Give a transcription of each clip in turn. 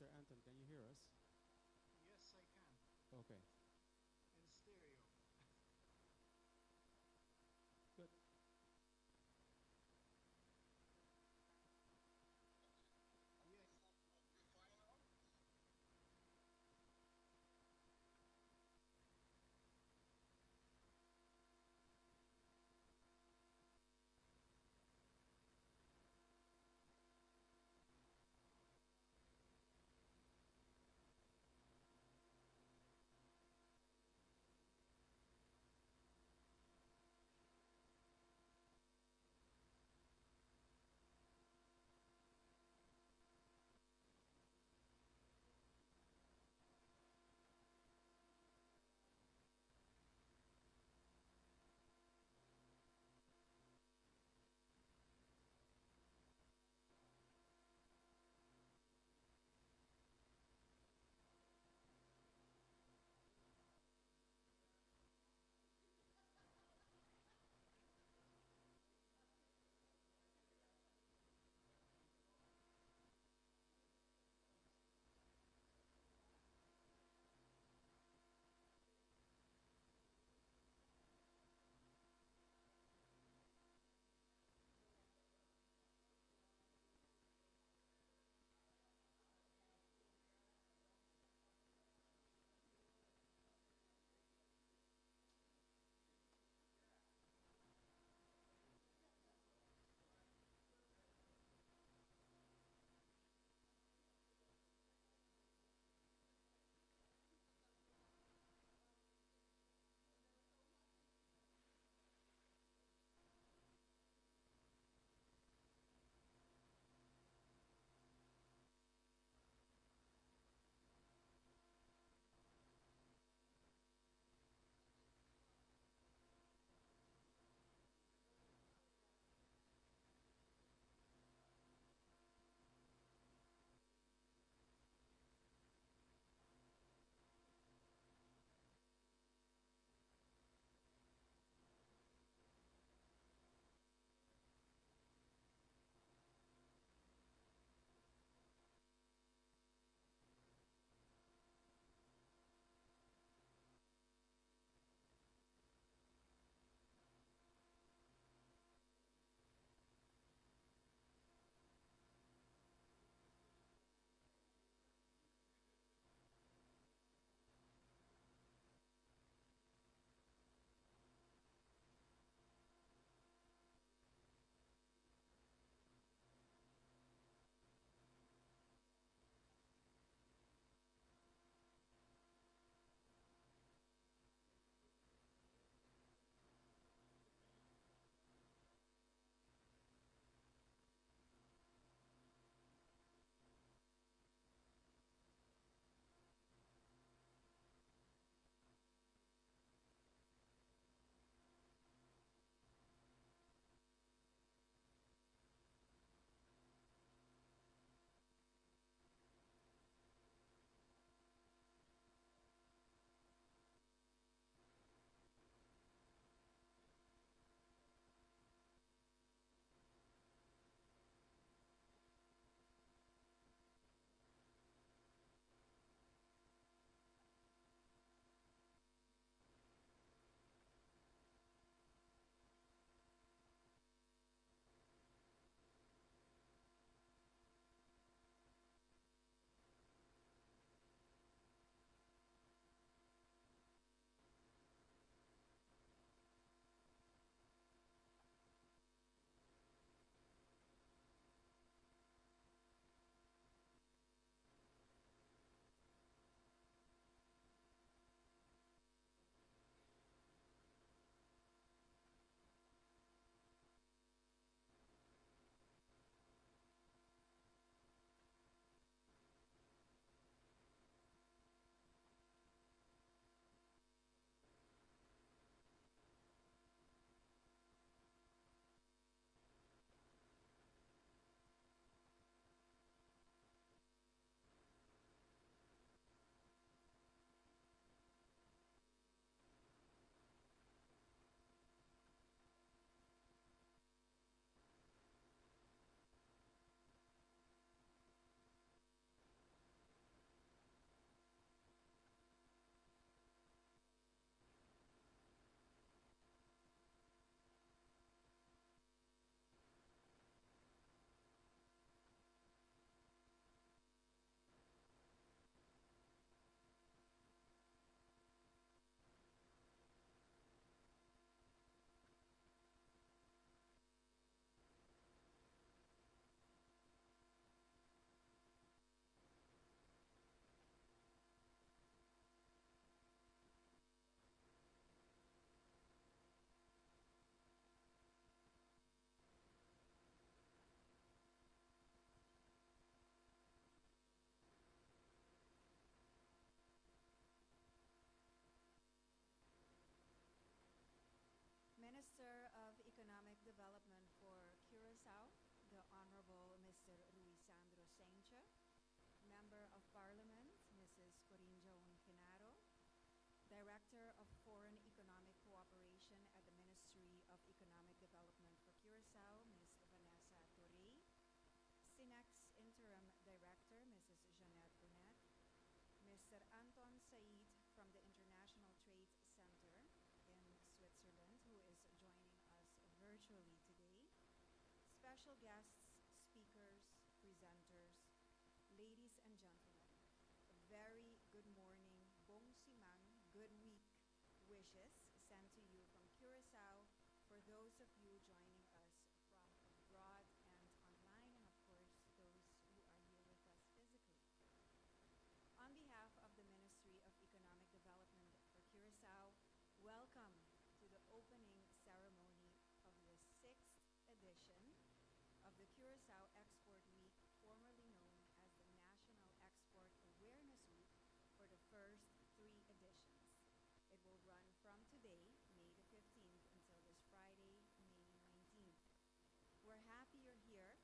Mr. Anton, can you hear us? Yes, I can. Okay, In stereo. good. Yes. Sencha, Member of Parliament, Mrs. Corinne Joan Genaro, Director of Foreign Economic Cooperation at the Ministry of Economic Development for Curaçao, Ms. Vanessa Torre, SINEX Interim Director, Mrs. Jeanette Burnett, Mr. Anton Said from the International Trade Center in Switzerland, who is joining us virtually today, special guests, speakers, presenters, ladies and gentlemen, a very good morning, bong simang, good week wishes sent to you from Curaçao for those of you joining us from abroad and online, and of course, those who are here with us physically. On behalf of the Ministry of Economic Development for Curaçao, welcome to the opening ceremony of the 6th edition of the Curaçao Export Week, formerly known as the National Export Awareness Week, for the first 3 editions. It will run from today, May the 15th, until this Friday, May 19th. We're happy you're here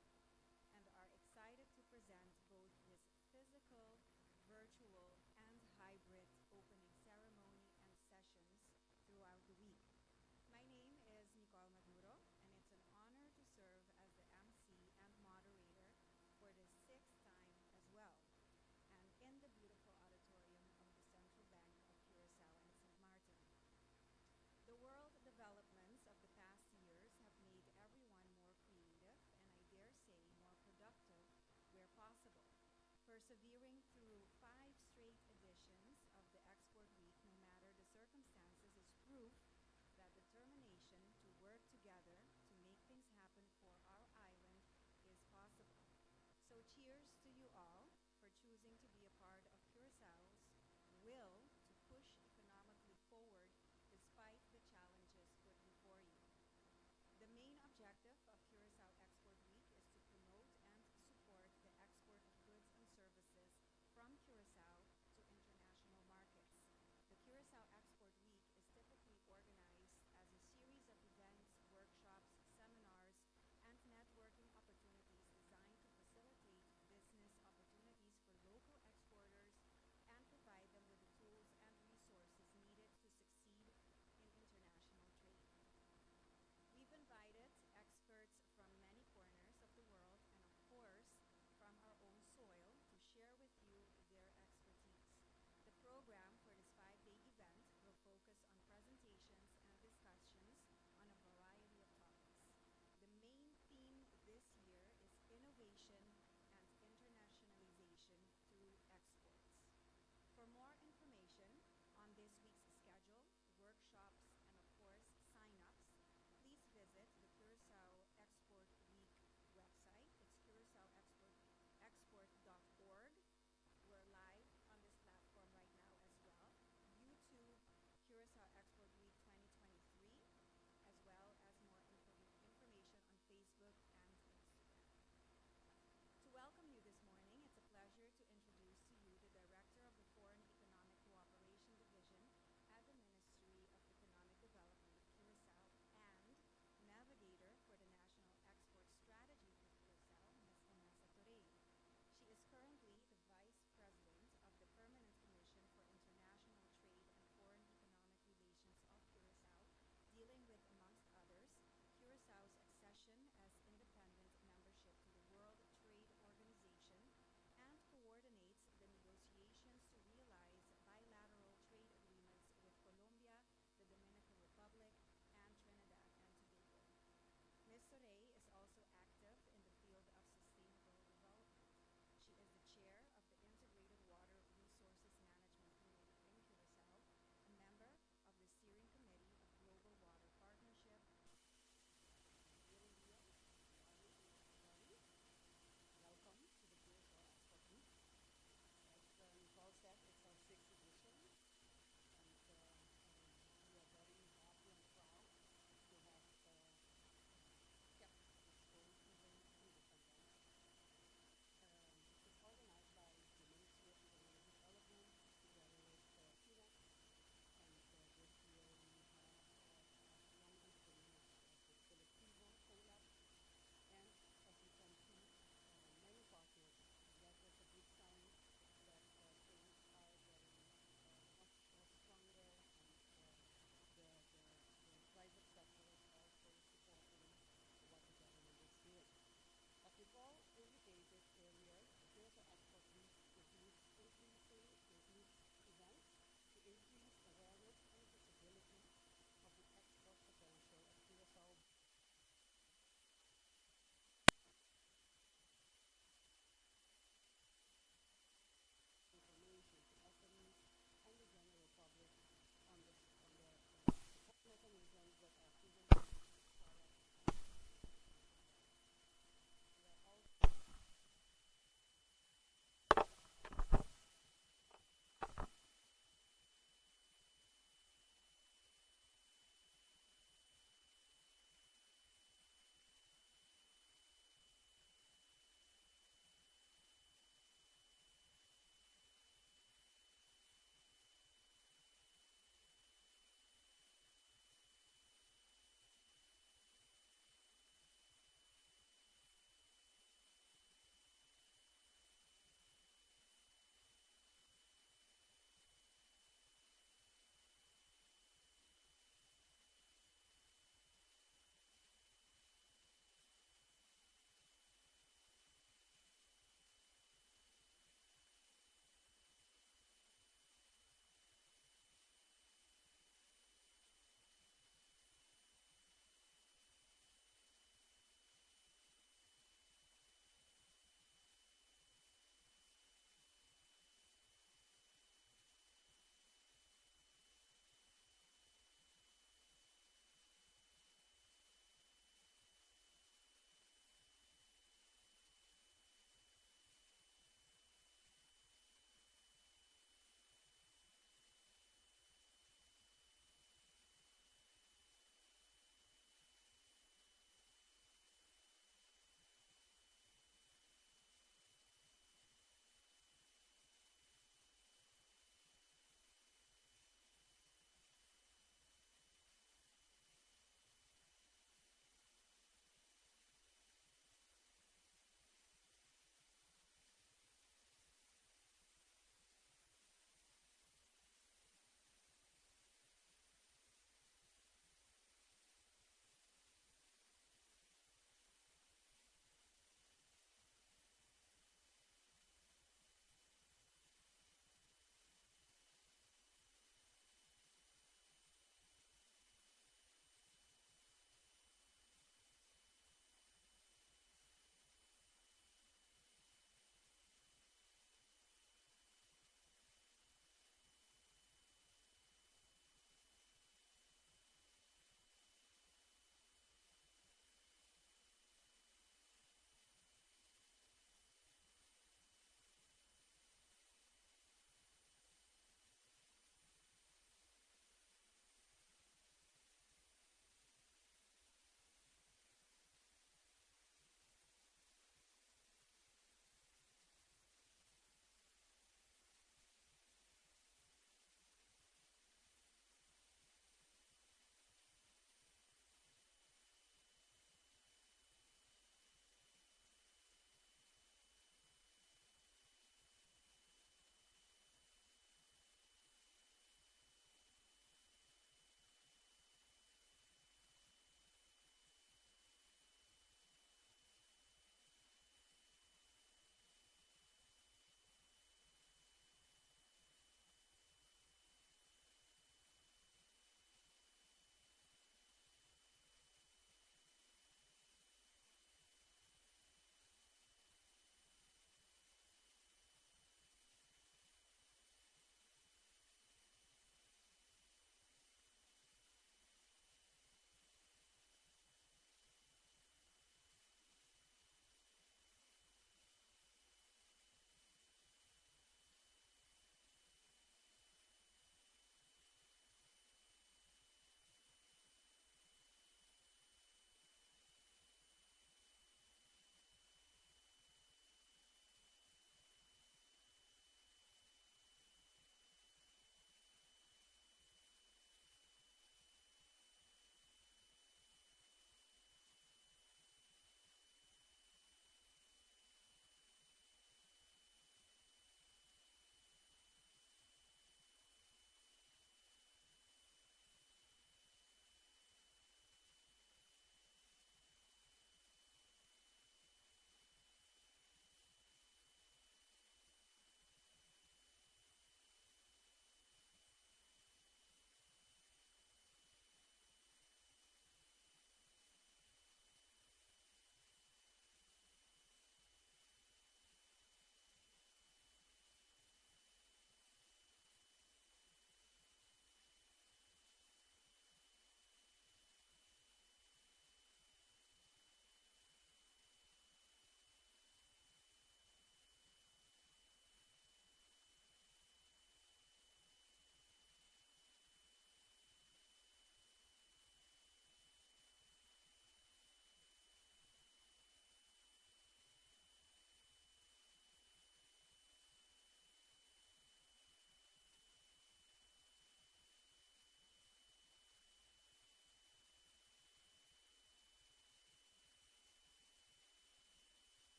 and are excited to present both this physical, virtual, and hybrid opening ceremony and sessions throughout the week. My name is Nicole Maduro, and it's an honor to serve as the MC and moderator for the 6th time as well, and in the beautiful auditorium of the Central Bank of Curaçao and St. Martin. The world developments of the past years have made everyone more creative and, I dare say, more productive where possible. Persevering through 5 straight editions of the Export Week, no matter the circumstances, is proof that determination to work together to make things happen for our island is possible. So cheers to you all for choosing to be a part of Curaçao's will to push economically forward despite the challenges put before you. The main objective of Curaçao Export Week is to promote and support the export of goods and services from Curaçao to international markets. The Curaçao Export Week is typically organized as a series of events, workshops, seminars, and networking opportunities designed to facilitate business opportunities for local exporters and provide them with the tools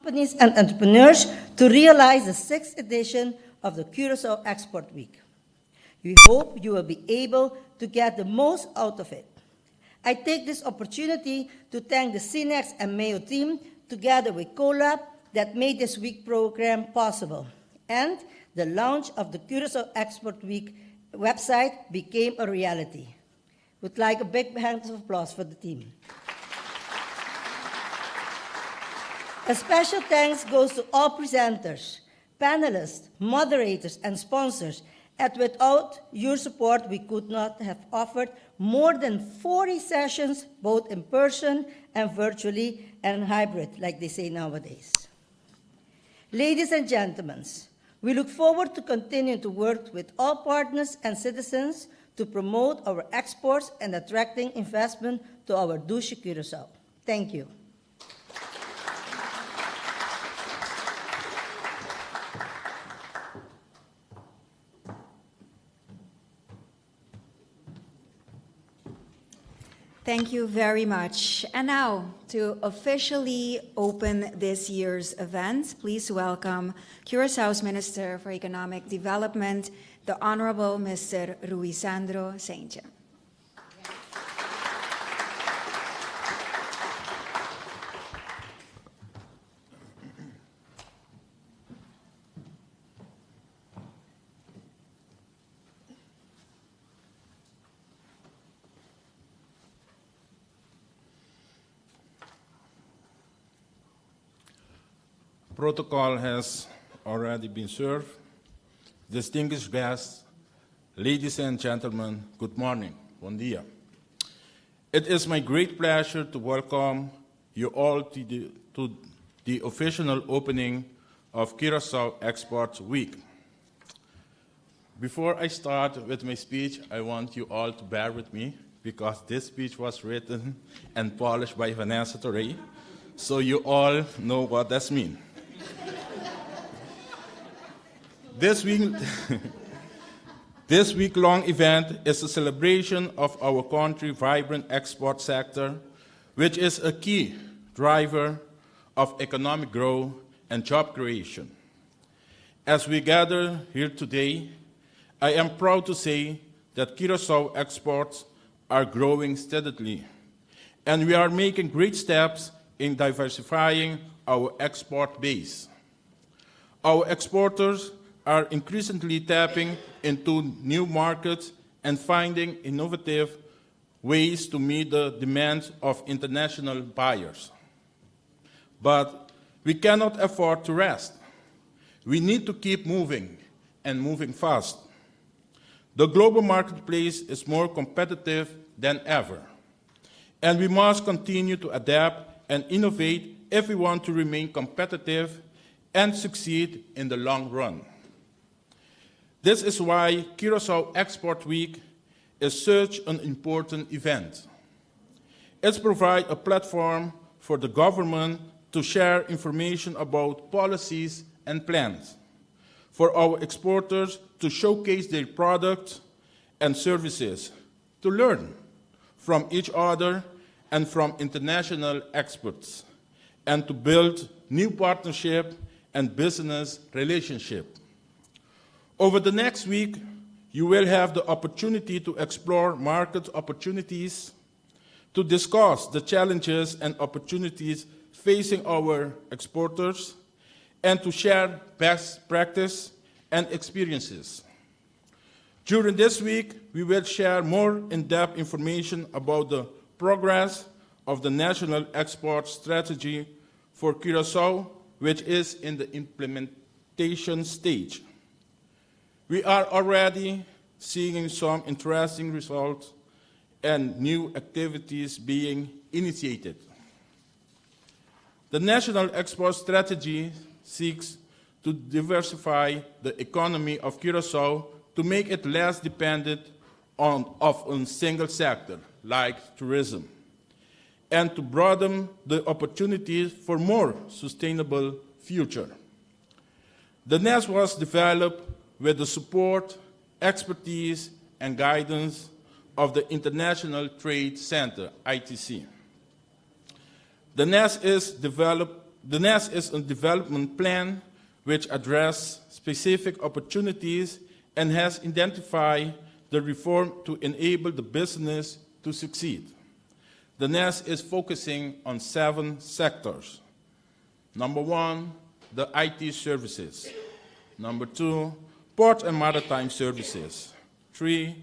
companies and entrepreneurs to realize the 6th edition of the Curaçao Export Week. We hope you will be able to get the most out of it. I take this opportunity to thank the CNEX and Mayo team, together with COLAB, that made this week program possible. And the launch of the Curaçao Export Week website became a reality. Would like a big hand of applause for the team. A special thanks goes to all presenters, panelists, moderators, and sponsors, and without your support, we could not have offered more than 40 sessions, both in person and virtually and hybrid, like they say nowadays. Ladies and gentlemen, we look forward to continuing to work with all partners and citizens to promote our exports and attracting investment to our Dushi Curaçao. Thank you. Thank you very much. And now, to officially open this year's event, please welcome Curaçao's Minister for Economic Development, the Honorable Mr. Ruisandro Saintia. Protocol has already been served. Distinguished guests, ladies and gentlemen, good morning, bon dia. It is my great pleasure to welcome you all to the official opening of Curaçao Export Week. Before I start with my speech, I want you all to bear with me because this speech was written and polished by Vanessa Torre, so you all know what that means. This week-long event is a celebration of our country's vibrant export sector, which is a key driver of economic growth and job creation. As we gather here today, I am proud to say that Curaçao exports are growing steadily, and we are making great steps in diversifying our export base. Our exporters are increasingly tapping into new markets and finding innovative ways to meet the demands of international buyers. But we cannot afford to rest. We need to keep moving and moving fast. The global marketplace is more competitive than ever, and we must continue to adapt and innovate if we want to remain competitive and succeed in the long run. This is why Curaçao Export Week is such an important event. It provides a platform for the government to share information about policies and plans, for our exporters to showcase their products and services, to learn from each other and from international experts, and to build new partnership and business relationship. Over the next week, you will have the opportunity to explore market opportunities, to discuss the challenges and opportunities facing our exporters, and to share best practice and experiences. During this week, we will share more in-depth information about the progress of the National Export Strategy for Curaçao, which is in the implementation stage. We are already seeing some interesting results and new activities being initiated. The National Export Strategy seeks to diversify the economy of Curaçao to make it less dependent of a single sector, like tourism, and to broaden the opportunities for more sustainable future. The NES was developed with the support, expertise, and guidance of the International Trade Center, ITC. The NES is developed The NEST is a development plan which addresses specific opportunities and has identified the reform to enable the business to succeed. The NEST is focusing on 7 sectors. Number 1, the IT services. Number 2, port and maritime services. 3,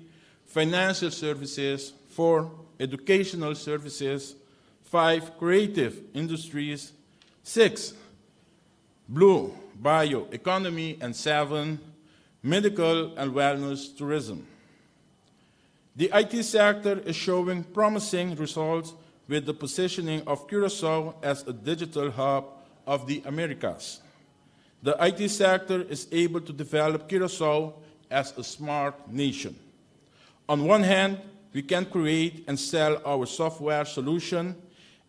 financial services. 4, educational services. 5, creative industries. 6, blue bioeconomy. And 7, medical and wellness tourism. The IT sector is showing promising results with the positioning of Curaçao as a digital hub of the Americas. The IT sector is able to develop Curaçao as a smart nation. On one hand, we can create and sell our software solution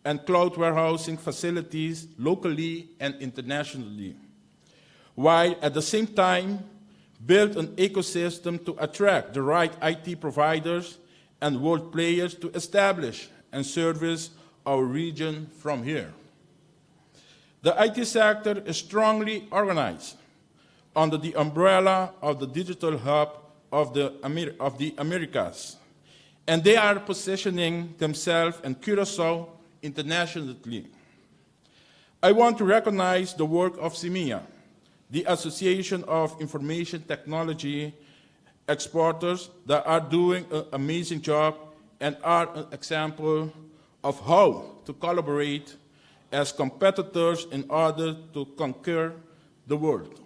and cloud warehousing facilities locally and internationally, while at the same time build an ecosystem to attract the right IT providers and world players to establish and service our region from here. The IT sector is strongly organized under the umbrella of the digital hub of the Americas, and they are positioning themselves and Curaçao internationally. I want to recognize the work of CIMIA, the Association of Information Technology Exporters, that are doing an amazing job and are an example of how to collaborate as competitors in order to conquer the world.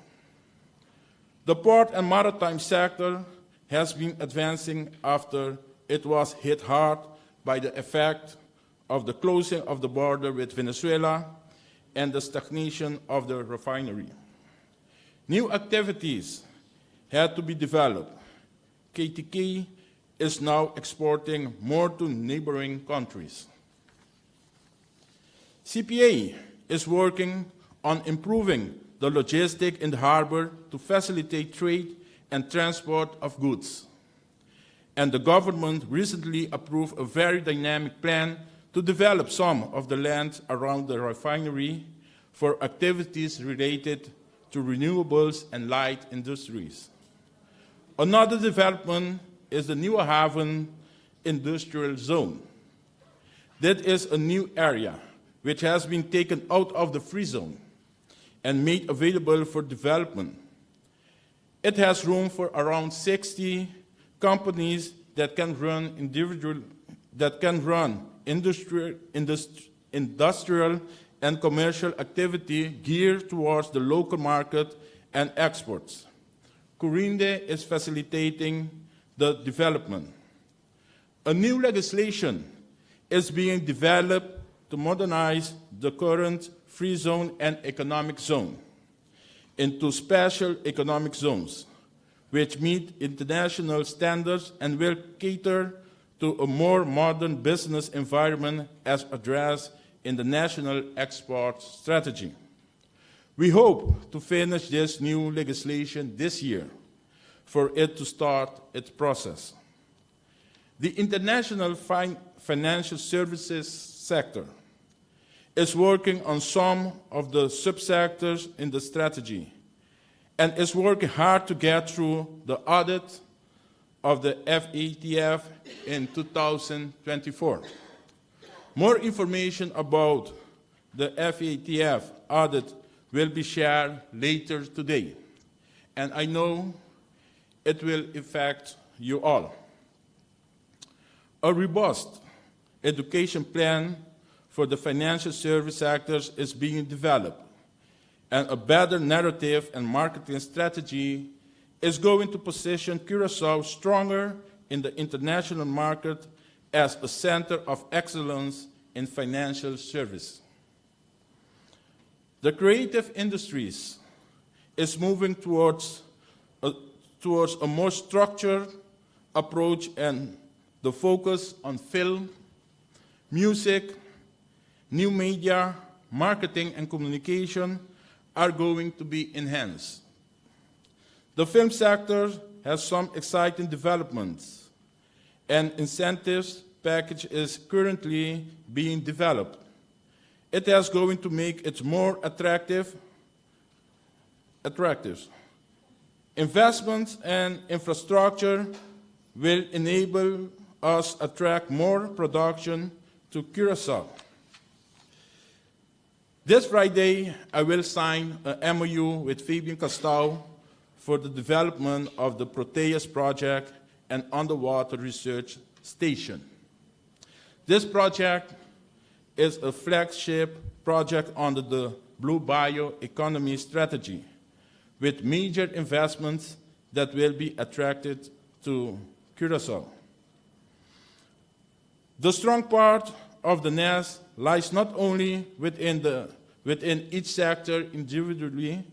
The port and maritime sector has been advancing after it was hit hard by the effect of the closing of the border with Venezuela and the stagnation of the refinery. New activities had to be developed. KTK is now exporting more to neighboring countries. CPA is working on improving the logistics in the harbor to facilitate trade and transport of goods. And the government recently approved a very dynamic plan to develop some of the land around the refinery for activities related to renewables and light industries. Another development is the New Haven Industrial Zone. That is a new area which has been taken out of the free zone and made available for development. It has room for around 60 companies that can run industrial and commercial activity geared towards the local market and exports. Corinde is facilitating the development. A new legislation is being developed to modernize the current free zone and economic zone into special economic zones, which meet international standards and will cater to a more modern business environment as addressed in the National Export Strategy. We hope to finish this new legislation this year for it to start its process. The international financial services sector is working on some of the subsectors in the strategy and is working hard to get through the audit of the FATF in 2024. More information about the FATF audit will be shared later today, and I know it will affect you all. A robust education plan for the financial service sectors is being developed, and a better narrative and marketing strategy is going to position Curaçao stronger in the international market as a center of excellence in financial service. The creative industries is moving towards a more structured approach, and the focus on film, music, new media, marketing, and communication are going to be enhanced. The film sector has some exciting developments. An incentives package is currently being developed. it is going to make it more attractive. Investments and infrastructure will enable us attract more production to Curaçao. This Friday, I will sign an MOU with Fabian Castal for the development of the Proteus project and underwater research station. This project is a flagship project under the Blue Bioeconomy strategy, with major investments that will be attracted to Curaçao. The strong part of the nest lies not only within each sector individually,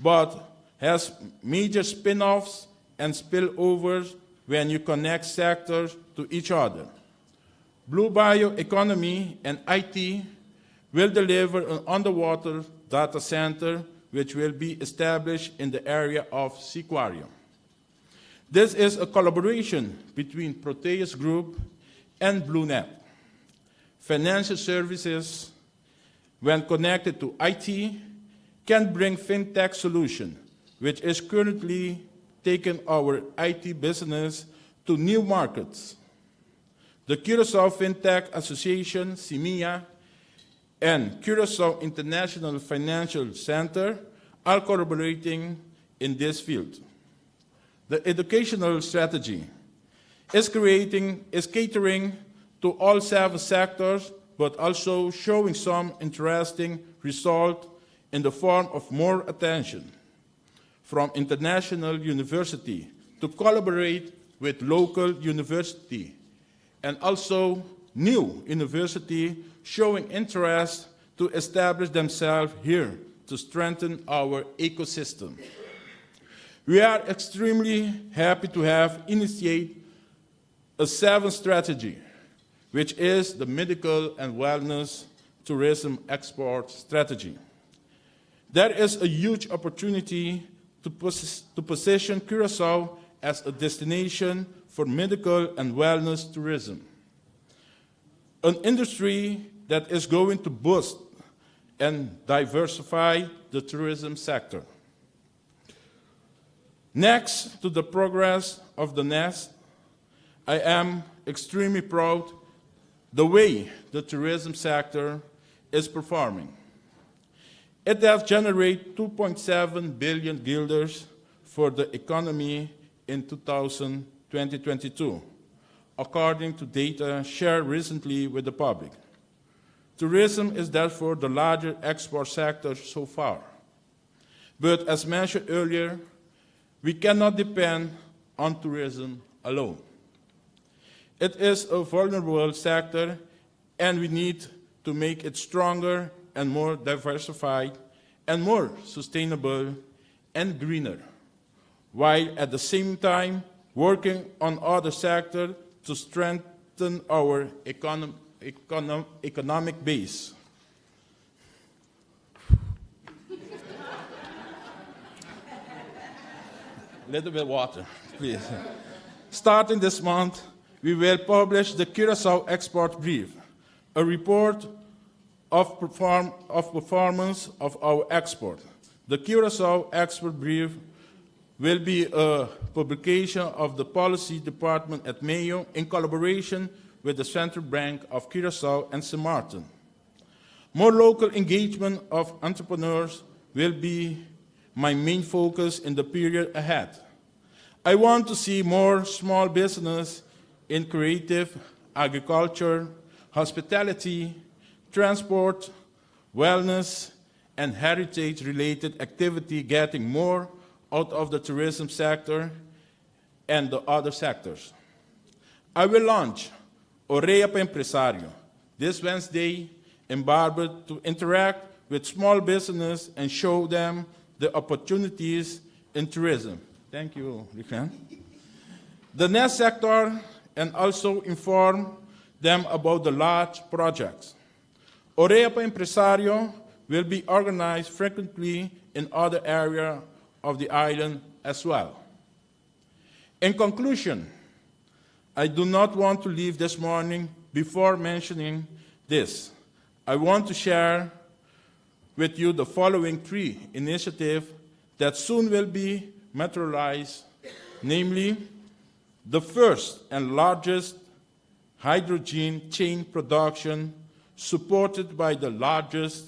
but has major spin-offs and spillovers when you connect sectors to each other. Blue Bioeconomy and IT will deliver an underwater data center which will be established in the area of Seaquarium. This is a collaboration between Proteus Group and BlueNet. Financial services, when connected to IT, can bring fintech solution, which is currently taking our IT business to new markets. The Curaçao Fintech Association, CIMIA, and Curaçao International Financial Center are collaborating in this field. The educational strategy is catering to all 7 sectors, but also showing some interesting result in the form of more attention from international university to collaborate with local university, and also new university showing interest to establish themselves here to strengthen our ecosystem. We are extremely happy to have initiated a 7th strategy, which is the medical and wellness tourism export strategy. There is a huge opportunity to position Curaçao as a destination for medical and wellness tourism, an industry that is going to boost and diversify the tourism sector. Next to the progress of the nest, I am extremely proud the way the tourism sector is performing. It has generated 2.7 billion guilders for the economy in 2022, according to data shared recently with the public. Tourism is therefore the largest export sector so far. But as mentioned earlier, we cannot depend on tourism alone. It is a vulnerable sector, and we need to make it stronger and more diversified and more sustainable and greener, while at the same time working on other sectors to strengthen our economic base. Little bit of water, please. Starting this month, we will publish the Curaçao Export Brief, a report of performance of our export. The Curaçao Export Brief will be a publication of the Policy Department at Mayo in collaboration with the Central Bank of Curaçao and St. Martin. More local engagement of entrepreneurs will be my main focus in the period ahead. I want to see more small business in creative, agriculture, hospitality, transport, wellness, and heritage-related activity getting more out of the tourism sector and the other sectors. I will launch Oreia para Empresário this Wednesday in Barber to interact with small business and show them the opportunities in tourism. Thank you, Rican. The next sector, and also inform them about the large projects. Oreia para Empresário will be organized frequently in other areas of the island as well. In conclusion, I do not want to leave this morning before mentioning this. I want to share with you the following 3 initiatives that soon will be materialized, namely the first and largest hydrogen chain production supported by the largest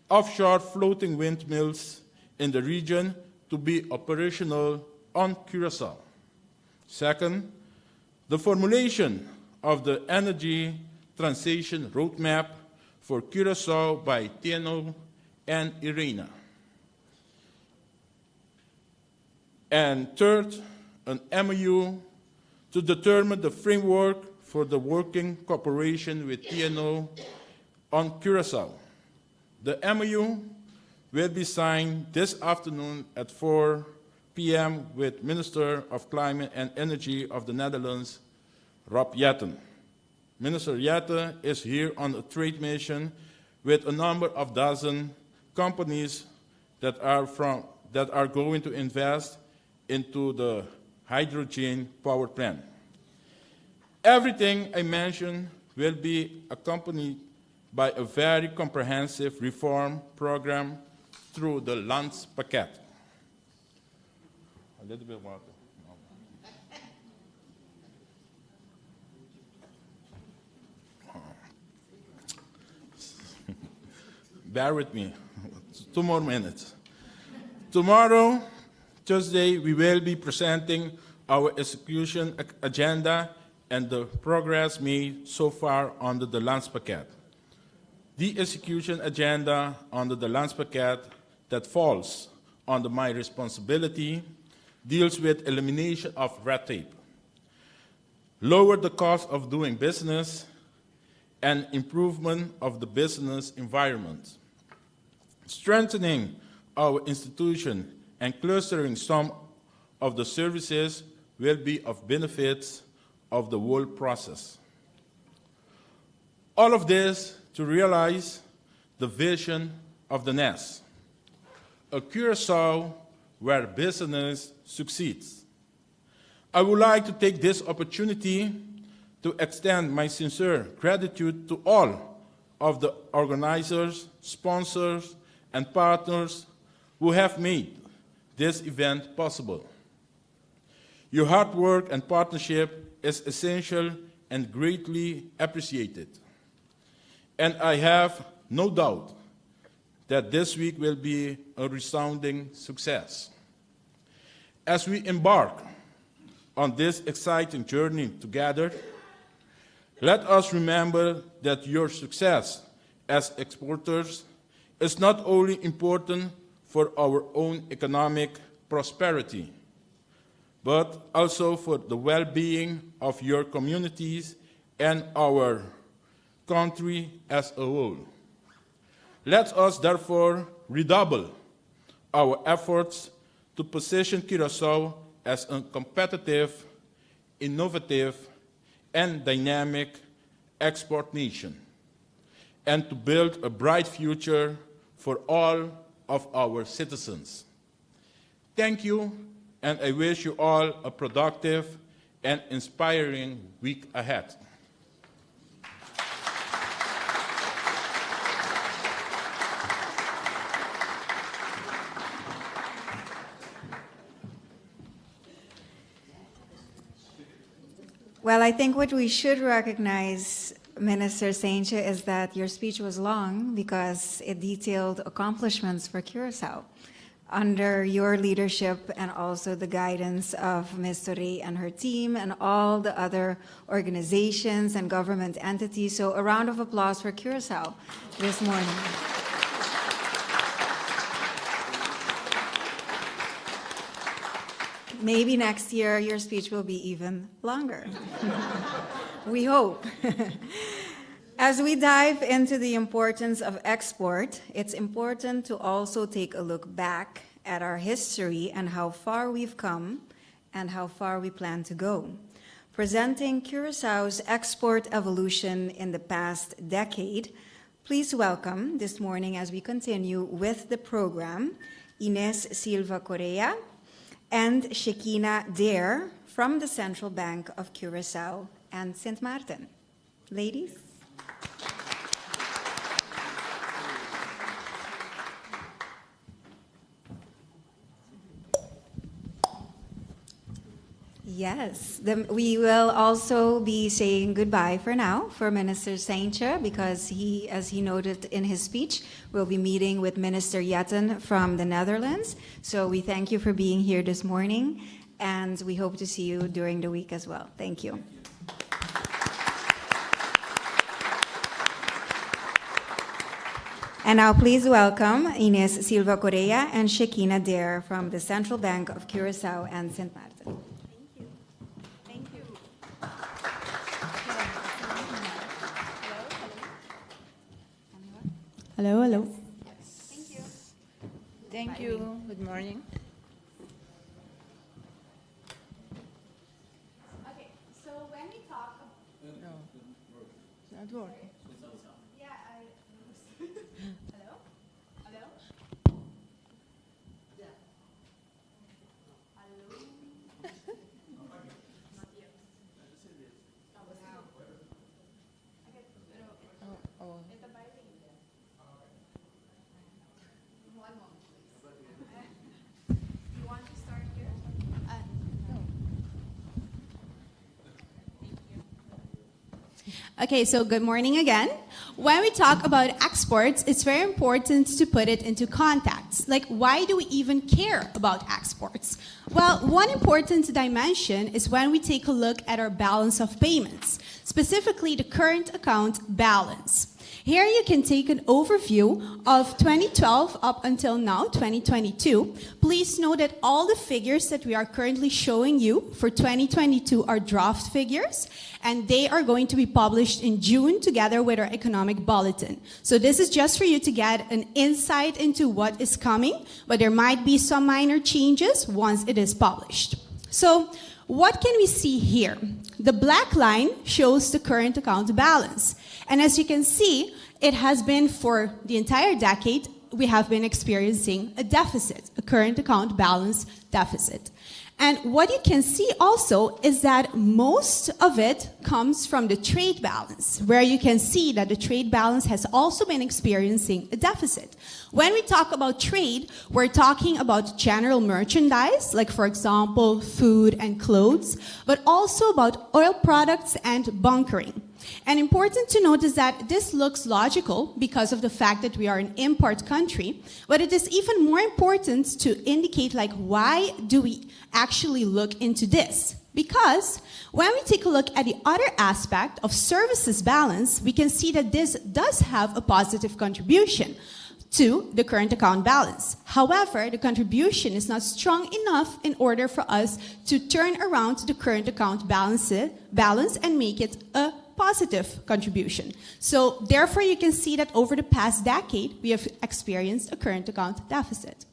offshore floating windmills in the region to be operational on Curaçao. Second, the formulation of the energy transition roadmap for Curaçao by TNO and IRENA. And third, an MOU to determine the framework for the working cooperation with TNO on Curaçao. The MOU will be signed this afternoon at 4 p.m. with Minister of Climate and Energy of the Netherlands, Rob Jetten. Minister Jetten is here on a trade mission with a number of dozen companies that are going to invest into the hydrogen power plant. Everything I mentioned will be accompanied by a very comprehensive reform program through the Landspakket. A little bit water. Bear with me. 2 more minutes. Tomorrow, Tuesday, we will be presenting our execution agenda and the progress made so far under the Landspakket. The execution agenda under the Landspakket that falls under my responsibility deals with elimination of red tape, lower the cost of doing business, and improvement of the business environment. Strengthening our institution and clustering some of the services will be of benefit of the whole process. All of this to realize the vision of the NES, a Curaçao where business succeeds. I would like to take this opportunity to extend my sincere gratitude to all of the organizers, sponsors, and partners who have made this event possible. Your hard work and partnership is essential and greatly appreciated. And I have no doubt that this week will be a resounding success. As we embark on this exciting journey together, let us remember that your success as exporters is not only important for our own economic prosperity, but also for the well-being of your communities and our country as a whole. Let us therefore redouble our efforts to position Curaçao as a competitive, innovative, and dynamic export nation, and to build a bright future for all of our citizens. Thank you, and I wish you all a productive and inspiring week ahead. Well, I think what we should recognize, Minister Sainche, is that your speech was long because it detailed accomplishments for Curaçao under your leadership and also the guidance of Ms. Torre and her team and all the other organizations and government entities. So a round of applause for Curaçao this morning. Maybe next year your speech will be even longer. We hope. As we dive into the importance of export, it's important to also take a look back at our history and how far we've come and how far we plan to go. Presenting Curaçao's export evolution in the past decade, please welcome this morning as we continue with the program, Ines Silva Correa and Shekina Dare from the Central Bank of Curaçao and St. Martin. Ladies. Yes, we will also be saying goodbye for now for Minister Saintje because he, as he noted in his speech, will be meeting with Minister Jetten from the Netherlands. So we thank you for being here this morning, and we hope to see you during the week as well. Thank you. And now please welcome Ines Silva Correa and Shekina Dare from the Central Bank of Curaçao and St. Martin. Thank you. Hello, hello. Thank you. Thank you. Good morning. Okay, so when we talk No, it's not working. yeah, hello? Hello? Oh, oh. One moment, please. You want to start here? Okay, so good morning again. When we talk about exports, it's very important to put it into context. Like, why do we even care about exports? Well, one important dimension is when we take a look at our balance of payments, specifically the current account balance. Here you can take an overview of 2012 up until now, 2022. Please note that all the figures that we are currently showing you for 2022 are draft figures, and they are going to be published in June together with our economic bulletin. So this is just for you to get an insight into what is coming, but there might be some minor changes once it is published. So what can we see here? The black line shows the current account balance. And as you can see, it has been for the entire decade, we have been experiencing a deficit, a current account balance deficit. And what you can see also is that most of it comes from the trade balance, where you can see that the trade balance has also been experiencing a deficit. When we talk about trade, we're talking about general merchandise, like for example, food and clothes, but also about oil products and bunkering. And important to note is that this looks logical because of the fact that we are an import country, but it is even more important to indicate like why do we actually look into this? Because when we take a look at the other aspect of services balance, we can see that this does have a positive contribution to the current account balance. However, the contribution is not strong enough in order for us to turn around the current account balance and make it a positive contribution. So therefore, you can see that over the past decade, we have experienced a current account deficit.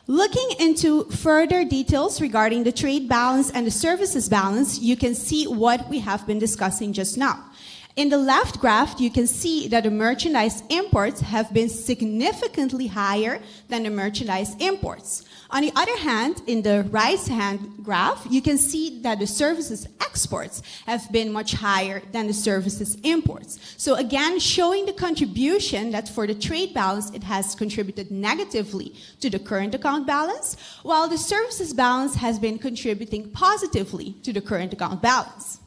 Looking into further details regarding the trade balance and the services balance, you can see what we have been discussing just now. In the left graph, you can see that the merchandise imports have been significantly higher than the merchandise imports. On the other hand, in the right-hand graph, you can see that the services exports have been much higher than the services imports. So again, showing the contribution that for the trade balance, it has contributed negatively to the current account balance, while the services balance has been contributing positively to the current account balance.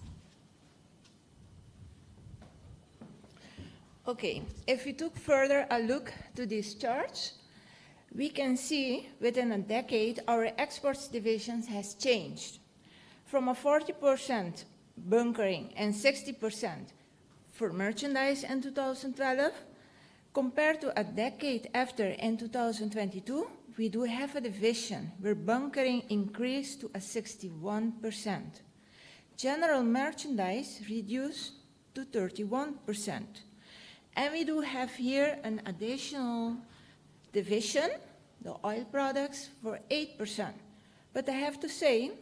Okay, if we took further a look to these charts, we can see within a decade our exports divisions has changed from a 40% bunkering and 60% for merchandise in 2012 compared to a decade after in 2022. We do have a division where bunkering increased to a 61%. General merchandise reduced to 31%. And we do have here an additional division, the oil products, for 8%. But I have to say,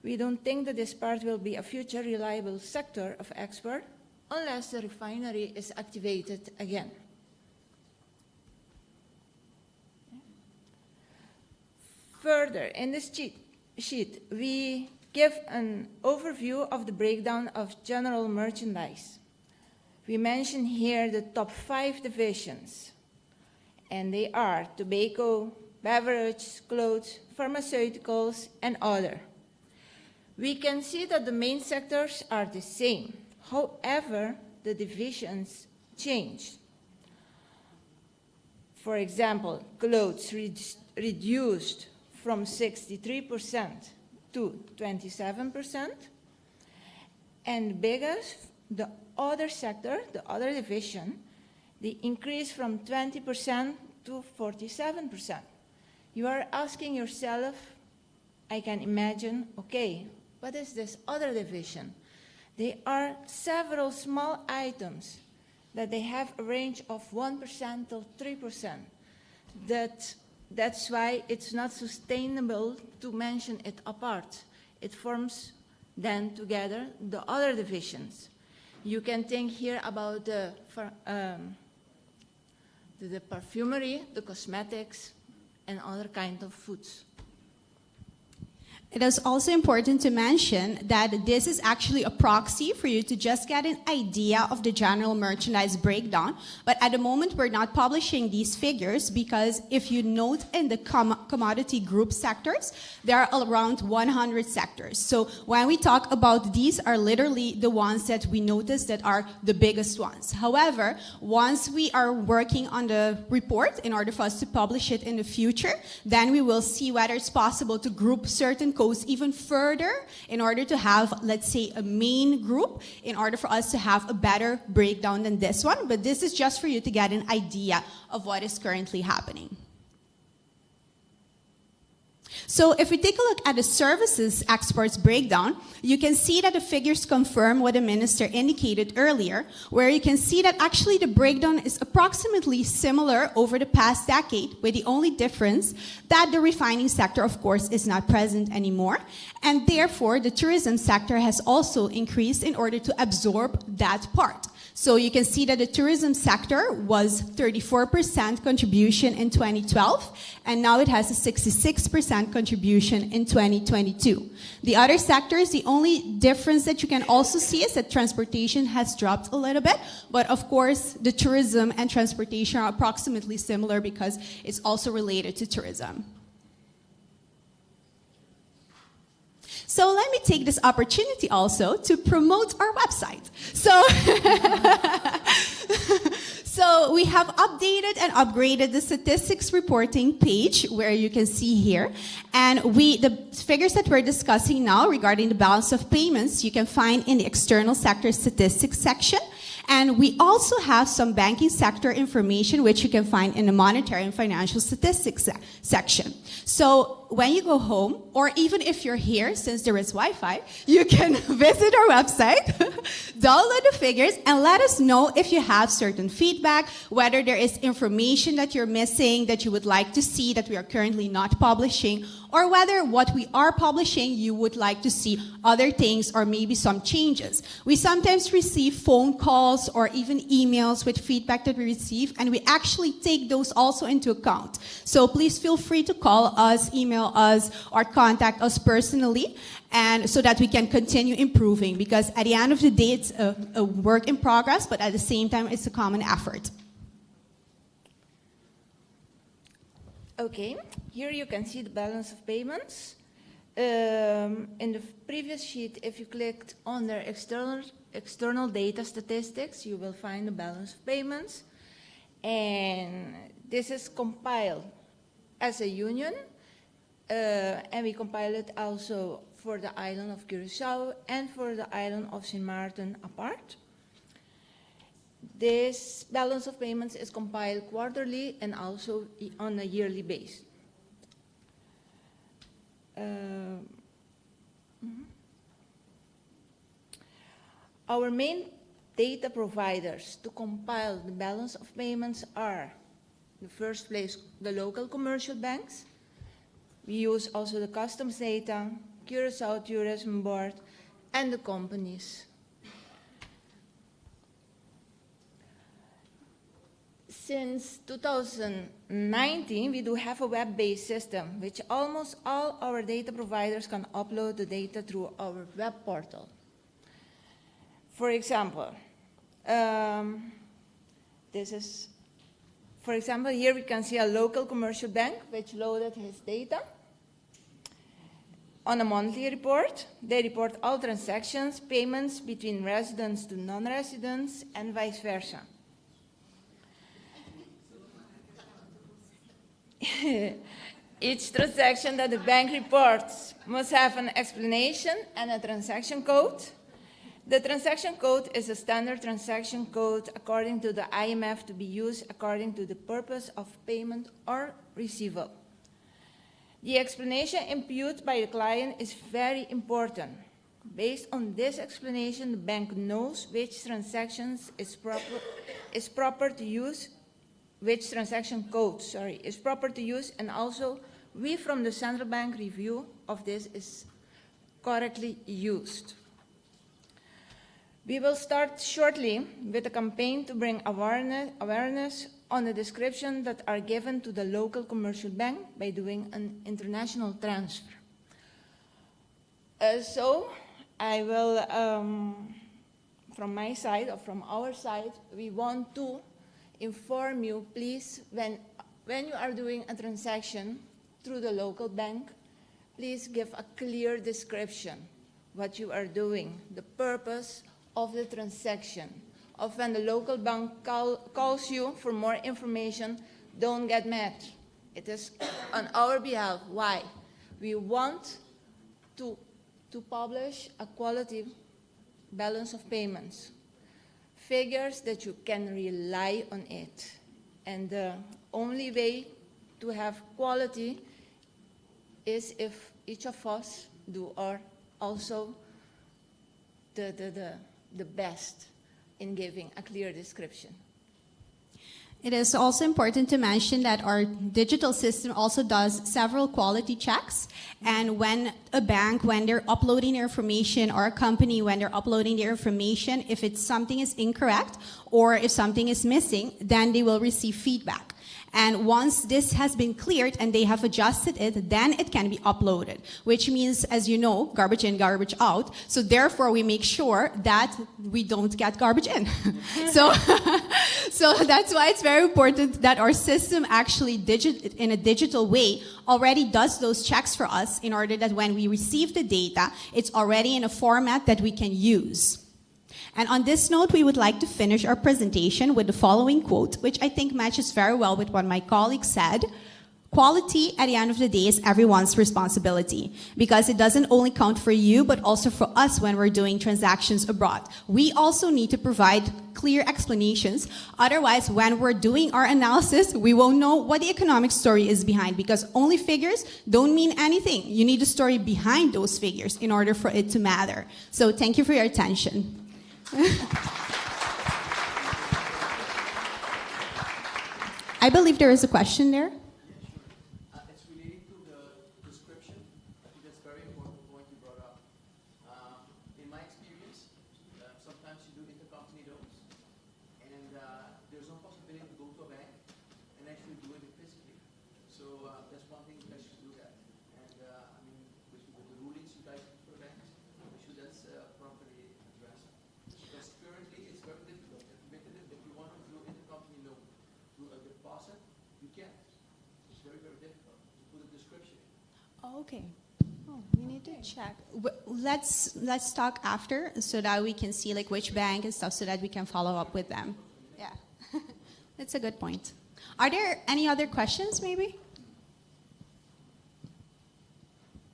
we don't think that this part will be a future reliable sector of export unless the refinery is activated again. Further, in this sheet, we give an overview of the breakdown of general merchandise. We mention here the top 5 divisions, and they are tobacco, beverage, clothes, pharmaceuticals, and other. we can see that the main sectors are the same. However, the divisions change. For example, clothes reduced from 63% to 27%, and biggest, the other sector, the other division, they increase from 20% to 47%. You are asking yourself, I can imagine, okay, what is this other division? There are several small items that they have a range of 1% to 3%. That's why it's not sustainable to mention it apart. It forms then together the other divisions. You can think here about the perfumery, the cosmetics, and other kind of foods. It is also important to mention that this is actually a proxy for you to just get an idea of the general merchandise breakdown. But at the moment, we're not publishing these figures because if you note in the commodity group sectors, there are around 100 sectors. So when we talk about these are literally the ones that we notice that are the biggest ones. However, once we are working on the report in order for us to publish it in the future, then we will see whether it's possible to group certain codes even further in order to have, let's say, a main group in order for us to have a better breakdown than this one. But this is just for you to get an idea of what is currently happening. So if we take a look at the services exports breakdown, you can see that the figures confirm what the minister indicated earlier, where you can see that actually the breakdown is approximately similar over the past decade, with the only difference that the refining sector, of course, is not present anymore. And therefore, the tourism sector has also increased in order to absorb that part. So you can see that the tourism sector was 34% contribution in 2012, and now it has a 66% contribution in 2022. The other sectors, the only difference that you can also see is that transportation has dropped a little bit, but of course the tourism and transportation are approximately similar because it's also related to tourism. So let me take this opportunity also to promote our website. So we have updated and upgraded the statistics reporting page where you can see here. And the figures that we're discussing now regarding the balance of payments, you can find in the external sector statistics section. And we also have some banking sector information which you can find in the monetary and financial statistics section. So when you go home, or even if you're here, since there is Wi-Fi, you can visit our website, download the figures, and let us know if you have certain feedback, whether there is information that you're missing that you would like to see that we are currently not publishing, or whether what we are publishing you would like to see other things or maybe some changes. We sometimes receive phone calls or even emails with feedback that we receive, and we actually take those also into account. So please feel free to call us, email us, or contact us personally, and so that we can continue improving, because at the end of the day it's a work in progress, but at the same time it's a common effort. Okay, here you can see the balance of payments. In the previous sheet, if you clicked on the external data statistics, you will find the balance of payments. And this is compiled as a union, and we compile it also for the island of Curaçao and for the island of Sint Maarten apart. This balance of payments is compiled quarterly and also on a yearly basis. Our main data providers to compile the balance of payments are, in the first place, the local commercial banks. We use also the customs data, Curaçao Tourism Board, and the companies. Since 2019, we do have a web-based system, which almost all our data providers can upload the data through our web portal. For example, here we can see a local commercial bank which loaded his data. on a monthly report. They report all transactions, payments between residents to non-residents, and vice versa. Each transaction that the bank reports must have an explanation and a transaction code. The transaction code is a standard transaction code according to the IMF to be used according to the purpose of payment or receivable. The explanation imputed by the client is very important. Based on this explanation, the bank knows which transactions is proper to use, which transaction code, is proper to use, and also we from the central bank review of this is correctly used. We will start shortly with a campaign to bring awareness on the description that are given to the local commercial bank by doing an international transfer. So I will, from my side or from our side, we want to inform you, please, when you are doing a transaction through the local bank, please give a clear description what you are doing, the purpose of the transaction. Of when the local bank calls you for more information, don't get mad. It is on our behalf. Why? We want to publish a quality balance of payments, figures that you can rely on it. And the only way to have quality is if each of us do our also the best in giving a clear description. It is also important to mention that our digital system also does several quality checks. And when a bank, when they're uploading their information, or a company, when they're uploading their information, if something is incorrect or if something is missing, then they will receive feedback. And once this has been cleared and they have adjusted it, then it can be uploaded, which means, as you know, garbage in, garbage out. So therefore, we make sure that we don't get garbage in. So that's why it's very important that our system actually, in a digital way, already does those checks for us in order that when we receive the data, it's already in a format that we can use. And on this note, we would like to finish our presentation with the following quote, which I think matches very well with what my colleague said. Quality, at the end of the day, is everyone's responsibility, because it doesn't only count for you, but also for us when we're doing transactions abroad. We also need to provide clear explanations. Otherwise, when we're doing our analysis, we won't know what the economic story is behind, because only figures don't mean anything. You need a story behind those figures in order for it to matter. So thank you for your attention. I believe there is a question there. It's related to the description. I think that's a very important point you brought up. In my experience, sometimes you do intercompany loans, and there's no possibility to go to a bank and actually do it physically. So that's one thing you guys should look at. And I mean, with the rulings you guys for banks, we should that's properly addressed. Because currently it's very difficult. If you want to do intercompany loan, do a deposit, you can't. It's very, very difficult to put a description. Oh, okay. Oh, we need to check. Let's talk after so that we can see like which bank and stuff so that we can follow up with them. Yeah, that's a good point. Are there any other questions maybe?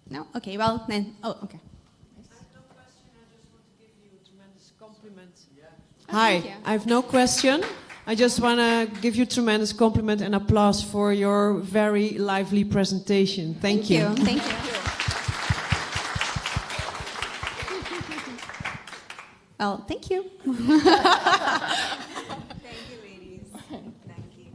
No? Okay, well then, oh, okay. I have no question, I just want to give you a tremendous compliment. Thank you. Hi, I have no question. I just want to give you a tremendous compliment and applause for your very lively presentation. Thank you. Thank you. Well, thank you. Thank you, ladies. Thank you.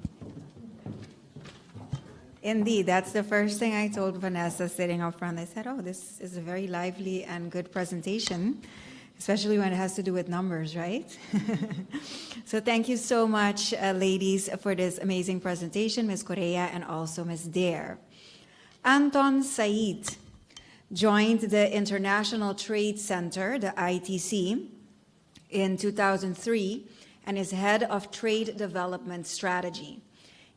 Indeed, that's the first thing I told Vanessa sitting up front. I said, oh, this is a very lively and good presentation, especially when it has to do with numbers, right? So thank you so much, ladies, for this amazing presentation, Ms. Correa and also Ms. Dare. Anton Said joined the International Trade Center, the ITC, in 2003 and is head of trade development strategy.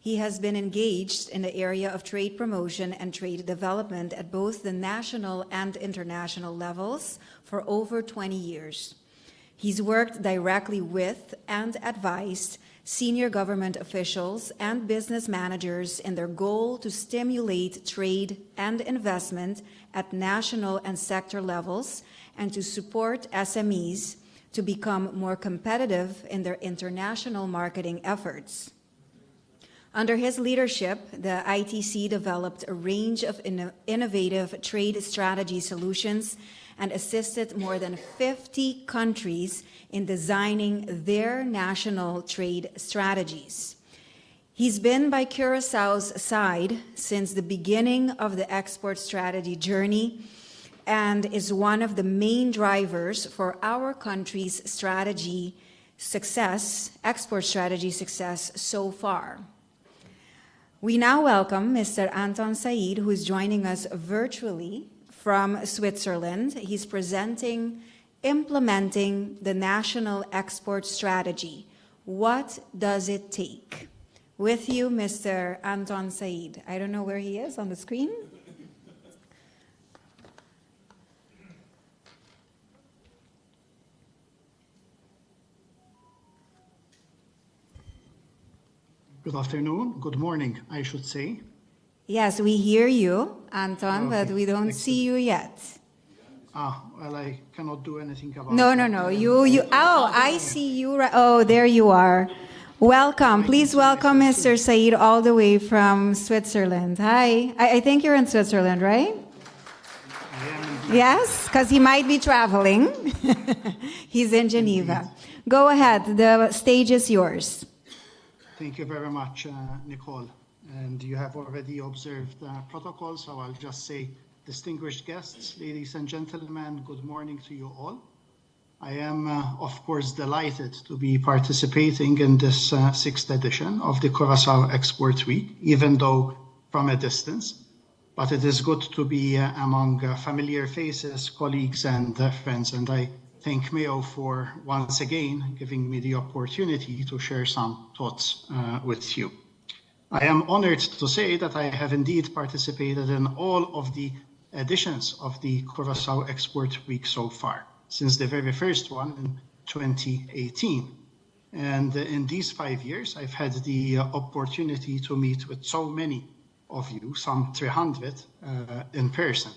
He has been engaged in the area of trade promotion and trade development at both the national and international levels for over 20 years. He's worked directly with and advised senior government officials and business managers in their goal to stimulate trade and investment at national and sector levels and to support SMEs to become more competitive in their international marketing efforts. Under his leadership, the ITC developed a range of innovative trade strategy solutions and assisted more than 50 countries in designing their national trade strategies. He's been by Curaçao's side since the beginning of the export strategy journey and is one of the main drivers for our country's strategy success, export strategy success so far. We now welcome Mr. Anton Said, who is joining us virtually from Switzerland. He's presenting Implementing the National Export Strategy. What does it take? With you, Mr. Anton Said. I don't know where he is on the screen. Good afternoon, good morning, I should say. Yes, we hear you, Anton, Okay, but we don't excellent. see you yet. Well, I cannot do anything about No, that. no, no. Oh, I see you. Oh, there you are. Welcome. Please welcome Mr. Said all the way from Switzerland. Hi. I think you're in Switzerland, right? I am indeed. Yes, because he might be traveling. He's in Geneva. Go ahead. The stage is yours. Thank you very much, Nicole. And you have already observed protocol, so I'll just say, distinguished guests, ladies and gentlemen, good morning to you all. I am, of course, delighted to be participating in this sixth edition of the Curaçao Export Week, even though from a distance. But it is good to be among familiar faces, colleagues, and friends. And I thank Mayo for once again giving me the opportunity to share some thoughts with you. I am honored to say that I have indeed participated in all of the editions of the Curaçao Export Week so far, since the very first one in 2018. And in these 5 years, I've had the opportunity to meet with so many of you, some 300 in person.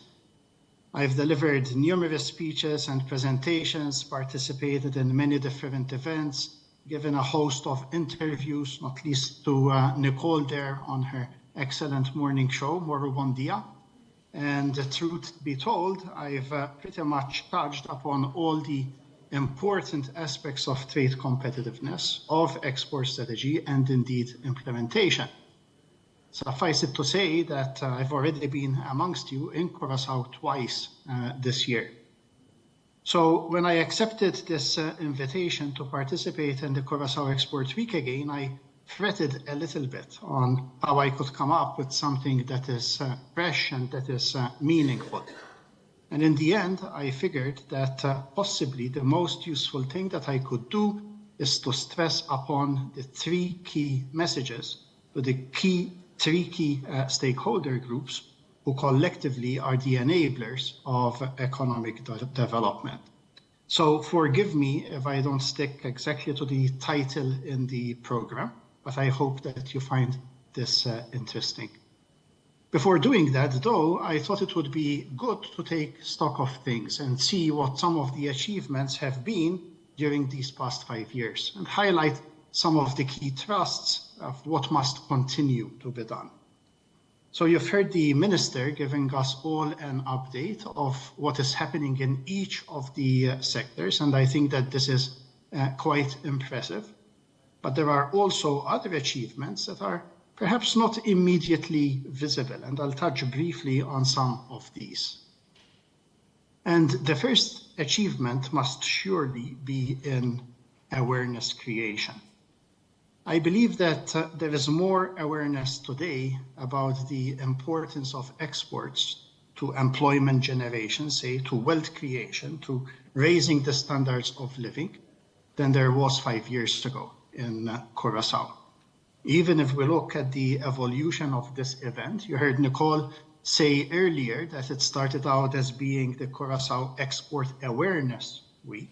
I've delivered numerous speeches and presentations, participated in many different events, given a host of interviews, not least to Nicole there on her excellent morning show, Moro Bon Dia. And the truth be told, I've pretty much touched upon all the important aspects of trade competitiveness, of export strategy, and indeed implementation. Suffice it to say that I've already been amongst you in Curaçao twice this year. So when I accepted this invitation to participate in the Curaçao Export Week again, I fretted a little bit on how I could come up with something that is fresh and that is meaningful. And in the end, I figured that possibly the most useful thing that I could do is to stress upon the three key messages to the three key stakeholder groups who collectively are the enablers of economic development. So forgive me if I don't stick exactly to the title in the program, but I hope that you find this interesting. Before doing that, though, I thought it would be good to take stock of things and see what some of the achievements have been during these past 5 years and highlight some of the key thrusts of what must continue to be done. So you've heard the minister giving us all an update of what is happening in each of the sectors, and I think that this is quite impressive. But there are also other achievements that are perhaps not immediately visible, and I'll touch briefly on some of these. And the first achievement must surely be in awareness creation. I believe that there is more awareness today about the importance of exports to employment generation, say to wealth creation, to raising the standards of living, than there was 5 years ago in Curaçao. Even if we look at the evolution of this event, you heard Nicole say earlier that it started out as being the Curaçao Export Awareness Week.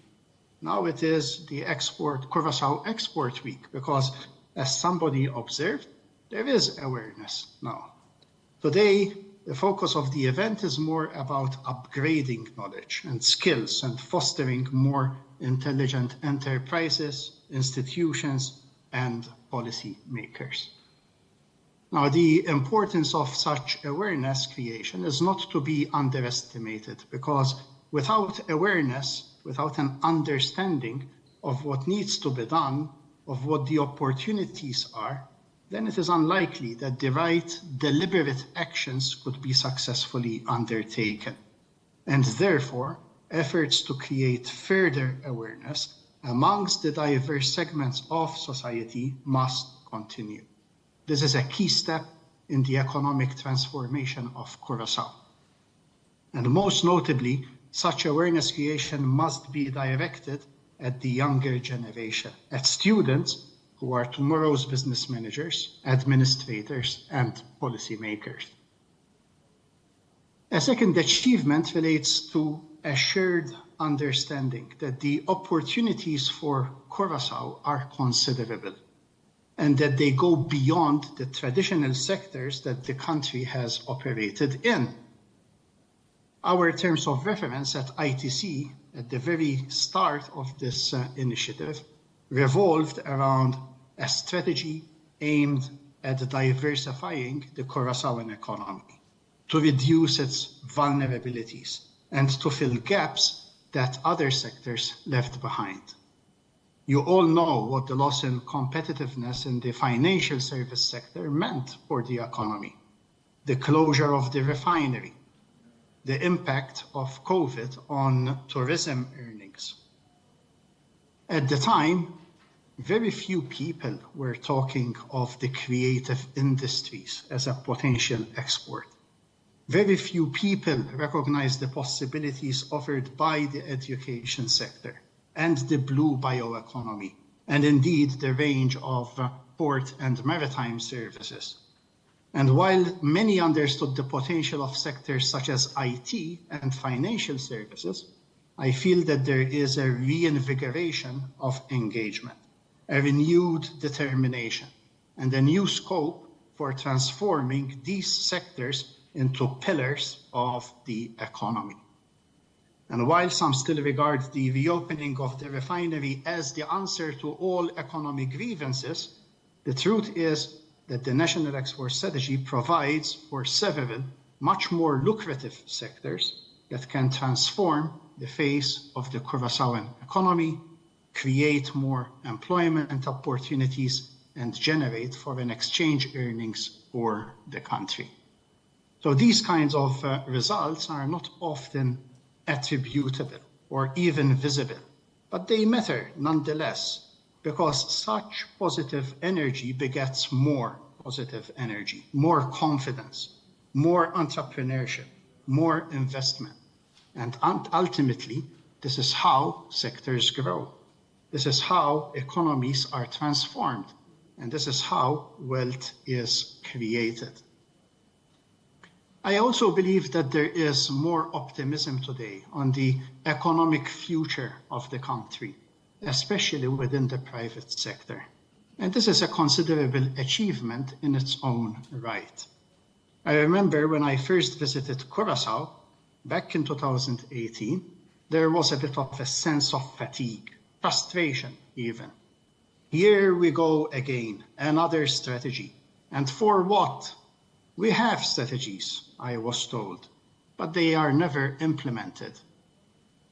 Now it is the Curaçao Export Week, because as somebody observed, there is awareness now. Today, the focus of the event is more about upgrading knowledge and skills and fostering more intelligent enterprises, institutions, and policy makers. Now, the importance of such awareness creation is not to be underestimated, because without awareness, without an understanding of what needs to be done, of what the opportunities are, then it is unlikely that the right deliberate actions could be successfully undertaken. And therefore, efforts to create further awareness amongst the diverse segments of society must continue. This is a key step in the economic transformation of Curaçao. And most notably, such awareness creation must be directed at the younger generation, at students who are tomorrow's business managers, administrators, and policymakers. A second achievement relates to a shared understanding that the opportunities for Curaçao are considerable, and that they go beyond the traditional sectors that the country has operated in. Our terms of reference at ITC, at the very start of this initiative, revolved around a strategy aimed at diversifying the Curaçaoan economy, to reduce its vulnerabilities, and to fill gaps that other sectors left behind. You all know what the loss in competitiveness in the financial service sector meant for the economy, the closure of the refinery, the impact of COVID on tourism earnings. At the time, very few people were talking of the creative industries as a potential export. Very few people recognized the possibilities offered by the education sector and the blue bioeconomy, and indeed the range of port and maritime services. And while many understood the potential of sectors such as IT and financial services, I feel that there is a reinvigoration of engagement, a renewed determination, and a new scope for transforming these sectors into pillars of the economy. And while some still regard the reopening of the refinery as the answer to all economic grievances, the truth is that the National Export Strategy provides for several much more lucrative sectors that can transform the face of the Curaçaoan economy, create more employment opportunities, and generate foreign exchange earnings for the country. So these kinds of results are not often attributable or even visible, but they matter nonetheless, because such positive energy begets more positive energy, more confidence, more entrepreneurship, more investment. And ultimately, this is how sectors grow. This is how economies are transformed. And this is how wealth is created. I also believe that there is more optimism today on the economic future of the country, especially within the private sector. And this is a considerable achievement in its own right. I remember when I first visited Curaçao back in 2018, there was a bit of a sense of fatigue, frustration even. Here we go again, another strategy. And for what? We have strategies, I was told, but they are never implemented.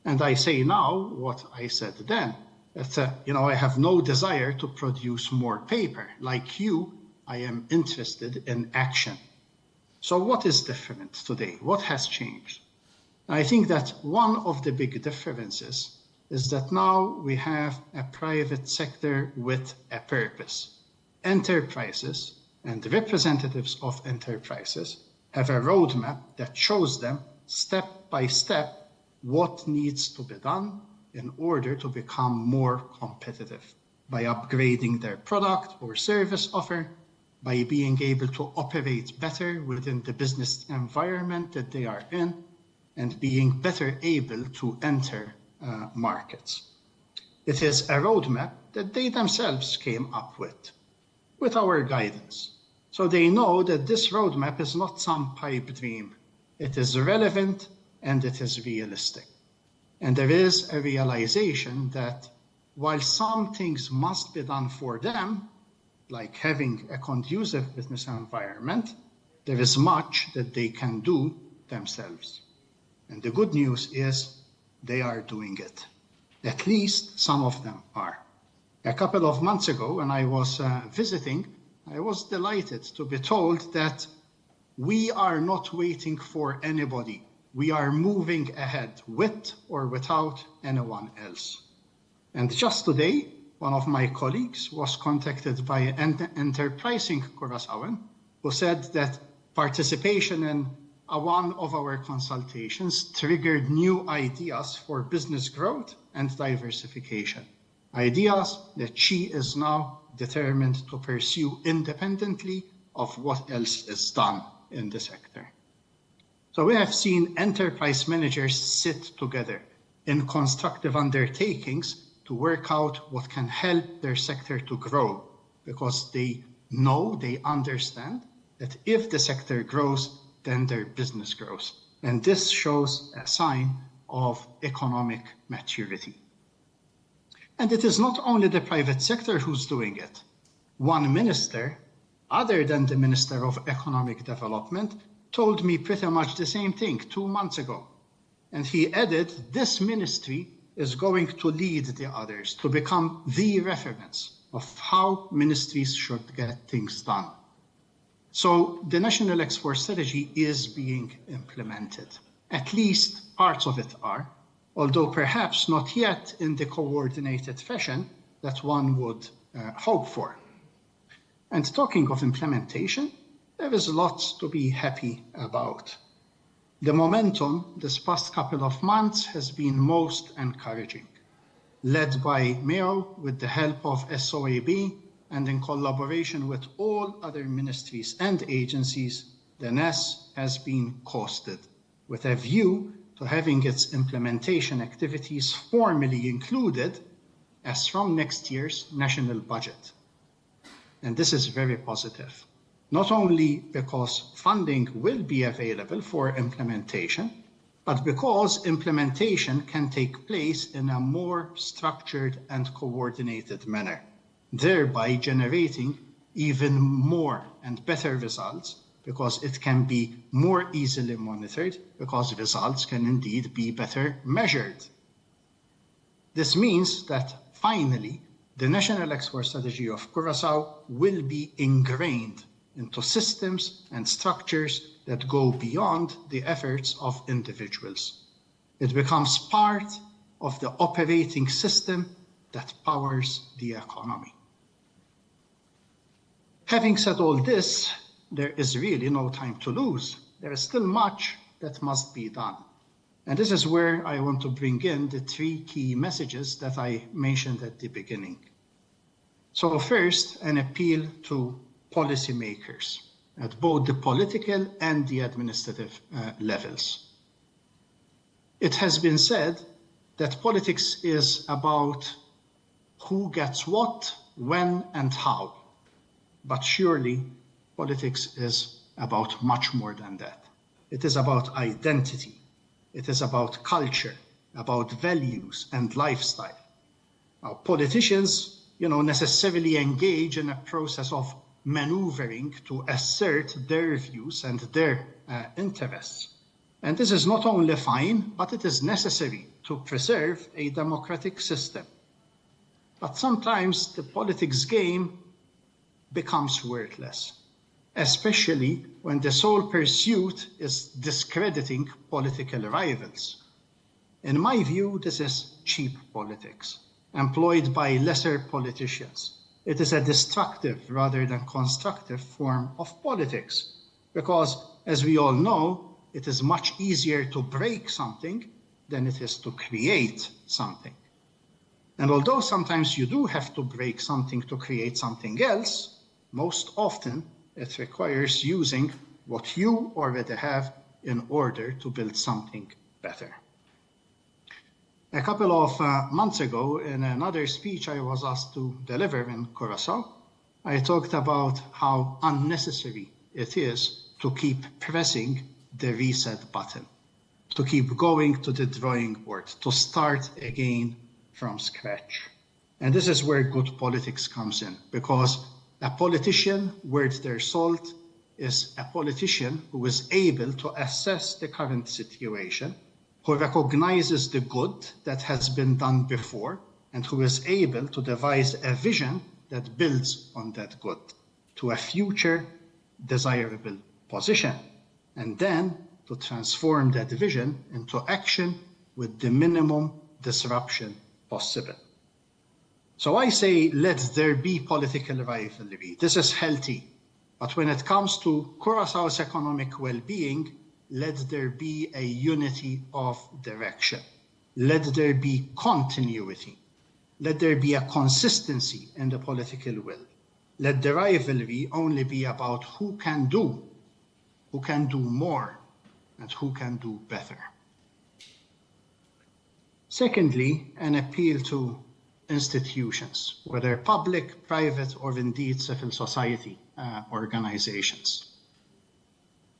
And I say now what I said then, that I have no desire to produce more paper. Like you, I am interested in action. So what is different today? What has changed? I think that one of the big differences is that now we have a private sector with a purpose. Enterprises and representatives of enterprises have a roadmap that shows them step by step what needs to be done in order to become more competitive. by upgrading their product or service offer, by being able to operate better within the business environment that they are in, and being better able to enter markets. It is a roadmap that they themselves came up with our guidance. So they know that this roadmap is not some pipe dream. It is relevant and it is realistic. And there is a realization that while some things must be done for them, like having a conducive business environment, there is much that they can do themselves. And the good news is they are doing it. At least some of them are. A couple of months ago, when I was visiting, I was delighted to be told that we are not waiting for anybody. We are moving ahead with or without anyone else. And just today, one of my colleagues was contacted by an enterprising Curaçaoan who said that participation in one of our consultations triggered new ideas for business growth and diversification. Ideas that she is now determined to pursue independently of what else is done in the sector. So we have seen enterprise managers sit together in constructive undertakings to work out what can help their sector to grow, because they know, they understand that if the sector grows, then their business grows. And this shows a sign of economic maturity. And it is not only the private sector who's doing it. One minister, other than the Minister of Economic Development, told me pretty much the same thing 2 months ago. And he added, this ministry is going to lead the others to become the reference of how ministries should get things done. So the National Export Strategy is being implemented. At least parts of it are, although perhaps not yet in the coordinated fashion that one would hope for. And talking of implementation, there is lots to be happy about. The momentum this past couple of months has been most encouraging, led by MEO with the help of SOAB and in collaboration with all other ministries and agencies. The NES has been costed with a view to having its implementation activities formally included as from next year's national budget. And this is very positive, not only because funding will be available for implementation, but because implementation can take place in a more structured and coordinated manner, thereby generating even more and better results, because it can be more easily monitored, because results can indeed be better measured. This means that finally, the National Export Strategy of Curaçao will be ingrained into systems and structures that go beyond the efforts of individuals. It becomes part of the operating system that powers the economy. Having said all this, there is really no time to lose. There is still much that must be done. And this is where I want to bring in the 3 key messages that I mentioned at the beginning. So first, an appeal to policymakers at both the political and the administrative levels. It has been said that politics is about who gets what, when, and how. But surely, politics is about much more than that. It is about identity. It is about culture, about values and lifestyle. Now, politicians, necessarily engage in a process of maneuvering to assert their views and their interests. And this is not only fine, but it is necessary to preserve a democratic system. But sometimes the politics game becomes worthless, especially when the sole pursuit is discrediting political rivals. In my view, this is cheap politics, employed by lesser politicians. It is a destructive rather than constructive form of politics, because, as we all know, it is much easier to break something than it is to create something. And although sometimes you do have to break something to create something else, most often it requires using what you already have in order to build something better. A couple of months ago, in another speech I was asked to deliver in Curaçao, I talked about how unnecessary it is to keep pressing the reset button, to keep going to the drawing board, to start again from scratch. And this is where good politics comes in, because a politician worth their salt is a politician who is able to assess the current situation, who recognizes the good that has been done before, and who is able to devise a vision that builds on that good to a future desirable position, and then to transform that vision into action with the minimum disruption possible. So I say, let there be political rivalry. This is healthy. But when it comes to Curaçao's economic well-being, let there be a unity of direction. Let there be continuity. Let there be a consistency in the political will. Let the rivalry only be about who can do more, and who can do better. Secondly, an appeal to institutions, whether public, private, or indeed civil society organizations.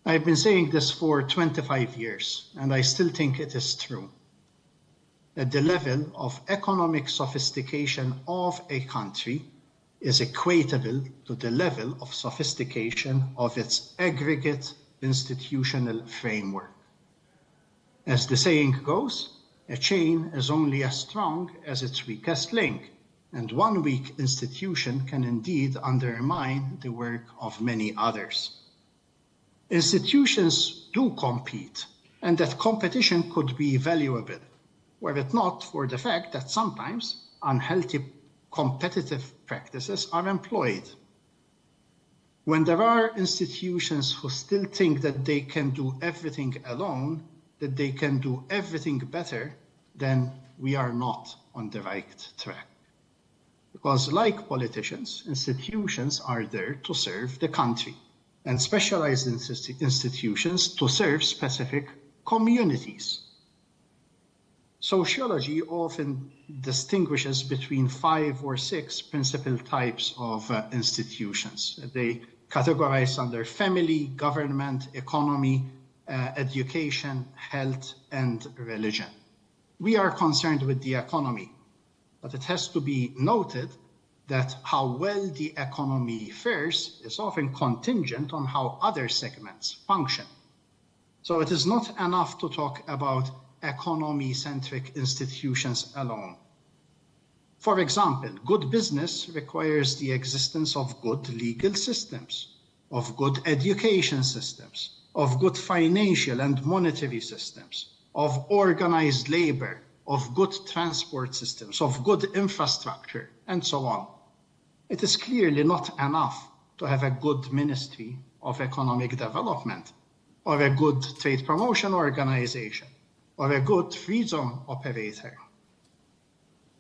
I've been saying this for 25 years, and I still think it is true. That the level of economic sophistication of a country is equatable to the level of sophistication of its aggregate institutional framework. As the saying goes, a chain is only as strong as its weakest link, and one weak institution can indeed undermine the work of many others. Institutions do compete, and that competition could be valuable, were it not for the fact that sometimes unhealthy competitive practices are employed. When there are institutions who still think that they can do everything alone, that they can do everything better, then we are not on the right track. Because like politicians, institutions are there to serve the country, and specialized institutions to serve specific communities. Sociology often distinguishes between 5 or 6 principal types of institutions. They categorize under family, government, economy, education, health, and religion. We are concerned with the economy, but it has to be noted that how well the economy fares is often contingent on how other segments function. So it is not enough to talk about economy-centric institutions alone. For example, good business requires the existence of good legal systems, of good education systems, of good financial and monetary systems, of organized labor, of good transport systems, of good infrastructure, and so on. It is clearly not enough to have a good Ministry of Economic Development, or a good trade promotion organization, or a good free zone operator.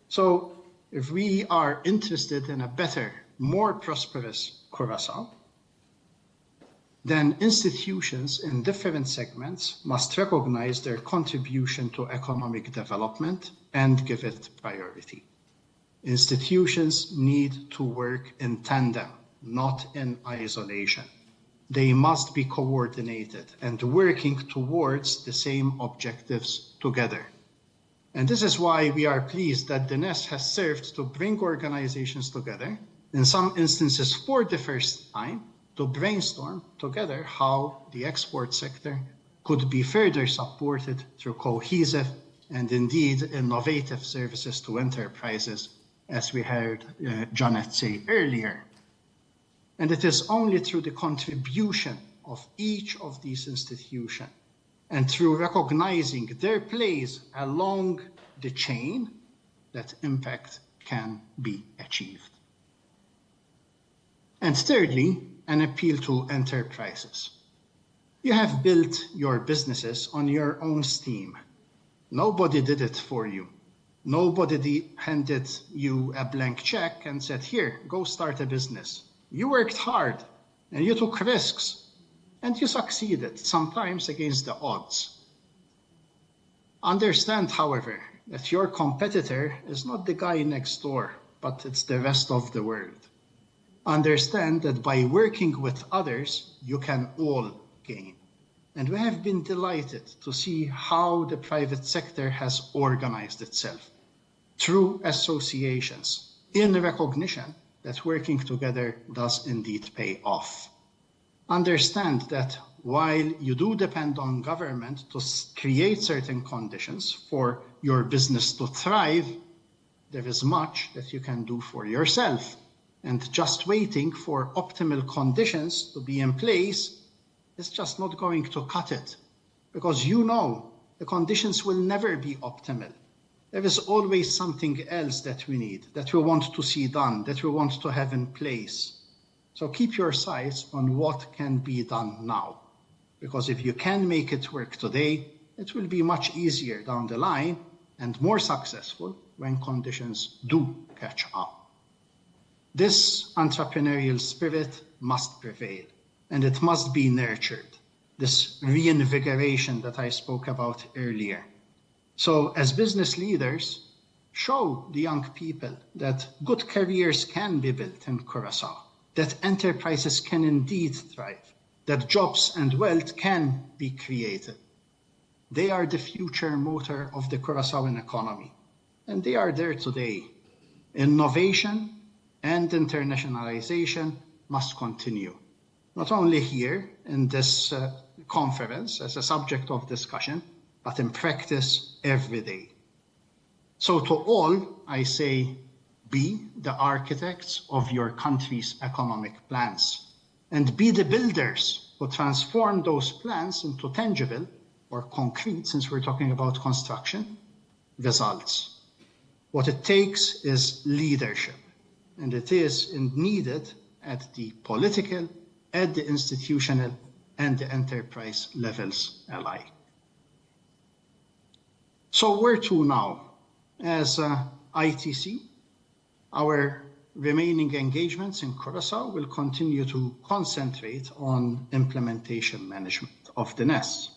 So if we are interested in a better, more prosperous Curaçao, then institutions in different segments must recognize their contribution to economic development and give it priority. Institutions need to work in tandem, not in isolation. They must be coordinated and working towards the same objectives together. And this is why we are pleased that the NES has served to bring organizations together, in some instances for the first time, to brainstorm together how the export sector could be further supported through cohesive and indeed innovative services to enterprises, as we heard Janet say earlier. And it is only through the contribution of each of these institutions and through recognizing their place along the chain that impact can be achieved. And thirdly, an appeal to enterprises. You have built your businesses on your own steam. Nobody did it for you. Nobody handed you a blank check and said, here, go start a business. You worked hard and you took risks and you succeeded, sometimes against the odds. Understand, however, that your competitor is not the guy next door, but it's the rest of the world. Understand that by working with others, you can all gain. And we have been delighted to see how the private sector has organized itself through associations in recognition that working together does indeed pay off. Understand that while you do depend on government to create certain conditions for your business to thrive, there is much that you can do for yourself. And just waiting for optimal conditions to be in place is just not going to cut it, because you know the conditions will never be optimal. There is always something else that we need, that we want to see done, that we want to have in place. So keep your sights on what can be done now, because if you can make it work today, it will be much easier down the line and more successful when conditions do catch up. This entrepreneurial spirit must prevail, and it must be nurtured, this reinvigoration that I spoke about earlier. So as business leaders, show the young people that good careers can be built in Curaçao, that enterprises can indeed thrive, that jobs and wealth can be created. They are the future motor of the Curaçaoan economy, and they are there today. Innovation and internationalization must continue, not only here in this conference as a subject of discussion, but in practice every day. So to all, I say, be the architects of your country's economic plans, and be the builders who transform those plans into tangible or concrete, since we're talking about construction, results. What it takes is leadership, and it is needed at the political, at the institutional, and the enterprise levels alike. So where to now? As ITC, our remaining engagements in Curaçao will continue to concentrate on implementation management of the NES.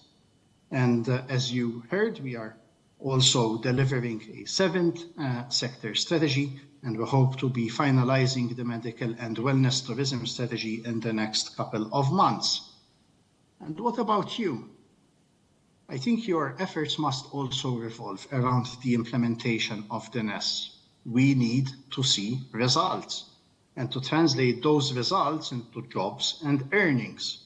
And as you heard, we are also delivering a seventh sector strategy, and we hope to be finalizing the medical and wellness tourism strategy in the next couple of months. And what about you? I think your efforts must also revolve around the implementation of the NES. We need to see results and to translate those results into jobs and earnings.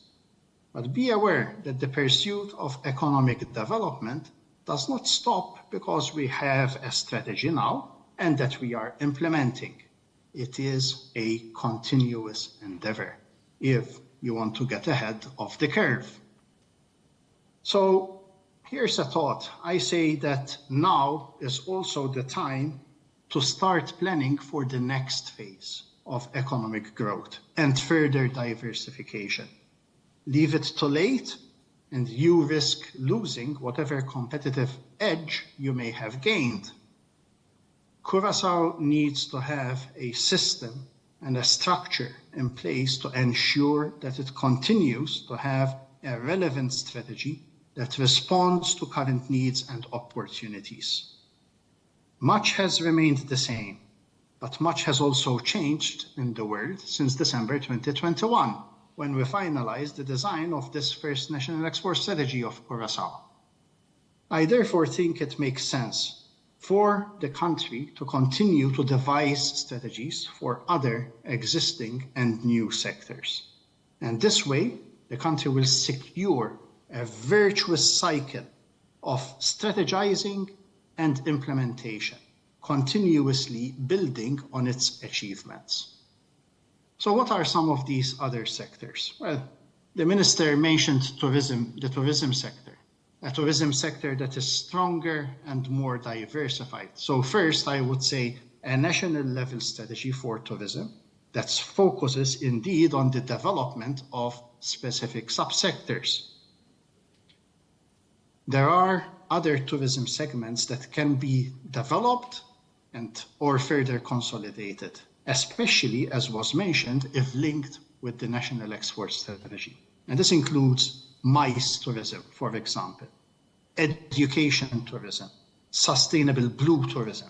But be aware that the pursuit of economic development does not stop because we have a strategy now and that we are implementing. It is a continuous endeavor if you want to get ahead of the curve. So here's a thought. I say that now is also the time to start planning for the next phase of economic growth and further diversification. Leave it too late, and you risk losing whatever competitive edge you may have gained. Curaçao needs to have a system and a structure in place to ensure that it continues to have a relevant strategy that responds to current needs and opportunities. Much has remained the same, but much has also changed in the world since December 2021, when we finalized the design of this first national export strategy of Curaçao. I therefore think it makes sense for the country to continue to devise strategies for other existing and new sectors. And this way, the country will secure a virtuous cycle of strategizing and implementation, continuously building on its achievements. So what are some of these other sectors? Well, the minister mentioned tourism, the tourism sector, a tourism sector that is stronger and more diversified. So first, I would say a national level strategy for tourism that focuses indeed on the development of specific subsectors. There are other tourism segments that can be developed or further consolidated, especially, as was mentioned, if linked with the National Export Strategy. And this includes MICE tourism, for example, education tourism, sustainable blue tourism.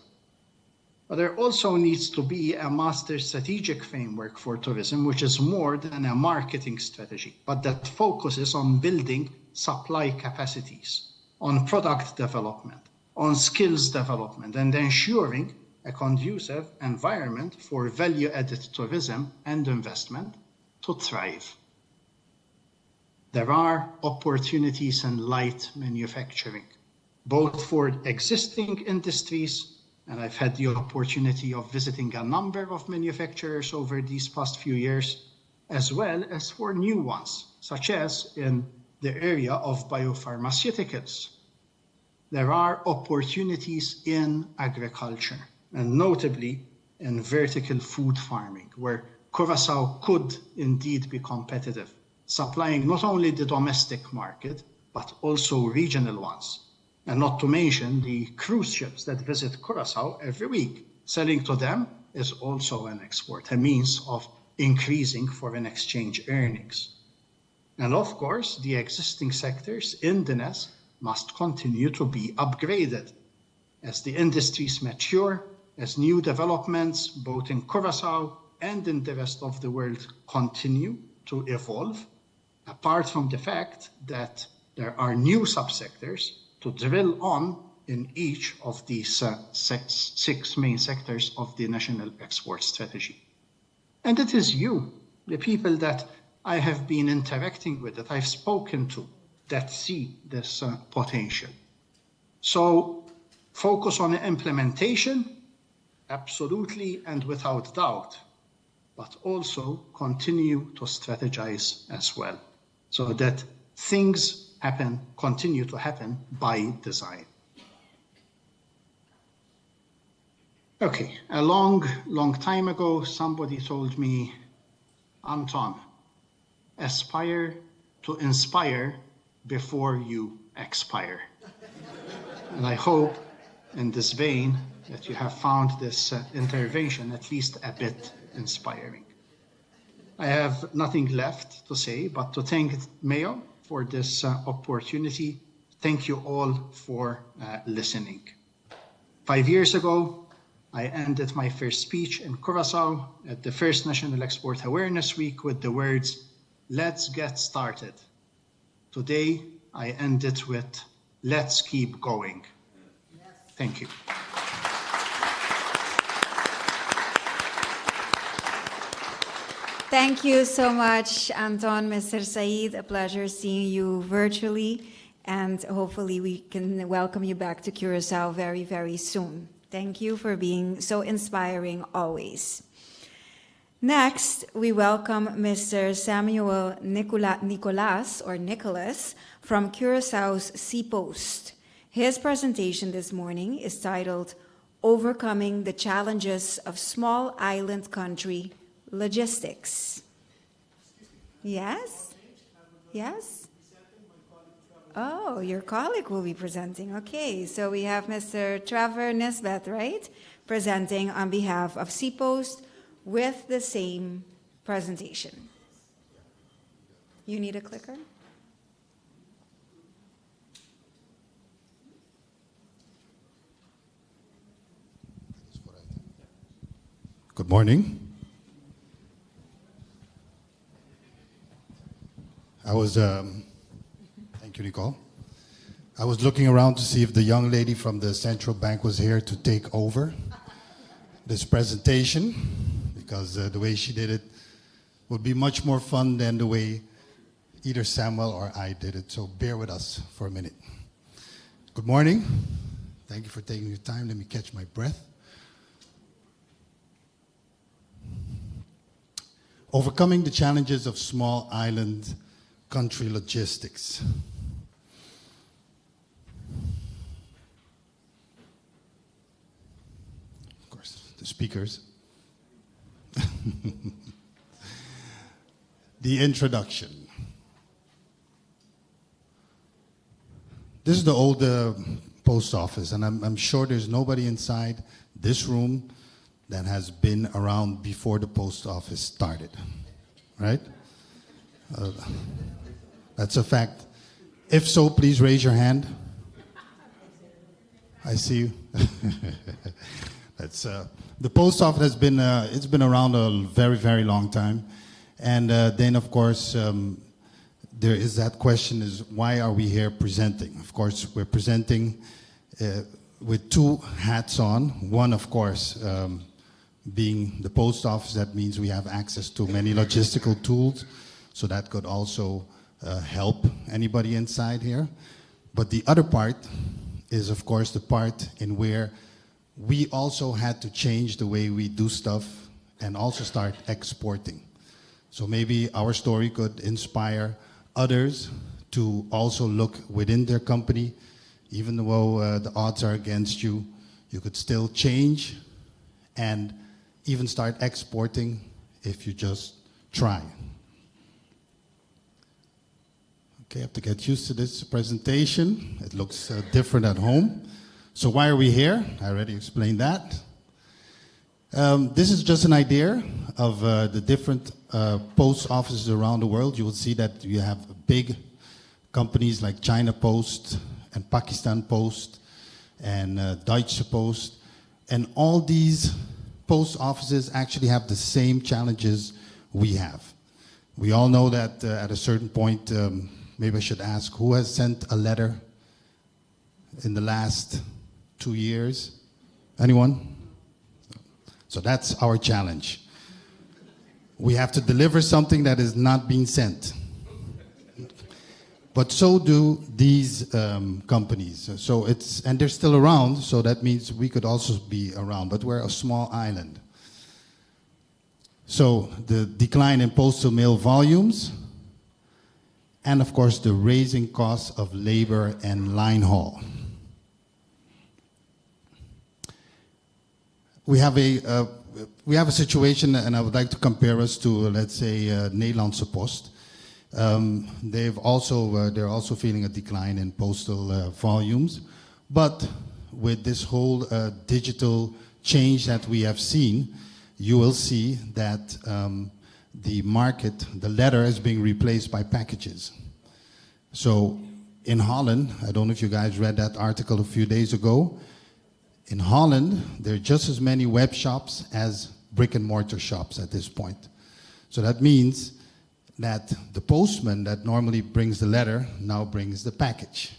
But there also needs to be a master strategic framework for tourism, which is more than a marketing strategy, but that focuses on building supply capacities, on product development, on skills development, and ensuring a conducive environment for value-added tourism and investment to thrive. There are opportunities in light manufacturing, both for existing industries, and I've had the opportunity of visiting a number of manufacturers over these past few years, as well as for new ones, such as in the area of biopharmaceuticals. There are opportunities in agriculture, and notably in vertical food farming, where Curaçao could indeed be competitive, supplying not only the domestic market, but also regional ones. And not to mention the cruise ships that visit Curaçao every week. Selling to them is also an export, a means of increasing foreign exchange earnings. And of course, the existing sectors in the NES must continue to be upgraded as the industries mature, as new developments, both in Curaçao and in the rest of the world, continue to evolve, apart from the fact that there are new subsectors to drill on in each of these six main sectors of the National Export Strategy. And it is you, the people that I have been interacting with, that I've spoken to, that see this potential. So focus on the implementation, absolutely and without doubt, but also continue to strategize as well, so that things continue to happen by design. Okay, a long time ago, somebody told me, Anton, aspire to inspire before you expire. And I hope in this vein that you have found this intervention at least a bit inspiring. I have nothing left to say but to thank Mayo for this opportunity. Thank you all for listening. 5 years ago, I ended my first speech in Curaçao at the first National Export Awareness Week with the words, "Let's get started." Today, I end it with, "Let's keep going." Thank you. Thank you so much, Anton, Mr. Said. A pleasure seeing you virtually, and hopefully we can welcome you back to Curaçao very, very soon. Thank you for being so inspiring always. Next, we welcome Mr. Samuel Nicolas from Curaçao's Seapost. His presentation this morning is titled, "Overcoming the Challenges of Small Island Country Logistics." Yes? Yes? Oh, your colleague will be presenting. Okay, so we have Mr. Trevor Nisbet, right? Presenting on behalf of Seapost with the same presentation. You need a clicker? Good morning. Thank you, Nicole. I was looking around to see if the young lady from the central bank was here to take over this presentation, because the way she did it would be much more fun than the way either Samuel or I did it. So bear with us for a minute. Good morning. Thank you for taking your time. Let me catch my breath. Overcoming the challenges of small island country logistics. Of course, the speakers. The introduction. This is the old post office, and I'm sure there's nobody inside this room that has been around before the post office started, right? That's a fact. If so, please raise your hand. I see you. That's the post office has been it's been around a very, very long time, and then of course there is that question: is why are we here presenting? Of course, we're presenting with two hats on. One, of course, being the post office. That means we have access to many logistical tools, so that could also help anybody inside here. But the other part is, of course, the part in where we also had to change the way we do stuff and also start exporting. So maybe our story could inspire others to also look within their company. Even though the odds are against you, you could still change and even start exporting if you just try. Okay, I have to get used to this presentation. It looks different at home. So why are we here? I already explained that. This is just an idea of the different post offices around the world. You will see that you have big companies like China Post and Pakistan Post and Deutsche Post. And all these post offices actually have the same challenges we have. We all know that at a certain point, maybe I should ask, who has sent a letter in the last 2 years? Anyone? So that's our challenge. We have to deliver something that is not being sent. But so do these companies. So and they're still around, so that means we could also be around, but we're a small island. So the decline in postal mail volumes, and of course the raising costs of labor and line haul. We have a situation, and I would like to compare us to, let's say, Nederlandse Post. They're also feeling a decline in postal volumes, but with this whole digital change that we have seen, you will see that the market, the letter is being replaced by packages. So in Holland, I don't know if you guys read that article a few days ago. In Holland, there are just as many web shops as brick and mortar shops at this point. So that means that the postman that normally brings the letter now brings the package.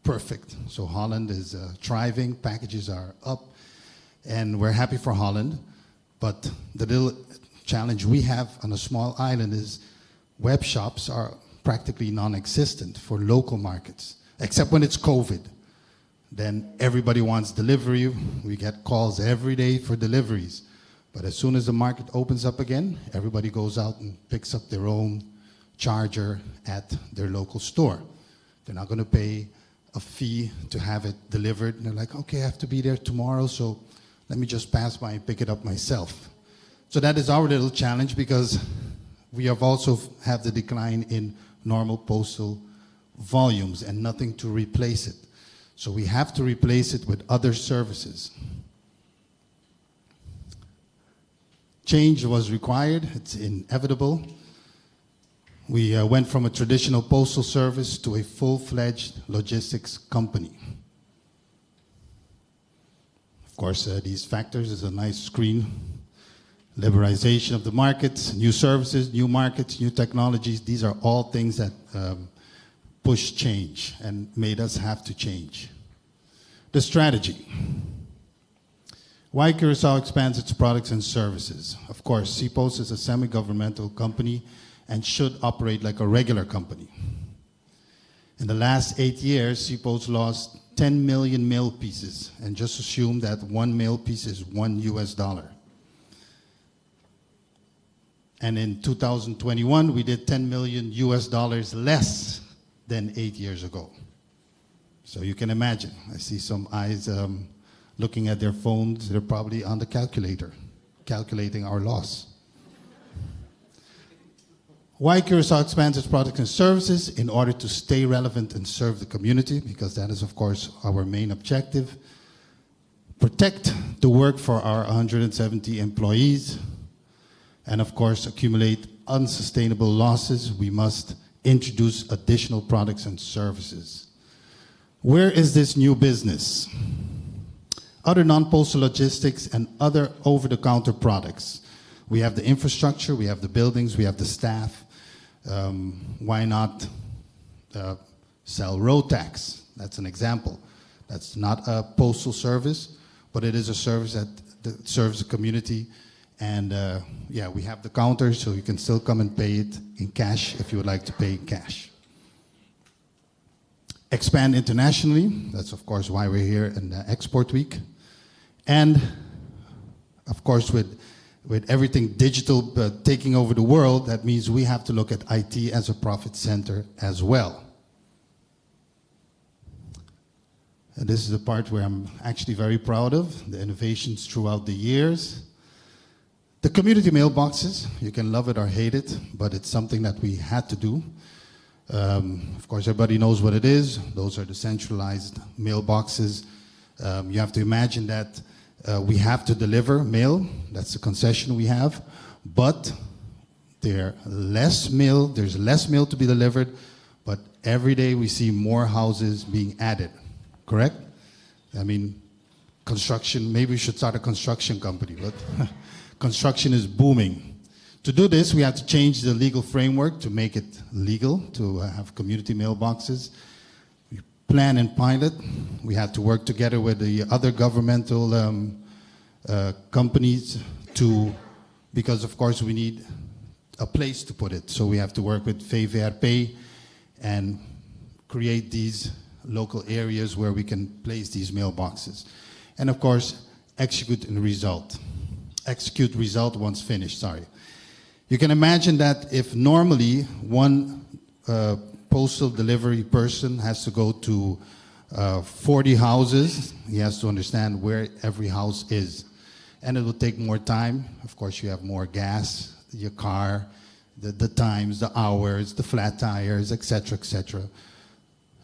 Perfect. So Holland is thriving, packages are up, and we're happy for Holland. But the little challenge we have on a small island is web shops are practically non-existent for local markets, except when it's COVID. Then everybody wants delivery. We get calls every day for deliveries. But as soon as the market opens up again, everybody goes out and picks up their own charger at their local store. They're not going to pay a fee to have it delivered. And they're like, okay, I have to be there tomorrow, so let me just pass by and pick it up myself. So that is our little challenge, because we have also have the decline in normal postal volumes and nothing to replace it. So we have to replace it with other services. Change was required. It's inevitable. We went from a traditional postal service to a full-fledged logistics company. Of course, these factors is a nice screen. Liberalization of the markets, new services, new markets, new technologies. These are all things that pushed change and made us have to change. The strategy. Why Curaçao expands its products and services? Of course, CPost is a semi-governmental company and should operate like a regular company. In the last 8 years, CPost lost 10 million mail pieces, and just assume that one mail piece is $1. And in 2021, we did $10 million less than 8 years ago. So you can imagine. I see some eyes looking at their phones. They're probably on the calculator, calculating our loss. Why Curaçao expands its products and services? In order to stay relevant and serve the community, because that is, of course, our main objective. Protect the work for our 170 employees, and of course, accumulate unsustainable losses. We must introduce additional products and services. Where is this new business? Other non-postal logistics and other over-the-counter products. We have the infrastructure, we have the buildings, we have the staff. Why not sell road tax? That's an example. That's not a postal service, but it is a service that serves the community. And yeah, we have the counter, so you can still come and pay it in cash if you would like to pay in cash. Expand internationally. That's, of course, why we're here in Export Week. And, of course, with everything digital taking over the world, that means we have to look at IT as a profit center as well. And this is the part where I'm actually very proud of, the innovations throughout the years. The community mailboxes, you can love it or hate it, but it's something that we had to do. Of course, everybody knows what it is. Those are the centralized mailboxes. You have to imagine that we have to deliver mail. That's the concession we have. But there's less mail to be delivered, but every day we see more houses being added. Correct? I mean, construction, maybe we should start a construction company, but construction is booming. To do this, we have to change the legal framework to make it legal to have community mailboxes. We plan and pilot. We have to work together with the other governmental companies because of course we need a place to put it. So we have to work with VVRP and create these local areas where we can place these mailboxes. And of course, execute result once finished, sorry. You can imagine that if normally one postal delivery person has to go to 40 houses, he has to understand where every house is. And it will take more time. Of course, you have more gas, your car, the times, the hours, the flat tires, etc., etc.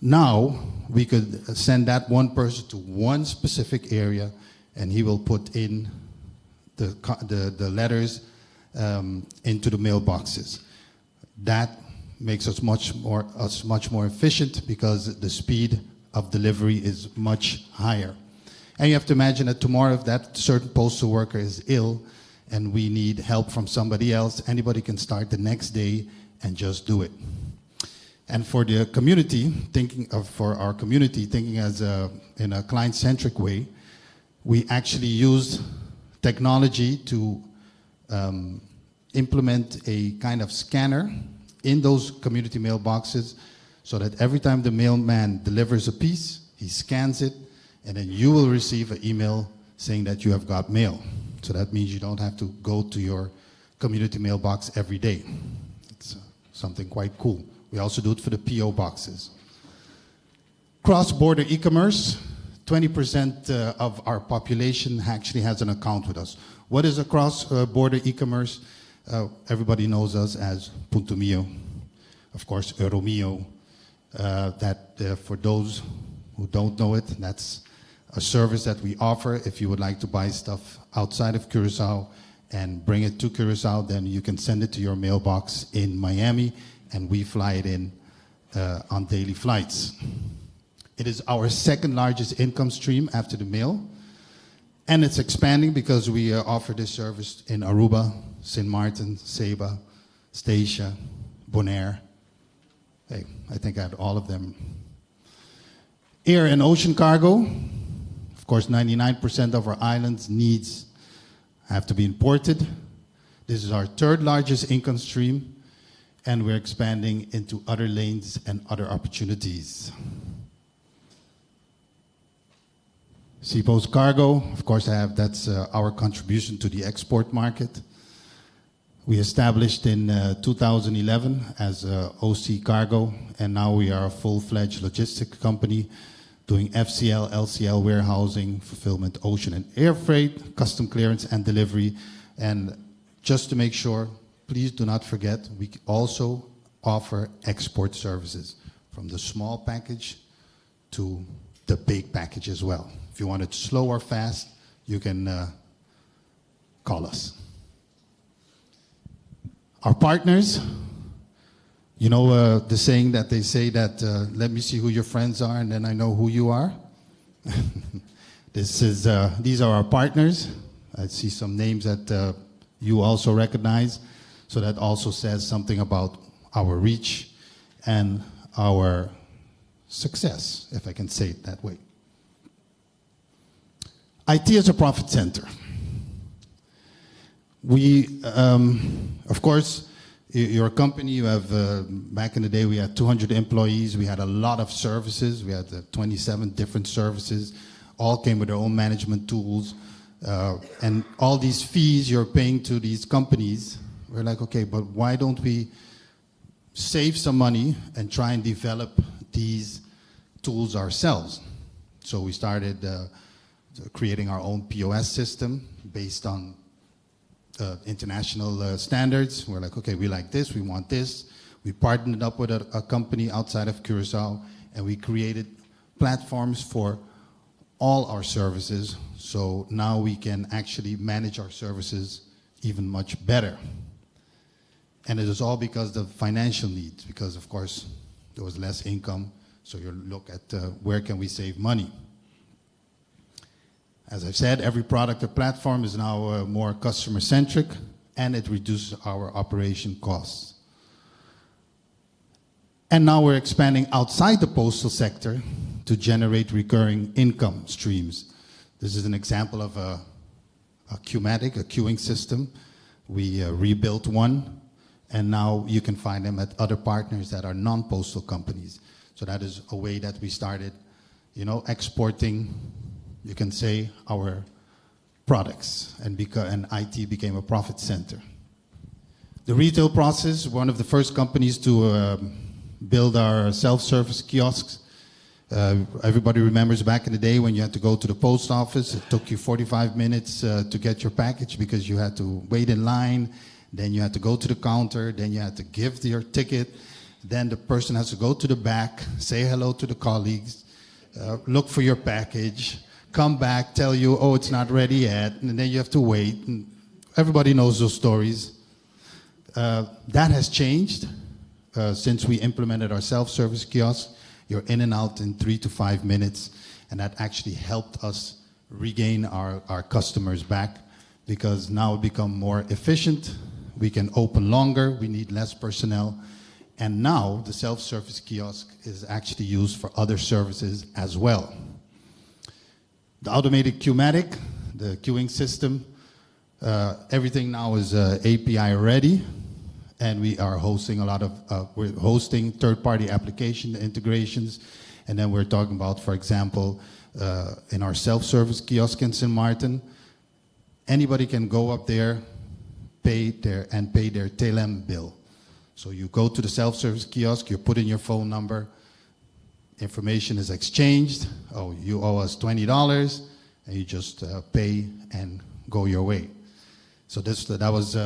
Now, we could send that one person to one specific area, and he will put in the letters into the mailboxes. That makes us much more efficient because the speed of delivery is much higher. And you have to imagine that tomorrow, if that certain postal worker is ill and we need help from somebody else, anybody can start the next day and just do it. And for the community, thinking as in a client-centric way, we actually used technology to implement a kind of scanner in those community mailboxes so that every time the mailman delivers a piece, he scans it, and then you will receive an email saying that you have got mail. So that means you don't have to go to your community mailbox every day. It's something quite cool. We also do it for the PO boxes. Cross-border e-commerce, 20% of our population actually has an account with us. What is a cross-border e-commerce? Everybody knows us as Punto Mio, of course, Euromio. For those who don't know it, that's a service that we offer. If you would like to buy stuff outside of Curaçao and bring it to Curaçao, then you can send it to your mailbox in Miami, and we fly it in on daily flights. It is our second largest income stream after the mail, and it's expanding because we offer this service in Aruba, St. Martin, Saba, Statia, Bonaire. Hey, I think I had all of them. Air and ocean cargo. Of course, 99% of our islands' needs have to be imported. This is our third largest income stream, and we're expanding into other lanes and other opportunities. Seapost cargo, of course, that's our contribution to the export market. We established in 2011 as OC Cargo, and now we are a full-fledged logistic company doing FCL, LCL warehousing, fulfillment, ocean and air freight, custom clearance and delivery. And just to make sure, please do not forget, we also offer export services from the small package to the big package as well. If you want it slow or fast, you can call us. Our partners, you know the saying that they say that, let me see who your friends are and then I know who you are? These are our partners. I see some names that you also recognize. So that also says something about our reach and our success, if I can say it that way. IT is a profit center. We, of course, your company, you have, back in the day, we had 200 employees. We had a lot of services. We had 27 different services. All came with their own management tools. And all these fees you're paying to these companies, we're like, okay, but why don't we save some money and try and develop these tools ourselves? So we started creating our own POS system based on international standards. We're like, okay, we like this, we want this. We partnered up with a company outside of Curaçao, and we created platforms for all our services. So now we can actually manage our services even much better. And it is all because of financial needs, because of course there was less income. So you look at where can we save money. As I've said, every product or platform is now more customer-centric, and it reduces our operation costs. And now we're expanding outside the postal sector to generate recurring income streams. This is an example of a queuematic, a queuing system. We rebuilt one, and now you can find them at other partners that are non-postal companies. So that is a way that we started, you know, exporting, you can say, our products, and IT became a profit center. The retail process, one of the first companies to build our self-service kiosks. Everybody remembers back in the day when you had to go to the post office. It took you 45 minutes to get your package because you had to wait in line. Then you had to go to the counter. Then you had to give your ticket. Then the person has to go to the back, say hello to the colleagues, look for your package, come back, tell you, oh, it's not ready yet, and then you have to wait. And everybody knows those stories. That has changed since we implemented our self-service kiosk. You're in and out in 3 to 5 minutes, and that actually helped us regain our customers back, because now we become more efficient. We can open longer, we need less personnel, and now the self-service kiosk is actually used for other services as well. The automated queuematic, the queuing system, everything now is API ready. And we are hosting we're hosting third-party application integrations. And then we're talking about, for example, in our self-service kiosk in St. Martin, anybody can go up there, pay their TLM bill. So you go to the self-service kiosk, you put in your phone number, information is exchanged. Oh, you owe us $20, and you just pay and go your way. So that was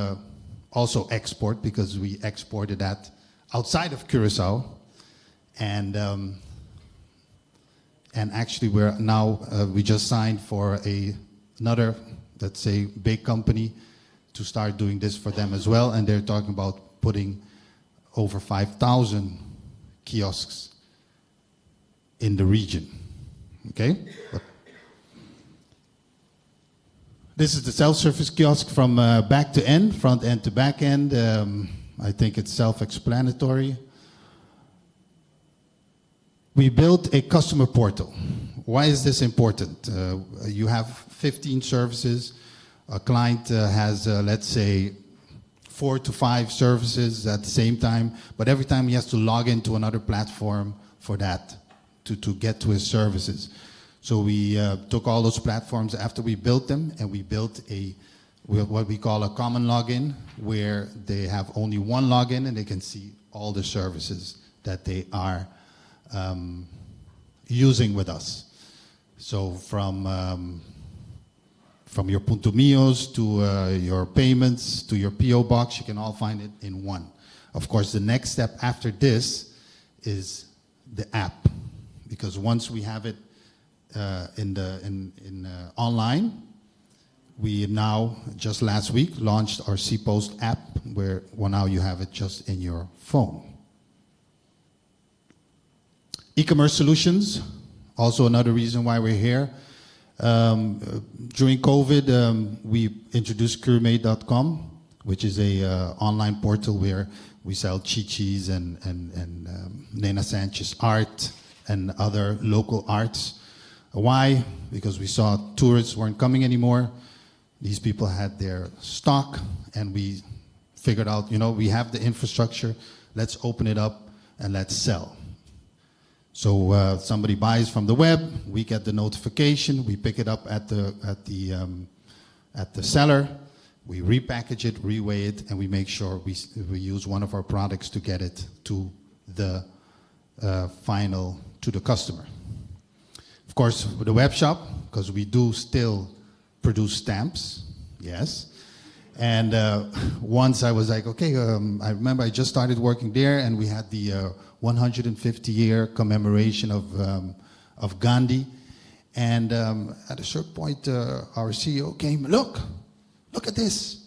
also export, because we exported that outside of Curaçao, and actually we're now we just signed for another, let's say, big company to start doing this for them as well, and they're talking about putting over 5,000 kiosks in the region. Okay. This is the self-service kiosk from back to end, front end to back end. I think it's self-explanatory. We built a customer portal. Why is this important? You have 15 services. A client has, let's say, 4 to 5 services at the same time, but every time he has to log into another platform for that to get to his services. So we took all those platforms after we built them, and we built what we call a common login, where they have only one login and they can see all the services that they are using with us. So from From your Punto Mios to your payments to your PO box, you can all find it in one. Of course, the next step after this is the app, because once we have it online, we now, just last week, launched our C-Post app, where now you have it just in your phone. E-commerce solutions, also another reason why we're here. During COVID, we introduced Curemade.com, which is a online portal where we sell Chi-Chi's and Nena Sanchez art and other local arts. Why? Because we saw tourists weren't coming anymore. These people had their stock, and we figured out, we have the infrastructure, let's open it up and let's sell. So somebody buys from the web, we get the notification, we pick it up at the seller, we repackage it, reweigh it, and we make sure we use one of our products to get it to the to the customer. Of course, with the web shop, because we do still produce stamps, yes. And once I was like, okay, I remember I just started working there, and we had the 150-year commemoration of Gandhi. And at a certain point, our CEO came, look at this,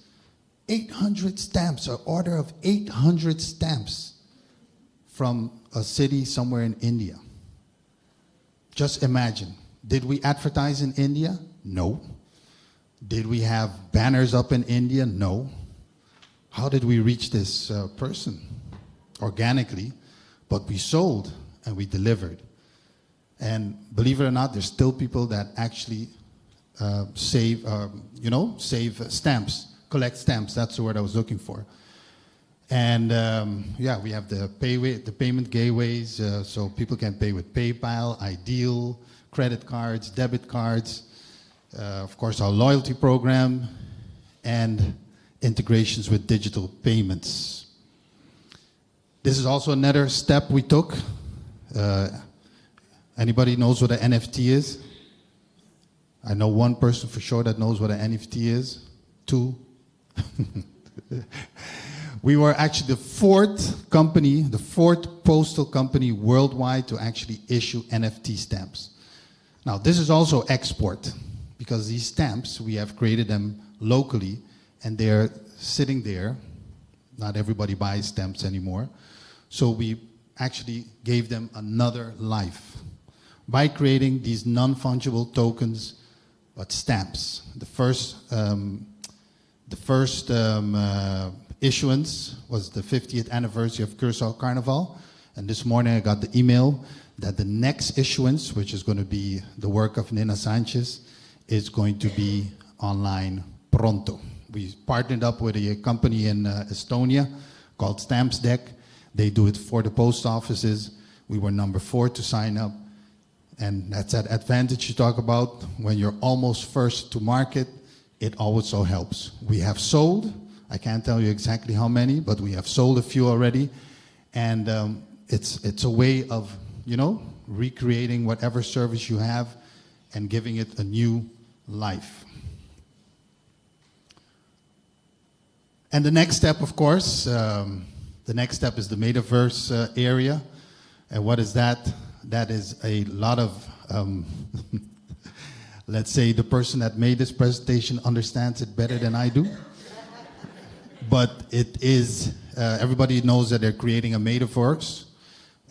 800 stamps, an order of 800 stamps from a city somewhere in India. Just imagine, did we advertise in India? No. Did we have banners up in India? No. How did we reach this person? Organically, but we sold and we delivered. And believe it or not, there's still people that actually save stamps, collect stamps. That's the word I was looking for. And yeah, we have the payment gateways, so people can pay with PayPal, Ideal, credit cards, debit cards. Of course, our loyalty program and integrations with digital payments. This is also another step we took. Anybody knows what an NFT is? I know one person for sure that knows what an NFT is. Two. We were actually the fourth postal company worldwide to actually issue NFT stamps. Now, this is also export, because these stamps, we have created them locally, and they're sitting there. Not everybody buys stamps anymore. So we actually gave them another life by creating these non-fungible tokens, but stamps. The first issuance was the 50th anniversary of Curaçao Carnival, and this morning I got the email that the next issuance, which is going to be the work of Nena Sanchez, is going to be online pronto. We partnered up with a company in Estonia called Stamps Deck. They do it for the post offices. We were number 4 to sign up. And that's that advantage you talk about. When you're almost first to market, it also helps. We have sold, I can't tell you exactly how many, but we have sold a few already. And it's a way of, recreating whatever service you have and giving it a new life. And the next step, of course, the next step is the metaverse area. And what is that? That is a lot of, let's say the person that made this presentation understands it better than I do. But it is, everybody knows that they're creating a metaverse,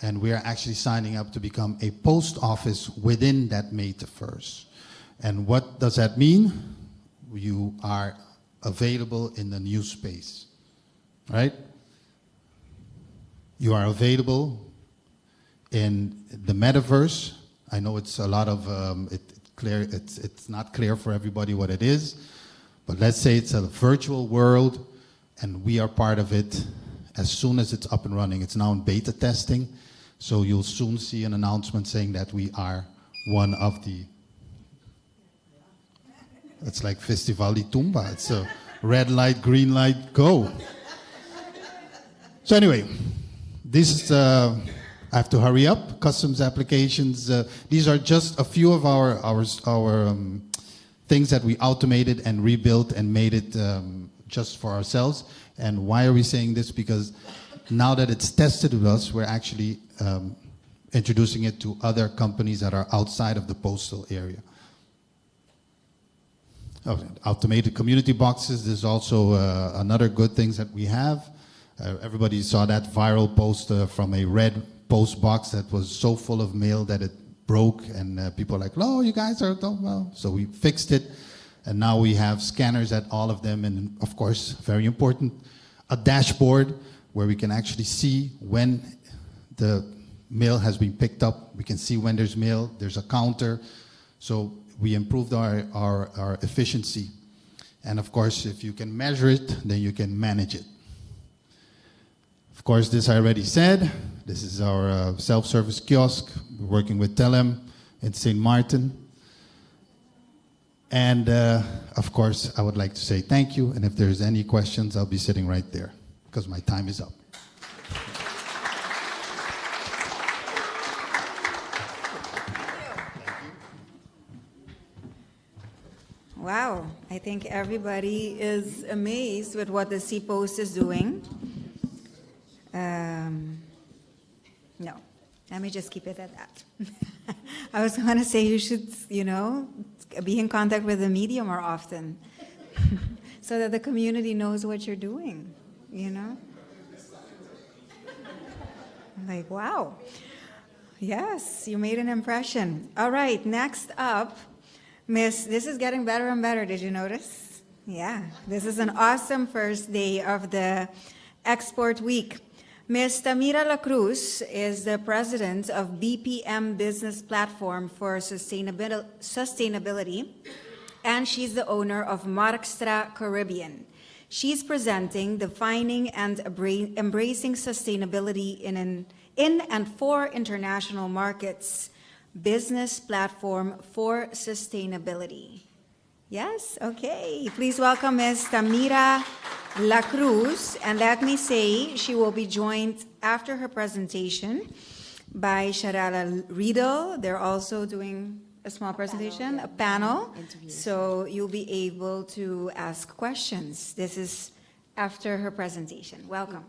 and we are actually signing up to become a post office within that metaverse. And what does that mean? You are available in the new space, right? You are available in the metaverse. I know it's a lot of, it's not clear for everybody what it is, but let's say it's a virtual world and we are part of it as soon as it's up and running. It's now in beta testing, so you'll soon see an announcement saying that we are one of the, it's like Festival di Tumba. It's a red light, green light, go. So anyway, this is, I have to hurry up. Customs applications. These are just a few of our things that we automated and rebuilt and made it just for ourselves. And why are we saying this? Because now that it's tested with us, we're actually introducing it to other companies that are outside of the postal area. Oh, automated community boxes. There's also another good things that we have. Everybody saw that viral post from a red post box that was so full of mail that it broke, and people are like, "Oh, you guys are well." So we fixed it, and now we have scanners at all of them, and of course, very important, a dashboard where we can actually see when the mail has been picked up. We can see when there's mail. There's a counter, so we improved our efficiency. And of course, if you can measure it, then you can manage it. Of course, this I already said. This is our self-service kiosk. We're working with Telem in St. Martin. And of course, I would like to say thank you. And if there's any questions, I'll be sitting right there because my time is up. Wow, I think everybody is amazed with what the C-Post is doing. No, let me just keep it at that. I was going to say you should, be in contact with the media more often so that the community knows what you're doing, Like, wow. Yes, you made an impression. All right, next up, Miss, this is getting better and better. Did you notice? Yeah, this is an awesome first day of the Export Week. Ms. Tamira La Cruz is the president of BPM Business Platform for Sustainability, and she's the owner of Markstra Caribbean. She's presenting Defining and Embracing Sustainability in and for International Markets, Business Platform for Sustainability. Yes? Okay. Please welcome Ms. Tamira La Cruz. And let me say, she will be joined after her presentation by Sharala Riedel. They're also doing a small presentation, a panel. So you'll be able to ask questions. This is after her presentation. Welcome.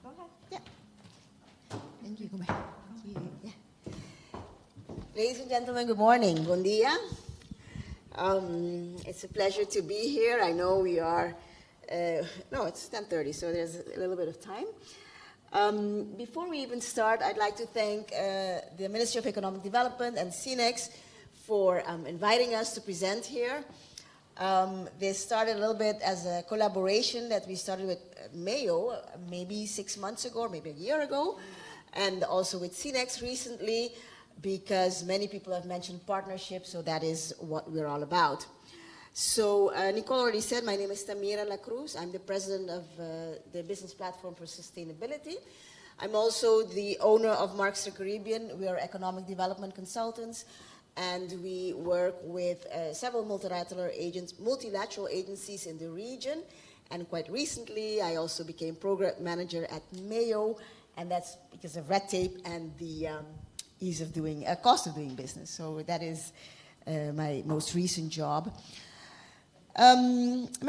Go ahead. Yeah. Thank you. Go back. Yeah. Ladies and gentlemen, good morning. Bon dia. It's a pleasure to be here. I know we are, no, it's 10:30, so there's a little bit of time. Before we even start, I'd like to thank the Ministry of Economic Development and CNEX for inviting us to present here. This started a little bit as a collaboration that we started with Mayo maybe 6 months ago, or maybe a year ago, and also with CNEX recently, because many people have mentioned partnerships, so that is what we're all about. So Nicole already said, my name is Tamira La Cruz. I'm the president of the Business Platform for Sustainability. I'm also the owner of Markstra Caribbean. We are economic development consultants, and we work with several multilateral agencies in the region. And quite recently, I also became program manager at Mayo, and that's because of red tape and the ease of doing, cost of doing business. So that is my most recent job.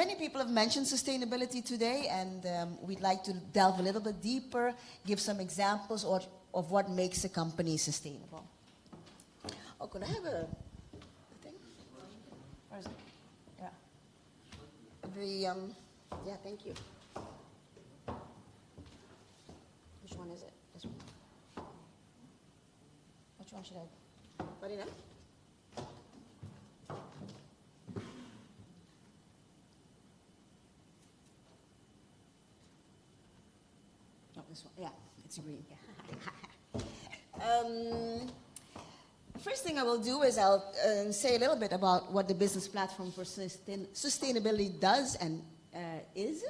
Many people have mentioned sustainability today, and we'd like to delve a little bit deeper, give some examples of what makes a company sustainable. Oh, could I have a thing? Where is it? Yeah. Yeah, thank you. Which one is it? This one. Which one should I? What do you know? Oh, this one. Yeah, it's green. First thing I will do is I'll say a little bit about what the Business Platform for Sustainability does and is.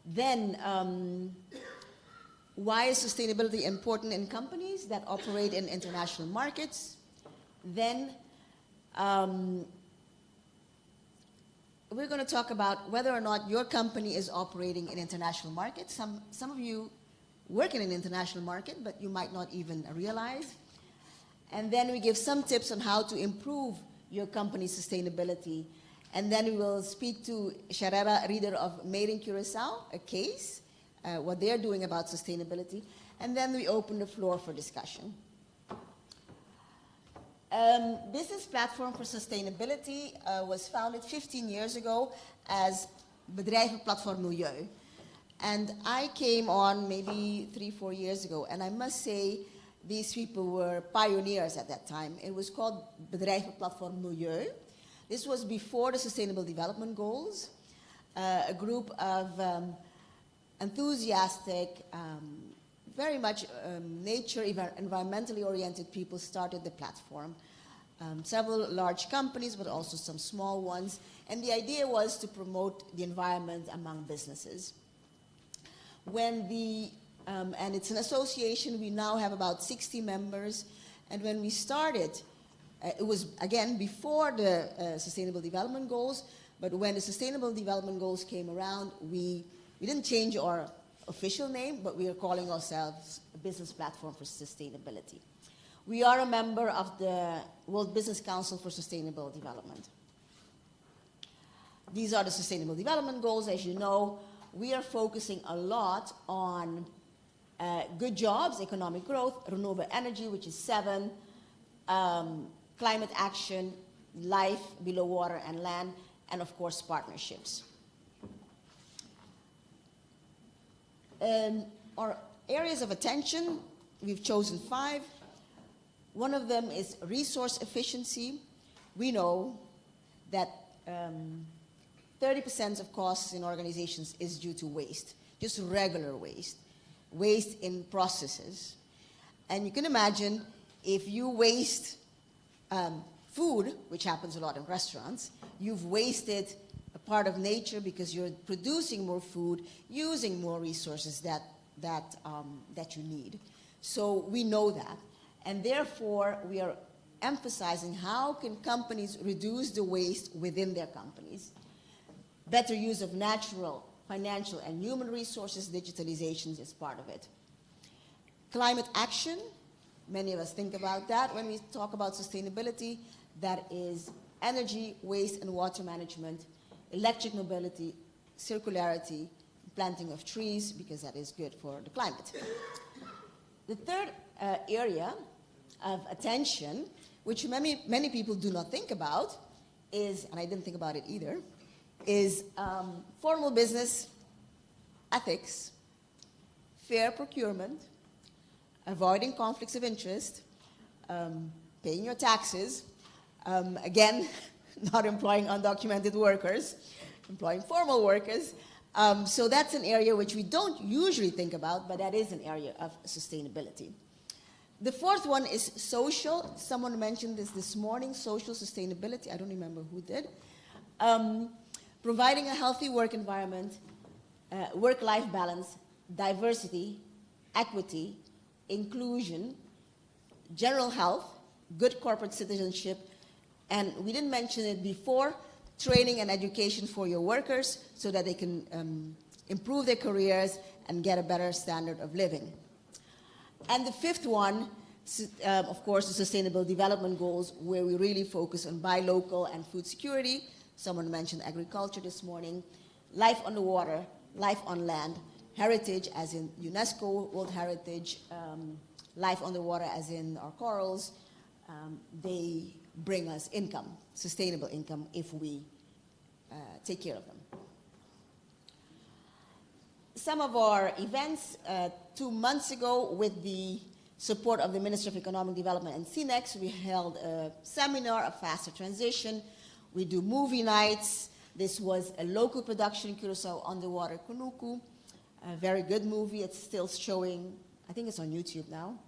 Then, why is sustainability important in companies that operate in international markets? Then, we're going to talk about whether or not your company is operating in international markets. Some of you work in an international market, but you might not even realize. And then we give some tips on how to improve your company's sustainability. And then we will speak to Sharara, reader of Made in Curaçao, a case, what they're doing about sustainability. And then we open the floor for discussion. Business Platform for Sustainability was founded 15 years ago as Bedrijvenplatform Milieu. And I came on maybe 3-4 years ago, and I must say these people were pioneers at that time. It was called Bedrijvenplatform Milieu. This was before the Sustainable Development Goals. A group of enthusiastic, very much nature, environmentally oriented people started the platform. Several large companies, but also some small ones. And the idea was to promote the environment among businesses. And it's an association, we now have about 60 members. And when we started, it was, again, before the Sustainable Development Goals, but when the Sustainable Development Goals came around, we didn't change our official name, but we are calling ourselves a Business Platform for Sustainability. We are a member of the World Business Council for Sustainable Development. These are the Sustainable Development Goals. As you know, we are focusing a lot on good jobs, economic growth, renewable energy, which is 7, climate action, life below water and land, and of course partnerships. Our areas of attention, we've chosen 5. One of them is resource efficiency. We know that 30% of costs in organizations is due to waste, just regular waste, waste in processes. And you can imagine if you waste food, which happens a lot in restaurants, you've wasted a part of nature because you're producing more food, using more resources that you need. So we know that. And therefore, we are emphasizing how can companies reduce the waste within their companies. Better use of natural, financial, and human resources, digitalization is part of it. Climate action, many of us think about that when we talk about sustainability. That is energy, waste, and water management, electric mobility, circularity, planting of trees, because that is good for the climate. The third area of attention, which many people do not think about, is, and I didn't think about it either, is formal business ethics, fair procurement, avoiding conflicts of interest, paying your taxes, again, not employing undocumented workers, employing formal workers. So that's an area which we don't usually think about, but that is an area of sustainability. The fourth one is social. Someone mentioned this morning, social sustainability. I don't remember who did. Providing a healthy work environment, work-life balance, diversity, equity, inclusion, general health, good corporate citizenship, and we didn't mention it before, training and education for your workers so that they can improve their careers and get a better standard of living. And the fifth one, of course, the Sustainable Development Goals, where we really focus on buy local and food security. Someone mentioned agriculture this morning. Life on the water, life on land, heritage as in UNESCO World Heritage, life on the water as in our corals. They bring us income, sustainable income, if we take care of them. Some of our events, 2 months ago, with the support of the Ministry of Economic Development and CNEX, we held a seminar, a faster transition. We do movie nights. This was a local production in Curaçao, Underwater Kunuku, a very good movie. It's still showing, I think it's on YouTube now.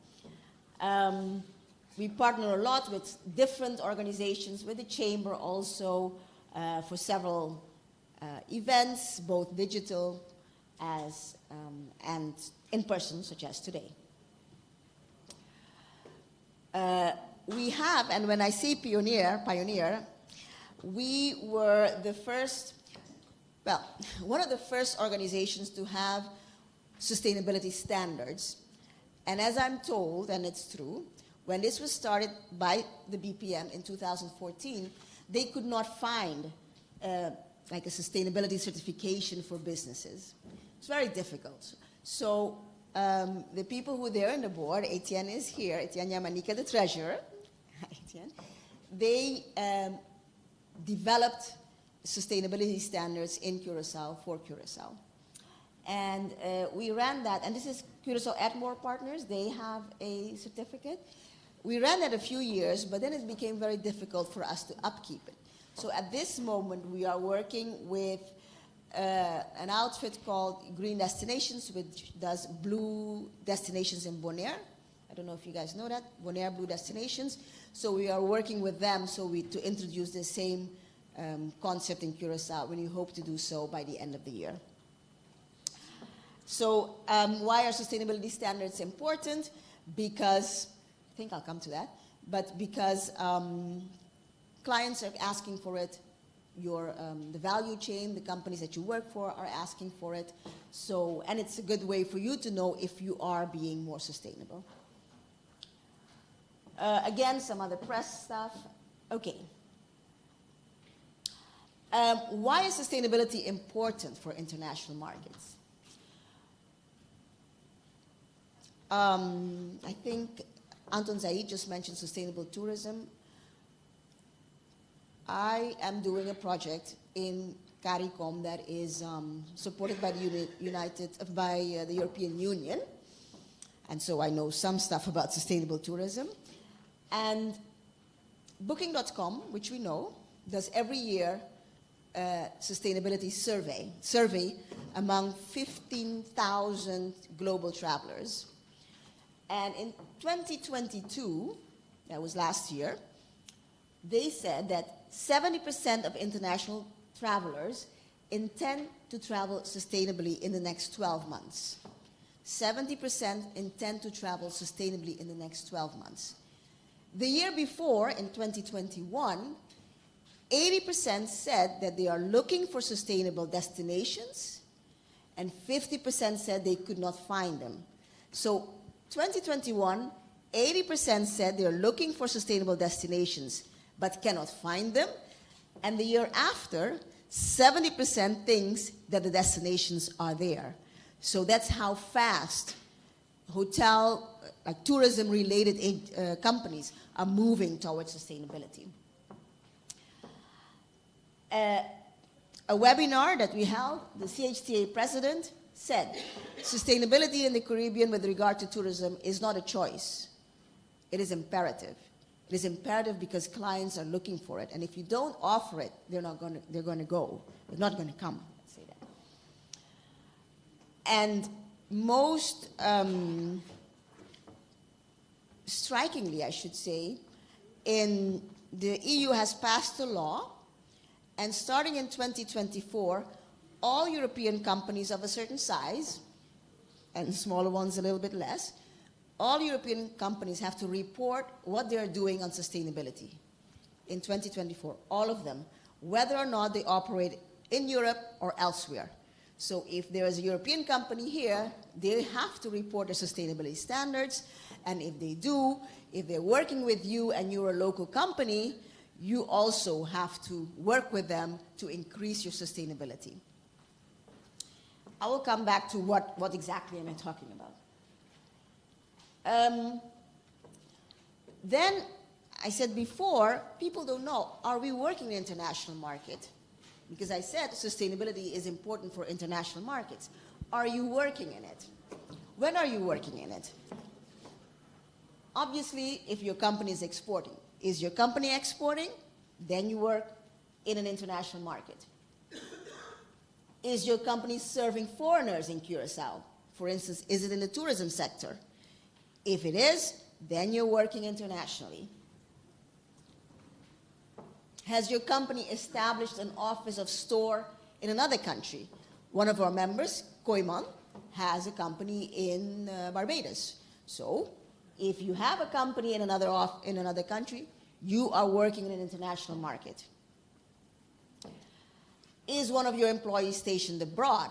We partner a lot with different organizations, with the Chamber also, for several events, both digital and in person, such as today. We have, and when I say pioneer, we were the first, well, one of the first organizations to have sustainability standards. And as I'm told, and it's true, When this was started by the BPM in 2014, they could not find like a sustainability certification for businesses. It's very difficult. So the people who are there in the board, Etienne is here, Etienne Yamanika, the treasurer, Etienne, they developed sustainability standards in Curaçao for Curaçao. And we ran that, and this is Curaçao Atmore Partners, they have a certificate. We ran that a few years, but then it became very difficult for us to upkeep it. So at this moment, we are working with an outfit called Green Destinations, which does blue destinations in Bonaire. I don't know if you guys know that, Bonaire Blue Destinations. So we are working with them to introduce the same concept in Curaçao, and we hope to do so by the end of the year. So why are sustainability standards important? Because, I think I'll come to that, but because clients are asking for it, the value chain, the companies that you work for are asking for it. So, and it's a good way for you to know if you are being more sustainable. Again, some other press stuff. Okay. Why is sustainability important for international markets? I think Anton Zaid just mentioned sustainable tourism. I am doing a project in CARICOM that is supported by the the European Union, and so I know some stuff about sustainable tourism. And Booking.com, which we know, does every year a sustainability survey among 15,000 global travelers. And in 2022, that was last year, they said that 70% of international travelers intend to travel sustainably in the next 12 months. 70% intend to travel sustainably in the next 12 months. The year before, in 2021, 80% said that they are looking for sustainable destinations, and 50% said they could not find them. So 2021, 80% said they're looking for sustainable destinations but cannot find them. And the year after, 70% thinks that the destinations are there. So that's how fast hotel, like tourism-related companies are moving towards sustainability. A webinar that we held, the CHTA president said, sustainability in the Caribbean with regard to tourism is not a choice. It is imperative. It is imperative because clients are looking for it. And if you don't offer it, they're going to go. They're not going to come. Let's say that. And most strikingly, I should say, the EU has passed a law, and starting in 2024, all European companies of a certain size, and smaller ones a little bit less, all European companies have to report what they're doing on sustainability in 2024, all of them, whether or not they operate in Europe or elsewhere. So if there is a European company here, they have to report their sustainability standards, and if they do, if they're working with you and you're a local company, you also have to work with them to increase your sustainability. I will come back to what exactly am I talking about. Then, I said before, people don't know, are we working in the international market? Because I said sustainability is important for international markets. Are you working in it? When are you working in it? Obviously, if your company is exporting. Is your company exporting? Then you work in an international market. Is your company serving foreigners in Curaçao? For instance, is it in the tourism sector? If it is, then you're working internationally. Has your company established an office of store in another country? One of our members, Koiman, has a company in Barbados. So, if you have a company in another country, you are working in an international market. Is one of your employees stationed abroad?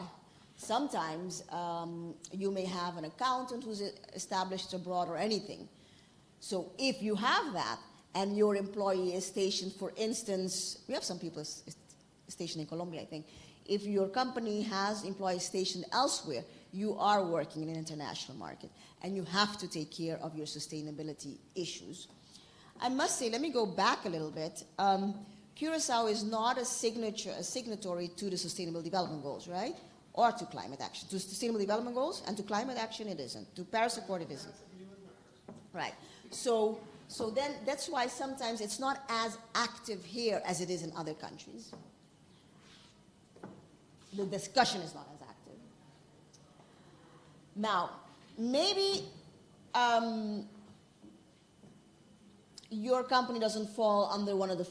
Sometimes you may have an accountant who's established abroad or anything. So if you have that, and your employee is stationed, for instance, we have some people stationed in Colombia, I think. If your company has employees stationed elsewhere, you are working in an international market, and you have to take care of your sustainability issues. I must say, let me go back a little bit. Curaçao is not a signatory to the Sustainable Development Goals, right? Or to climate action. To Sustainable Development Goals and to climate action, it isn't. To Paris Accord, it isn't. Right. So then that's why sometimes it's not as active here as it is in other countries. The discussion is not as active. Now, maybe your company doesn't fall under one of the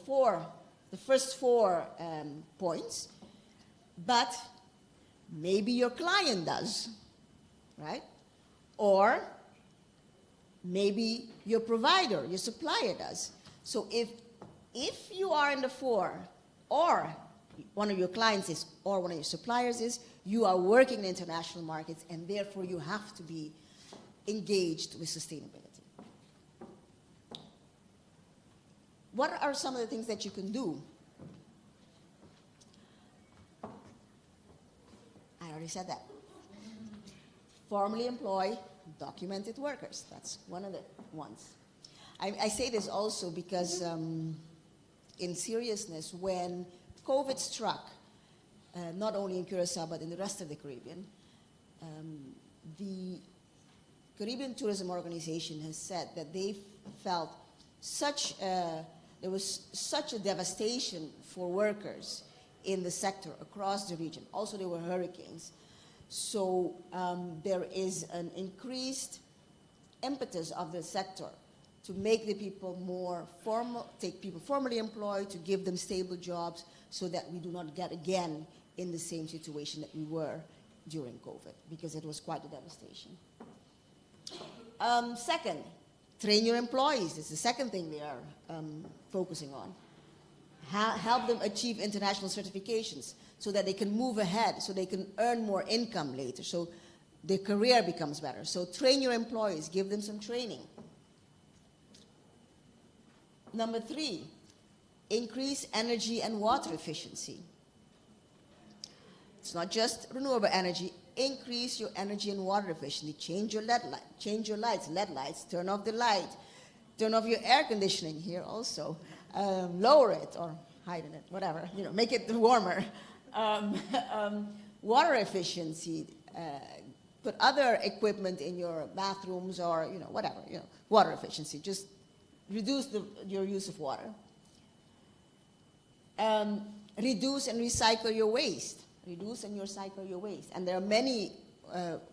first four points, but maybe your client does, right? Or maybe your provider, your supplier does. So if you are in the four, or one of your clients is, or one of your suppliers is, you are working in international markets, and therefore you have to be engaged with sustainability. What are some of the things that you can do? I already said that. Formally employ documented workers. That's one of the ones. I say this also because in seriousness, when COVID struck, not only in Curaçao but in the rest of the Caribbean, the Caribbean Tourism Organization has said that they felt there was such a devastation for workers in the sector across the region. Also, there were hurricanes. So there is an increased impetus of the sector to make the people more formal, take people formally employed, to give them stable jobs so that we do not get again in the same situation that we were during COVID, because it was quite a devastation. Second, train your employees. This is the second thing they are focusing on. Help them achieve international certifications so that they can move ahead, so they can earn more income later, so their career becomes better. So train your employees, give them some training. Number 3, increase energy and water efficiency. It's not just renewable energy. Increase your energy and water efficiency. Change your lights, LED lights, turn off the light, turn off your air conditioning here also. Lower it or heighten it, whatever, make it warmer. Water efficiency, put other equipment in your bathrooms or, whatever, water efficiency. Just reduce your use of water. Reduce and recycle your waste. Reduce and recycle your waste. And there are many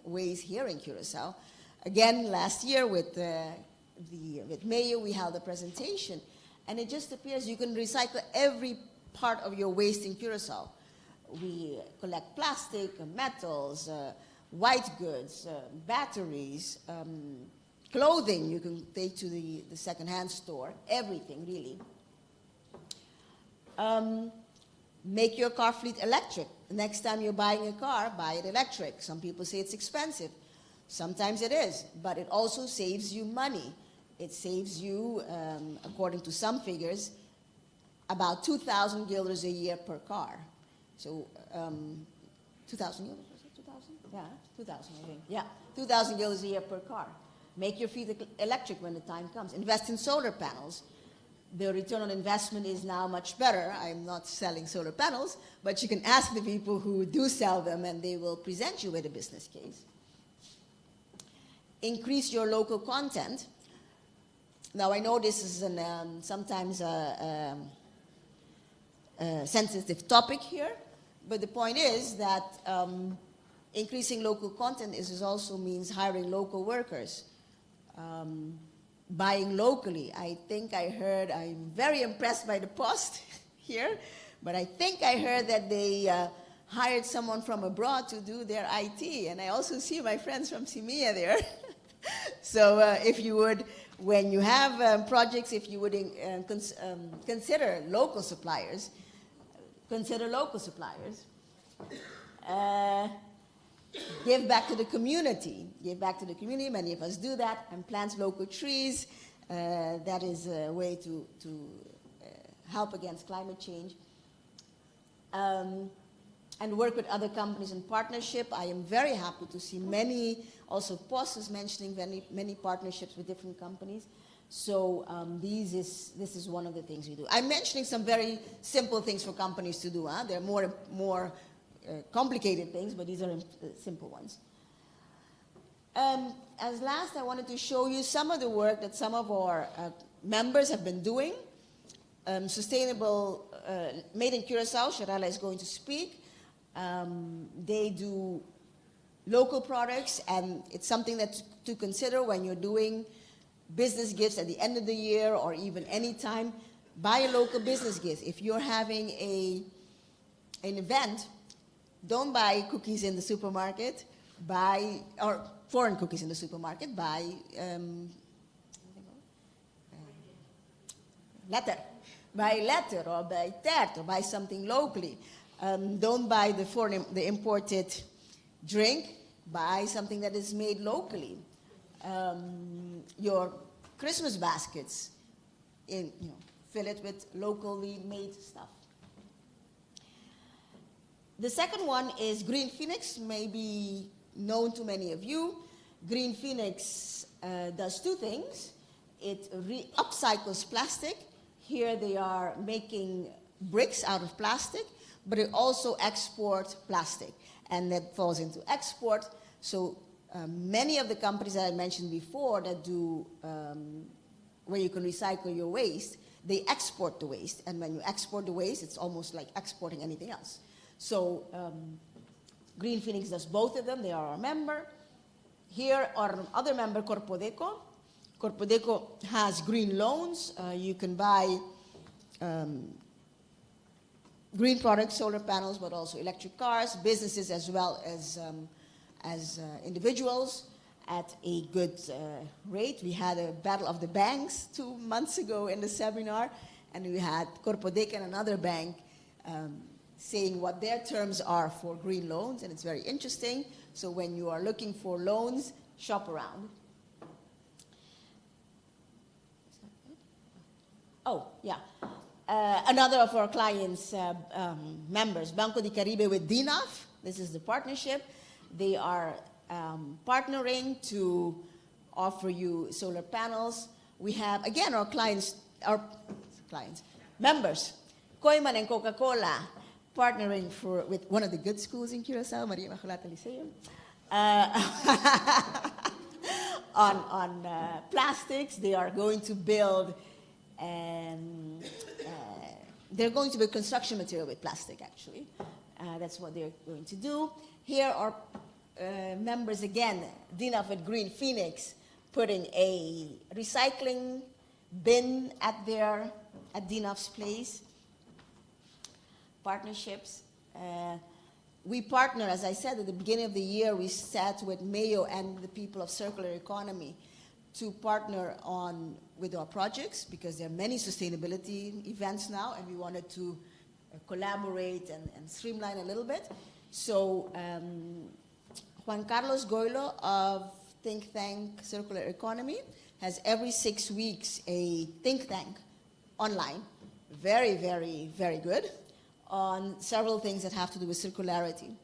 ways here in Curaçao. Again, last year with Mayo, we held a presentation, and it just appears you can recycle every part of your waste in Curaçao. We collect plastic, metals, white goods, batteries, clothing you can take to the second-hand store, everything really. Make your car fleet electric. The next time you're buying a car, buy it electric. Some people say it's expensive. Sometimes it is, but it also saves you money. It saves you, according to some figures, about 2,000 guilders a year per car. So 2,000 guilders, was it 2,000? Yeah, 2,000 I think. Yeah, 2,000 guilders a year per car. Make your fleet electric when the time comes. Invest in solar panels. The return on investment is now much better. I'm not selling solar panels, but you can ask the people who do sell them and they will present you with a business case. Increase your local content. Now, I know this is sometimes a sensitive topic here, but the point is that increasing local content also means hiring local workers. Buying locally. I think I heard, I'm very impressed by the Post here, but I think I heard that they hired someone from abroad to do their IT, and I also see my friends from CIMIA there. So if you would, when you have projects, if you would consider local suppliers, Give back to the community. Give back to the community. Many of us do that and plant local trees. That is a way to help against climate change. And work with other companies in partnership. I am very happy to see many, also POS is mentioning many partnerships with different companies. So this is one of the things we do. I'm mentioning some very simple things for companies to do. Huh? There are more complicated things, but these are simple ones. As last, I wanted to show you some of the work that some of our members have been doing. Sustainable, made in Curaçao, Sharala is going to speak. They do local products, and it's something that to consider when you're doing business gifts at the end of the year or even any time. Buy a local business gift. If you're having an event, don't buy cookies in the supermarket. Or foreign cookies in the supermarket. Buy letter. Buy letter or buy tert or buy something locally. Don't buy the imported drink. Buy something that is made locally. Your Christmas baskets, fill it with locally made stuff. The second one is Green Phoenix, maybe known to many of you. Green Phoenix does two things. It upcycles plastic. Here they are making bricks out of plastic, but it also exports plastic, and that falls into export. So many of the companies that I mentioned before that do where you can recycle your waste, they export the waste, and when you export the waste, it's almost like exporting anything else. So Green Phoenix does both of them. They are our member. Here our other member, Corpodeco. Corpodeco has green loans. You can buy green products, solar panels, but also electric cars, businesses as well as individuals at a good rate. We had a battle of the banks 2 months ago in the seminar, and we had Corpodeco and another bank saying what their terms are for green loans, and it's very interesting. So when you are looking for loans, shop around. Oh, yeah. Another of our clients, members, Banco di Caribe with DINAF. This is the partnership. They are partnering to offer you solar panels. We have, again, our members, Koyman and Coca-Cola, partnering with one of the good schools in Curaçao, Maria Immaculata Lyceum, on plastics. They are going to build they're going to build construction material with plastic, actually. That's what they're going to do. Here are members, again, DINAF at Green Phoenix, putting a recycling bin at DINAF's place. Partnerships. We partner, as I said, at the beginning of the year, we sat with Mayo and the people of Circular Economy to partner with our projects, because there are many sustainability events now, and we wanted to collaborate and streamline a little bit. So Juan Carlos Goylo of Think Tank Circular Economy has every 6 weeks a think tank online, very, very, very good, on several things that have to do with circularity.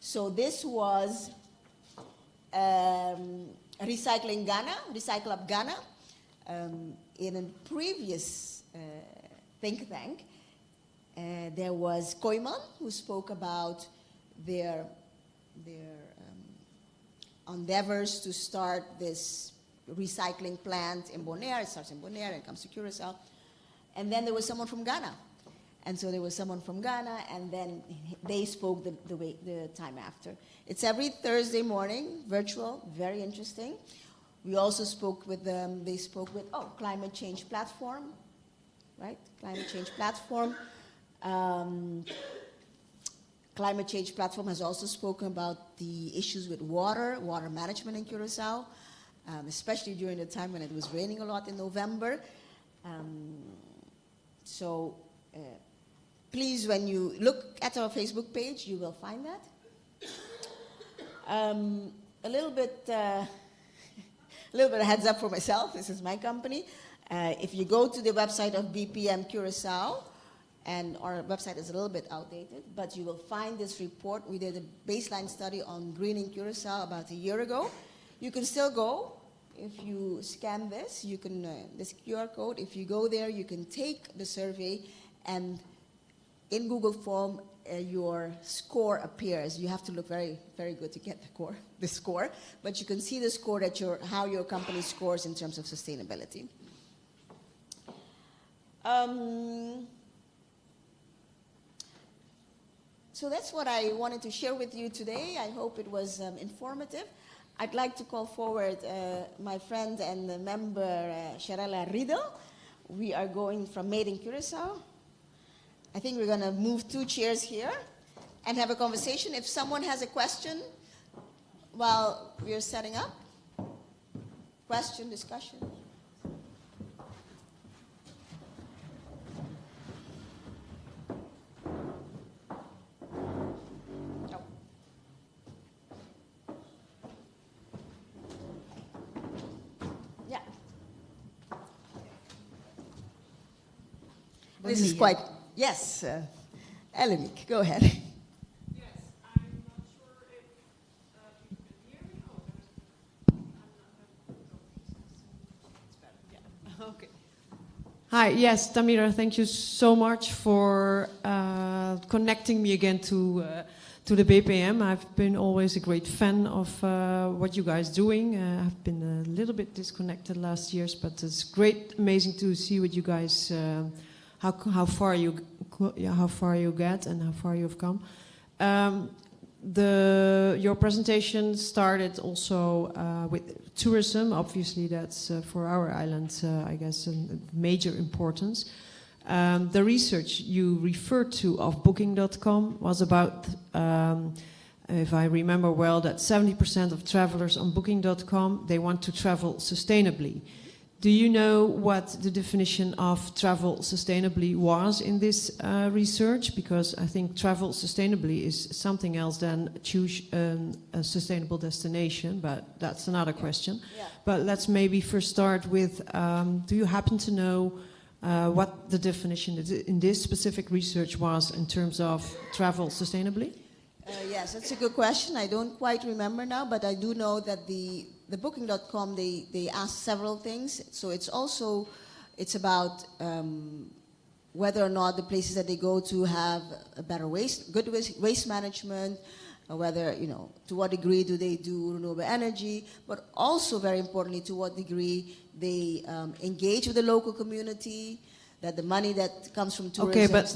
So this was Recycling Ghana, Recycle Up Ghana, in a previous think tank. There was Koyman, who spoke about their endeavors to start this recycling plant in Bonaire. It starts in Bonaire and comes to Curaçao. And then there was someone from Ghana. And so there was someone from Ghana, and then they spoke the time after. It's every Thursday morning, virtual, very interesting. We also spoke with them. They spoke with, Climate Change Platform, right? Climate Change Platform. Climate Change Platform has also spoken about the issues with water management in Curaçao, especially during the time when it was raining a lot in November. Please, when you look at our Facebook page, you will find that. A little bit a little bit of heads up for myself. This is my company. If you go to the website of BPM Curaçao, and our website is a little bit outdated, but you will find this report. We did a baseline study on greening Curaçao about a year ago. You can still go. If you scan this, you can, this QR code, if you go there, you can take the survey, and in Google Form, your score appears. You have to look very, very good to get the score, but you can see the score that how your company scores in terms of sustainability. So that's what I wanted to share with you today. I hope it was informative. I'd like to call forward my friend and member Sharala Riedel. We are going from Made in Curaçao. I think we're going to move 2 chairs here and have a conversation. If someone has a question while we're setting up, question, discussion. This is quite, yes, Elimik, go ahead. Yes, I'm not sure if you can hear me. Oh, okay. Hi, yes, Tamira, thank you so much for connecting me again to the BPM. I've been always a great fan of what you guys doing. I've been a little bit disconnected last years, but it's great, amazing to see what you guys. How far you get and how far you've come. Your presentation started also with tourism. Obviously, that's for our island, I guess, a major importance. The research you referred to of Booking.com was about, if I remember well, that 70% of travelers on Booking.com, they want to travel sustainably. Do you know what the definition of travel sustainably was in this research? Because I think travel sustainably is something else than choose a sustainable destination, but that's another question. Yeah. But let's maybe first start with, do you happen to know what the definition in this specific research was in terms of travel sustainably? Yes, that's a good question. I don't quite remember now, but I do know that the Booking.com, they ask several things. So it's about whether or not the places that they go to have a better good waste management, or whether, to what degree do they do renewable energy, but also very importantly, to what degree they engage with the local community, that the money that comes from tourism. Okay, but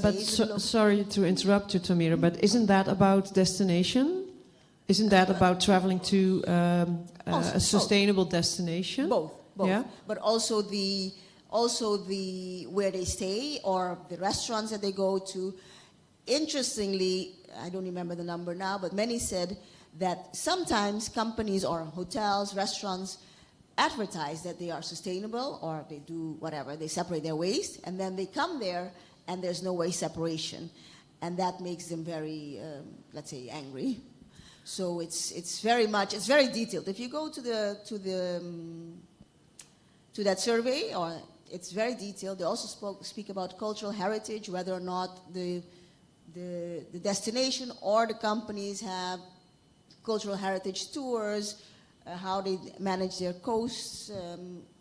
sorry to interrupt you, Tamira, but isn't that about destination? Isn't that about traveling to a sustainable destination? Both. Yeah? But also where they stay or the restaurants that they go to. Interestingly, I don't remember the number now, but many said that sometimes companies or hotels, restaurants advertise that they are sustainable or they do whatever, they separate their waste, and then they come there and there's no waste separation. And that makes them very, let's say, angry. So it's very detailed. If you go to that survey, or it's very detailed. They also speak about cultural heritage, whether or not the destination or the companies have cultural heritage tours, how they manage their coasts.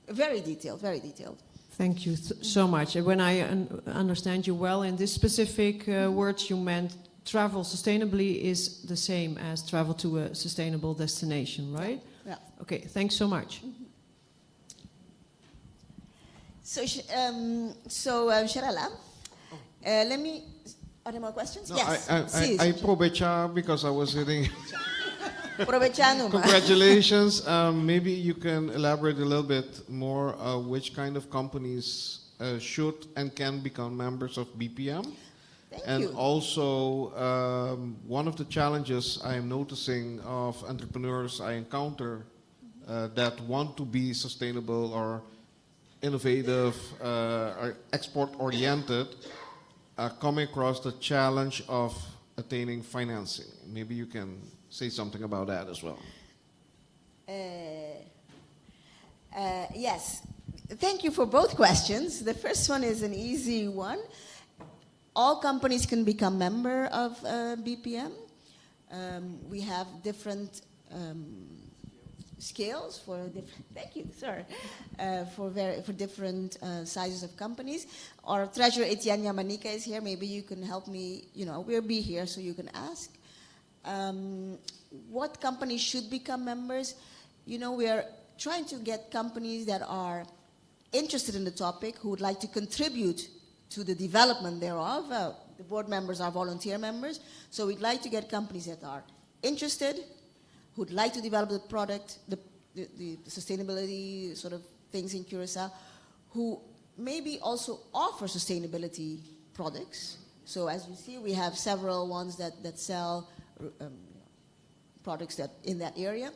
Very detailed, very detailed. Thank you so much. When I understand you well, in this specific words you meant travel sustainably is the same as travel to a sustainable destination, right? Yeah. Okay, thanks so much. So Sharala, let me... Are there more questions? No, yes. I aprovechar because I was sitting... Aprovechando. Congratulations. Maybe you can elaborate a little bit more which kind of companies should and can become members of BPM. Thank you. Also, one of the challenges I am noticing of entrepreneurs I encounter that want to be sustainable or innovative or export-oriented coming across the challenge of attaining financing. Maybe you can say something about that as well. Yes, thank you for both questions. The first one is an easy one. All companies can become member of BPM. We have different scales for different. Thank you, sir. For different sizes of companies. Our treasurer Etienne Yamanika is here. Maybe you can help me. You know, we'll be here so you can ask. What companies should become members? You know, we are trying to get companies that are interested in the topic, who would like to contribute to the development thereof. The board members are volunteer members, so we'd like to get companies that are interested, who'd like to develop the product, the sustainability sort of things in Curaçao, who maybe also offer sustainability products. So as you see, we have several ones that sell products that in that area,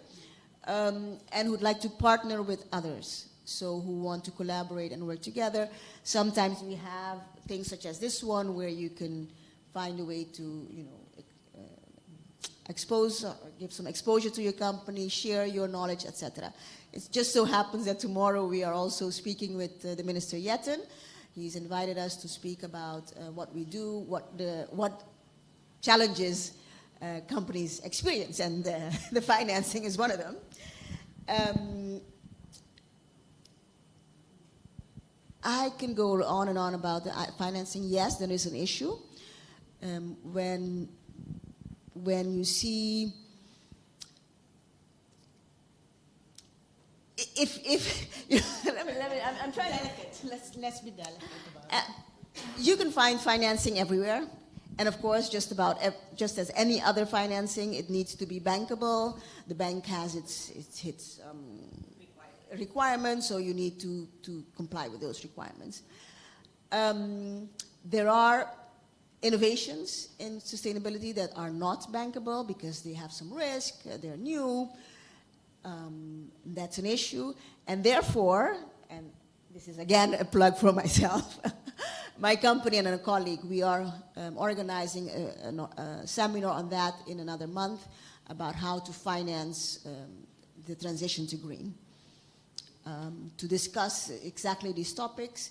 and who'd like to partner with others. So who want to collaborate and work together. Sometimes we have things such as this one where you can find a way to, you know, expose, give some exposure to your company, share your knowledge, etc. It just so happens that tomorrow we are also speaking with the Minister Yetten. He's invited us to speak about what we do, what challenges companies experience, and the financing is one of them. I can go on and on about the financing. Yes, there is an issue. When you see, I'm trying to, let's be delicate about it. You can find financing everywhere. And of course, just as any other financing, it needs to be bankable. The bank has its requirements, so you need to comply with those requirements. There are innovations in sustainability that are not bankable because they have some risk, they're new. That's an issue. And therefore, and this is again a plug for myself, my company and a colleague, we are organizing a seminar on that in another month about how to finance the transition to green. To discuss exactly these topics,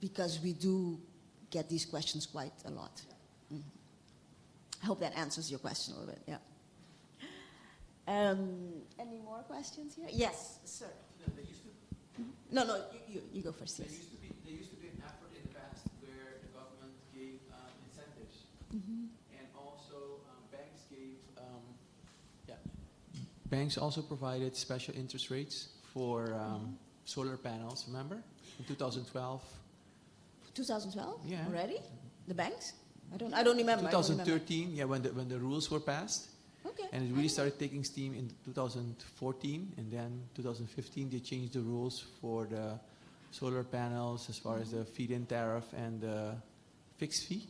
because we do get these questions quite a lot. Mm-hmm. I hope that answers your question a little bit, yeah. Any more questions here? Yes, sir. No, you go first, yes. There used to be an effort in the past where the government gave incentives, and also banks gave, banks also provided special interest rates for solar panels, remember? In 2012. 2012? Yeah. Already? The banks? I don't remember. 2013, yeah, when the rules were passed. Okay. And it really started taking steam in 2014, and then 2015 they changed the rules for the solar panels as far as the feed-in tariff and the fixed fee,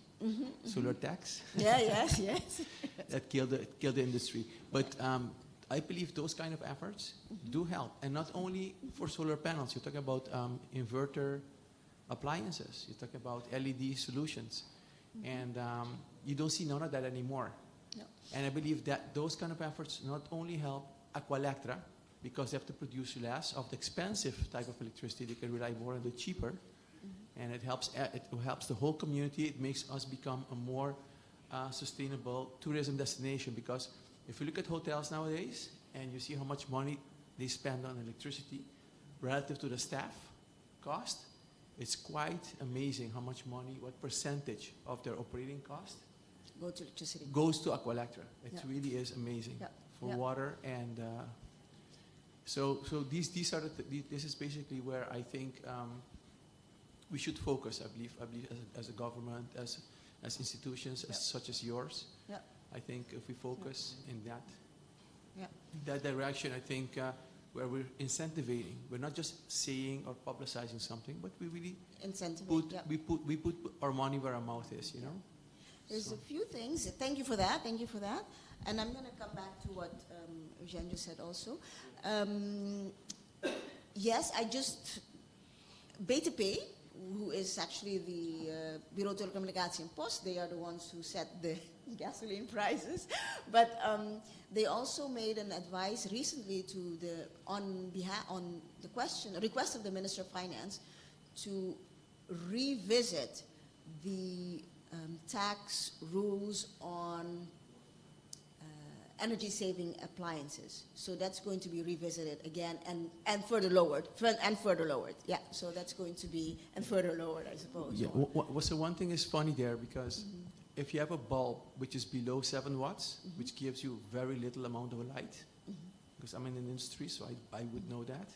solar tax. Yeah, yes. That killed the industry. But I believe those kind of efforts do help, and not only for solar panels. You're talking about inverter appliances. You're talking about LED solutions, and you don't see none of that anymore. No. And I believe that those kind of efforts not only help Aqualectra, because they have to produce less of the expensive type of electricity, they can rely more on the cheaper, and it helps the whole community. It makes us become a more sustainable tourism destination, because if you look at hotels nowadays and you see how much money they spend on electricity relative to the staff cost, it's quite amazing how much money, what percentage of their operating cost goes to Aqualectra. It really is amazing for water, and so these are this is basically where I think we should focus. I believe as a government, as institutions such as yours. Yeah. I think if we focus in that direction, I think where we're incentivizing, we're not just saying or publicizing something, but we really we put our money where our mouth is, you know. There's a few things. Thank you for that. And I'm going to come back to what Eugène just said also. Yes, BTP, who is actually the Bureau Telecommunicatie and Post, they are the ones who set gasoline prices. But they also made an advice recently to on the request of the Minister of Finance to revisit the tax rules on energy-saving appliances. So that's going to be revisited again and further lowered, Yeah, so that's going to be and further lowered, I suppose. Yeah. So one thing is funny there, because if you have a bulb which is below 7 watts, which gives you very little amount of light, because I'm in an industry, so I would know that.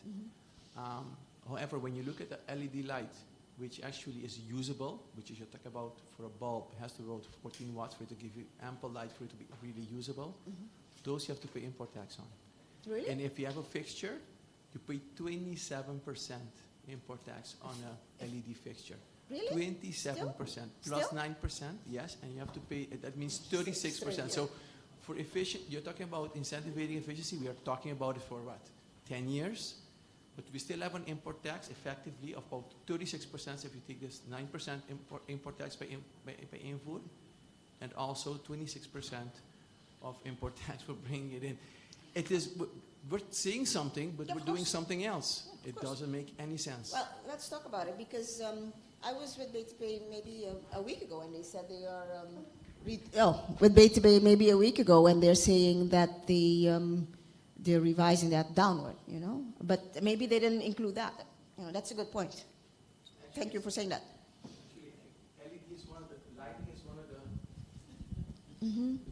However, when you look at the LED light, which actually is usable, which is you talk about for a bulb, it has to go to 14 watts for it to give you ample light for it to be really usable. Those you have to pay import tax on. Really? And if you have a fixture, you pay 27% import tax on a LED fixture. Really? 27% plus 9%, yes, and you have to pay. That means 36%. So, for efficient, you're talking about incentivizing efficiency. We are talking about it for what, 10 years? But we still have an import tax effectively of about 36% if you take this 9% import tax by input, and also 26% of import tax for bringing it in. It is, we're saying something, but we're doing something else. It doesn't make any sense. Well, let's talk about it, because I was with BTP maybe a week ago, and they said they are with BTP maybe a week ago, and they're saying that they're revising that downward, you know. But maybe they didn't include that. You know, that's a good point. Thank you for saying that.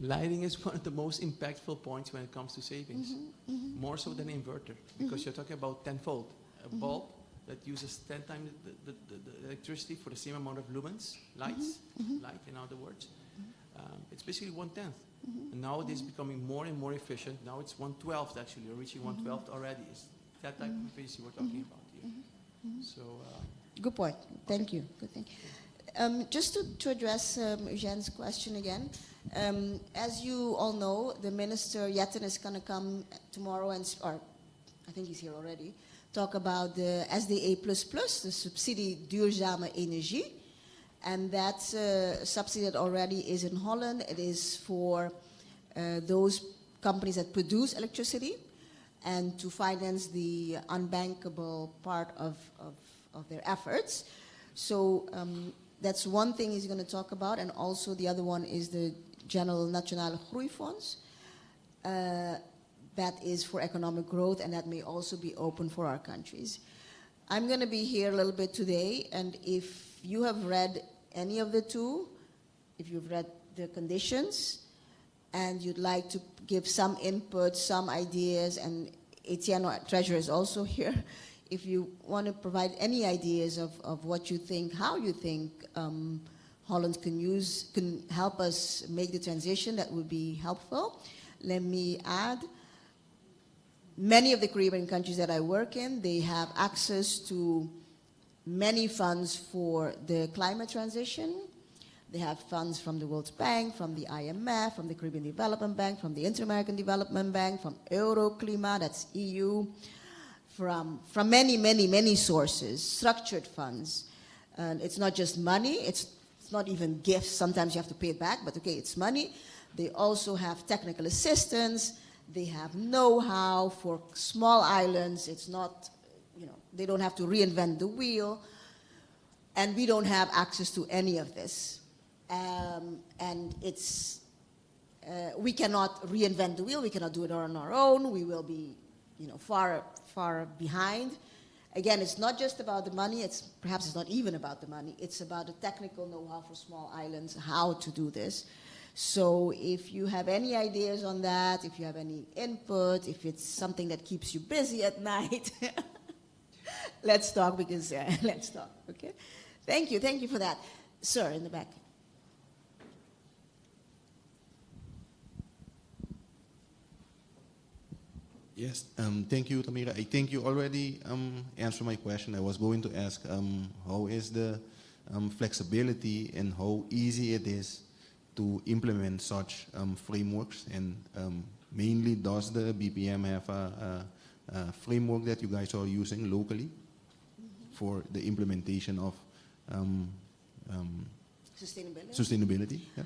Lighting is one of the most impactful points when it comes to savings, more so than an inverter, because you're talking about tenfold. A bulb that uses 10 times the electricity for the same amount of lumens, light, in other words. It's basically 1/10. And nowadays it's becoming more and more efficient. Now it's 1/12 actually, you're reaching 1/12 already. It's that type of efficiency we're talking about here. So, good point. Thank you. Good thing. Just to address Eugene's question again, as you all know, the Minister Jetten is going to come tomorrow, or I think he's here already, talk about the SDA++, the subsidie duurzame energie. And that subsidy that already is in Holland. It is for those companies that produce electricity and to finance the unbankable part of their efforts. So that's one thing he's going to talk about. And also the other one is the General Nationale Groeifonds. That is for economic growth, and that may also be open for our countries. I'm going to be here a little bit today, and if you have read any of the two, if you've read the conditions, and you'd like to give some input, some ideas, and Etienne, our treasurer, is also here. If you want to provide any ideas of what you think, how you think Holland can help us make the transition, that would be helpful. Let me add, many of the Caribbean countries that I work in, they have access to many funds for the climate transition. They have funds from the World Bank, from the IMF, from the Caribbean Development Bank, from the Inter-American Development Bank, from Euroclima, that's EU, from many, many, many sources, structured funds. And it's not just money, it's not even gifts. Sometimes you have to pay it back, but okay, it's money. They also have technical assistance. They have know-how for small islands. It's not, you know, they don't have to reinvent the wheel. And we don't have access to any of this. And it's, we cannot reinvent the wheel. We cannot do it on our own. We will be, you know, far, far behind. Again, it's not just about the money. Perhaps it's not even about the money. It's about the technical know-how for small islands, how to do this. So if you have any ideas on that, if you have any input, if it's something that keeps you busy at night, let's talk, because let's talk, okay? Thank you for that. Sir, in the back. Yes, thank you, Tamira. I think you already answered my question. I was going to ask how is the flexibility and how easy it is to implement such frameworks, and mainly does the BPM have a framework that you guys are using locally for the implementation of sustainability? Sustainability, yeah.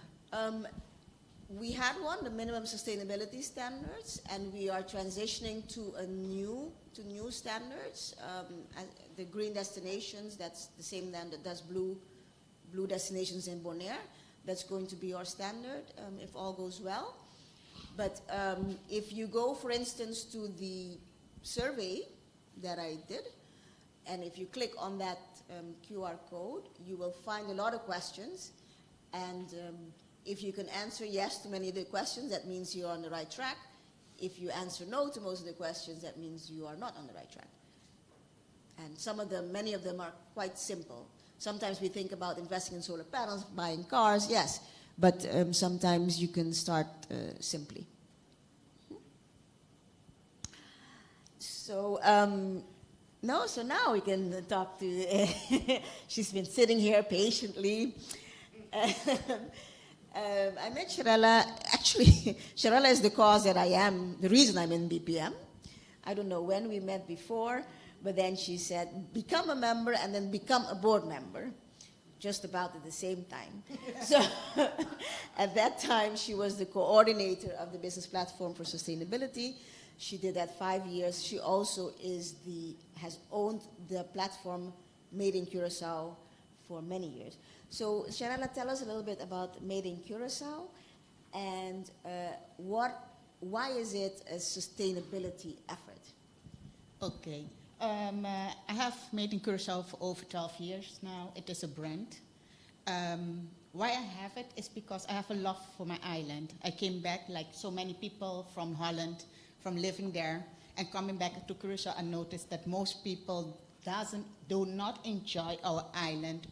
We had one, the minimum sustainability standards, and we are transitioning to new standards. The green destinations, that's the same land that does blue destinations in Bonaire. That's going to be our standard if all goes well. But if you go, for instance, to the survey that I did, and if you click on that QR code, you will find a lot of questions. And if you can answer yes to many of the questions, that means you're on the right track. If you answer no to most of the questions, that means you are not on the right track. And many of them are quite simple. Sometimes we think about investing in solar panels, buying cars, yes, but sometimes you can start simply. So now we can talk to, she's been sitting here patiently. I met Sharella. Actually, Sharella is the cause that the reason I'm in BPM. I don't know when we met before, but then she said, become a member and then become a board member, just about at the same time. So at that time, she was the coordinator of the Business Platform for Sustainability. She did that 5 years. She also has owned the platform Made in Curaçao for many years. So Sharella, tell us a little bit about Made in Curaçao and why is it a sustainability effort? Okay. I have Made in Curaçao for over 12 years now. It is a brand. Why I have it is because I have a love for my island. I came back like so many people from Holland, from living there, and coming back to Curaçao, I noticed that most people do not enjoy our island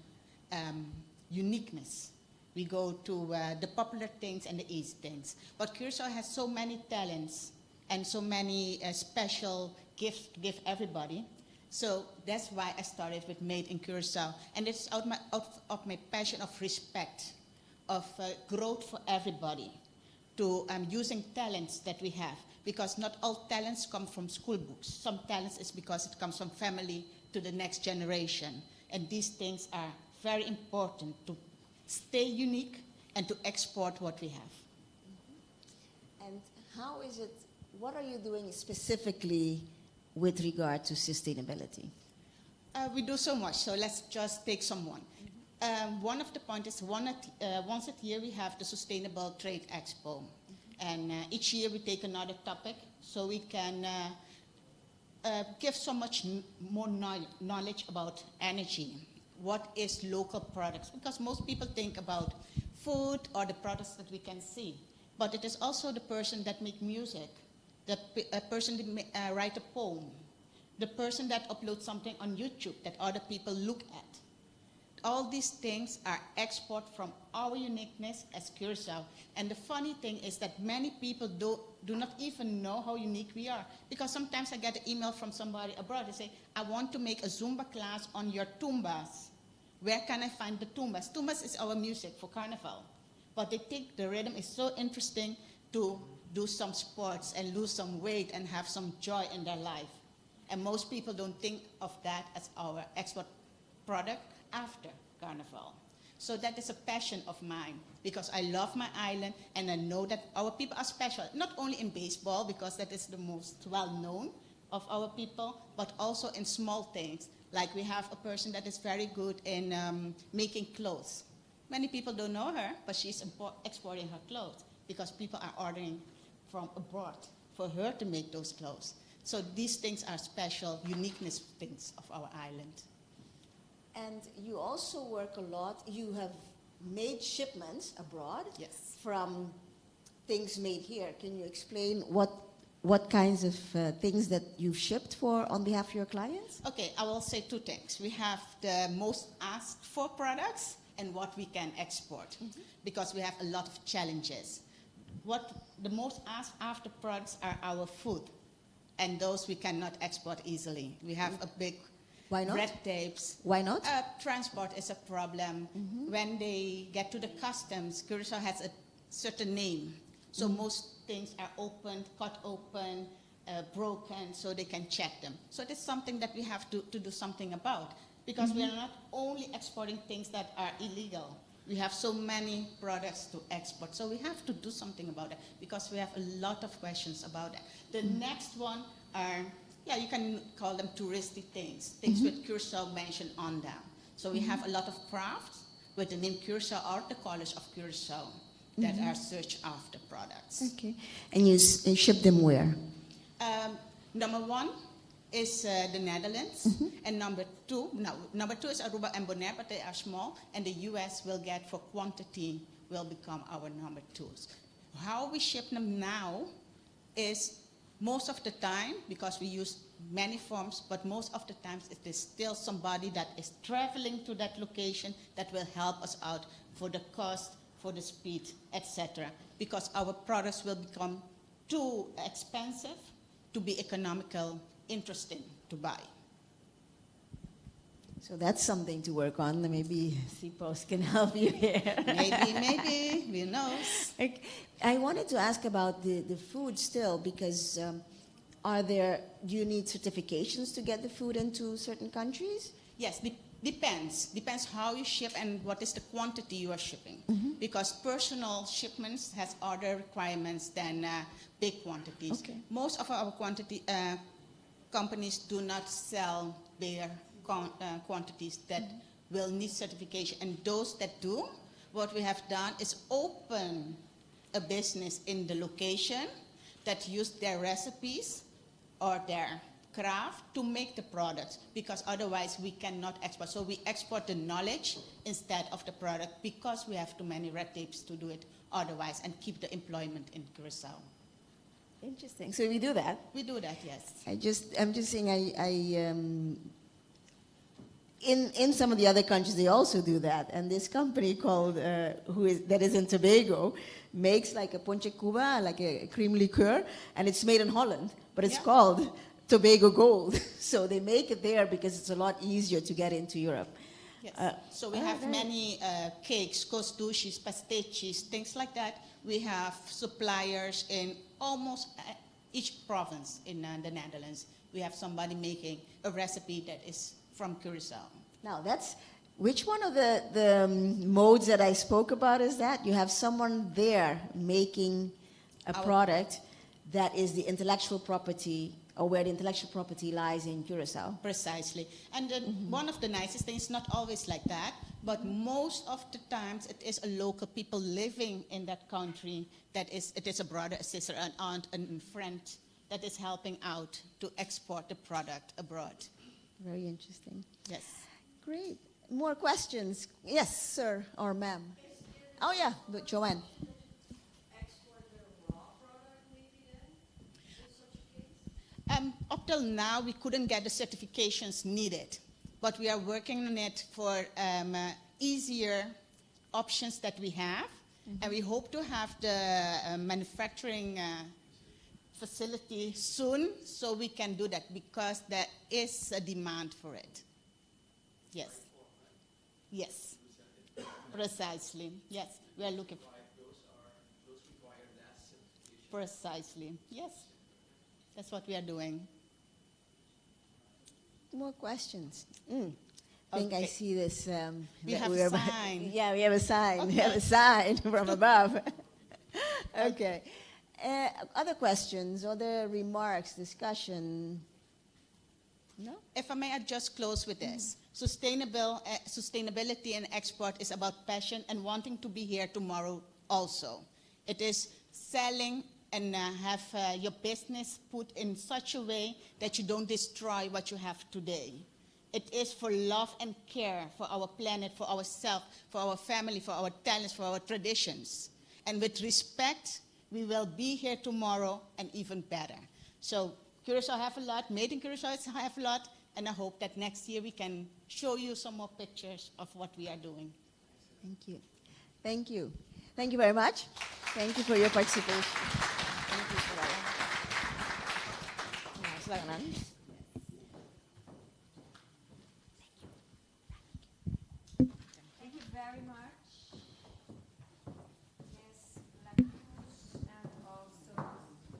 uniqueness. We go to the popular things and the easy things. But Curaçao has so many talents and so many special gifts to give everybody. So that's why I started with Made in Curaçao. And it's out of my passion of respect, of growth for everybody, to using talents that we have. Because not all talents come from school books. Some talents is because it comes from family to the next generation. And these things are very important to stay unique and to export what we have. And how is it, what are you doing specifically with regard to sustainability? We do so much, so let's just take someone. One of the points is once a year we have the Sustainable Trade Expo. And each year we take another topic so we can give so much more knowledge about energy. What is local products? Because most people think about food or the products that we can see. But it is also the person that make music, the person that write a poem, the person that uploads something on YouTube that other people look at. All these things are export from our uniqueness as Curaçao. And the funny thing is that many people do not even know how unique we are. Because sometimes I get an email from somebody abroad. They say, I want to make a Zumba class on your tumbas. Where can I find the tumbas? Tumbas is our music for Carnival. But they think the rhythm is so interesting to do some sports and lose some weight and have some joy in their life. And most people don't think of that as our export product after Carnival. So that is a passion of mine because I love my island and I know that our people are special, not only in baseball because that is the most well-known of our people, but also in small things. Like we have a person that is very good in making clothes. Many people don't know her, but she's exporting her clothes because people are ordering from abroad for her to make those clothes. So these things are special, uniqueness things of our island. And you also work a lot. You have made shipments abroad from things made here. Can you explain what kinds of things that you've shipped for on behalf of your clients? Okay, I will say two things. We have the most asked for products and what we can export because we have a lot of challenges. What the most asked after products are our food, and those we cannot export easily. We have a big Why not? red tapes. Why not? Transport is a problem. When they get to the customs, Curaçao has a certain name. So most things are opened, cut open, broken, so they can check them. So it is something that we have to do something about. Because we are not only exporting things that are illegal. We have so many products to export, so we have to do something about it because we have a lot of questions about it. The next one are, yeah, you can call them touristy things with Curaçao mentioned on them. So we have a lot of crafts with the name Curaçao or the College of Curaçao that are searched after products. Okay. And you ship them where? Number one is the Netherlands, and number two is Aruba and Bonaire, but they are small, and the US will get for quantity will become our number two. How we ship them now is most of the time, because we use many forms, but most of the times it is still somebody that is traveling to that location that will help us out for the cost, for the speed, etc. Because our products will become too expensive to be economical, interesting to buy. So that's something to work on. Maybe CPOS can help you here. Maybe, who knows? I wanted to ask about the food still, because do you need certifications to get the food into certain countries? Yes, depends. Depends how you ship and what is the quantity you are shipping. Because personal shipments has other requirements than big quantities. Okay. Most of our companies do not sell their quantities that will need certification. And those that do, what we have done is open a business in the location that use their recipes or their craft to make the products, because otherwise we cannot export. So we export the knowledge instead of the product, because we have too many red tapes to do it otherwise, and keep the employment in Curaçao. Interesting. So we do that? We do that, yes. I'm just saying, in some of the other countries they also do that, and this company called that is in Tobago makes like a ponche cuba, like a cream liqueur, and it's made in Holland, but it's called Tobago Gold. So they make it there because it's a lot easier to get into Europe. Yes. So we have many cakes, couscous, pastiches, things like that. We have suppliers in almost each province in the Netherlands. We have somebody making a recipe that is from Curaçao. Now which one of the modes that I spoke about is that? You have someone there making a product that is the intellectual property, or where the intellectual property lies in Curaçao. Precisely. And one of the nicest things, not always like that, but most of the times it is a local people living in that country it is a brother, a sister, an aunt, and a friend that is helping out to export the product abroad. Very interesting. Yes. Great. More questions? Yes, sir or ma'am. Oh yeah, but Joanne. Up till now, we couldn't get the certifications needed, but we are working on it for easier options that we have, and we hope to have the manufacturing facility soon, so we can do that, because there is a demand for it. Yes. Yes. Precisely. Yes. We are looking for. Precisely. Yes. That's what we are doing. More questions? I think I see this. We have a sign. Yeah, we have a sign. Okay. We have a sign from above. Okay. Other questions, other remarks, discussion? No? If I may, I just close with this. Sustainability and export is about passion and wanting to be here tomorrow also. It is selling and have your business put in such a way that you don't destroy what you have today. It is for love and care for our planet, for ourselves, for our family, for our talents, for our traditions. And with respect, we will be here tomorrow and even better. So Curaçao have a lot, Made in Curaçao have a lot, and I hope that next year we can show you some more pictures of what we are doing. Thank you. Thank you. Thank you very much. Thank you for your participation. Thank you for that. Nah, silakan. Thank you very much, Ms. Lacruz, and also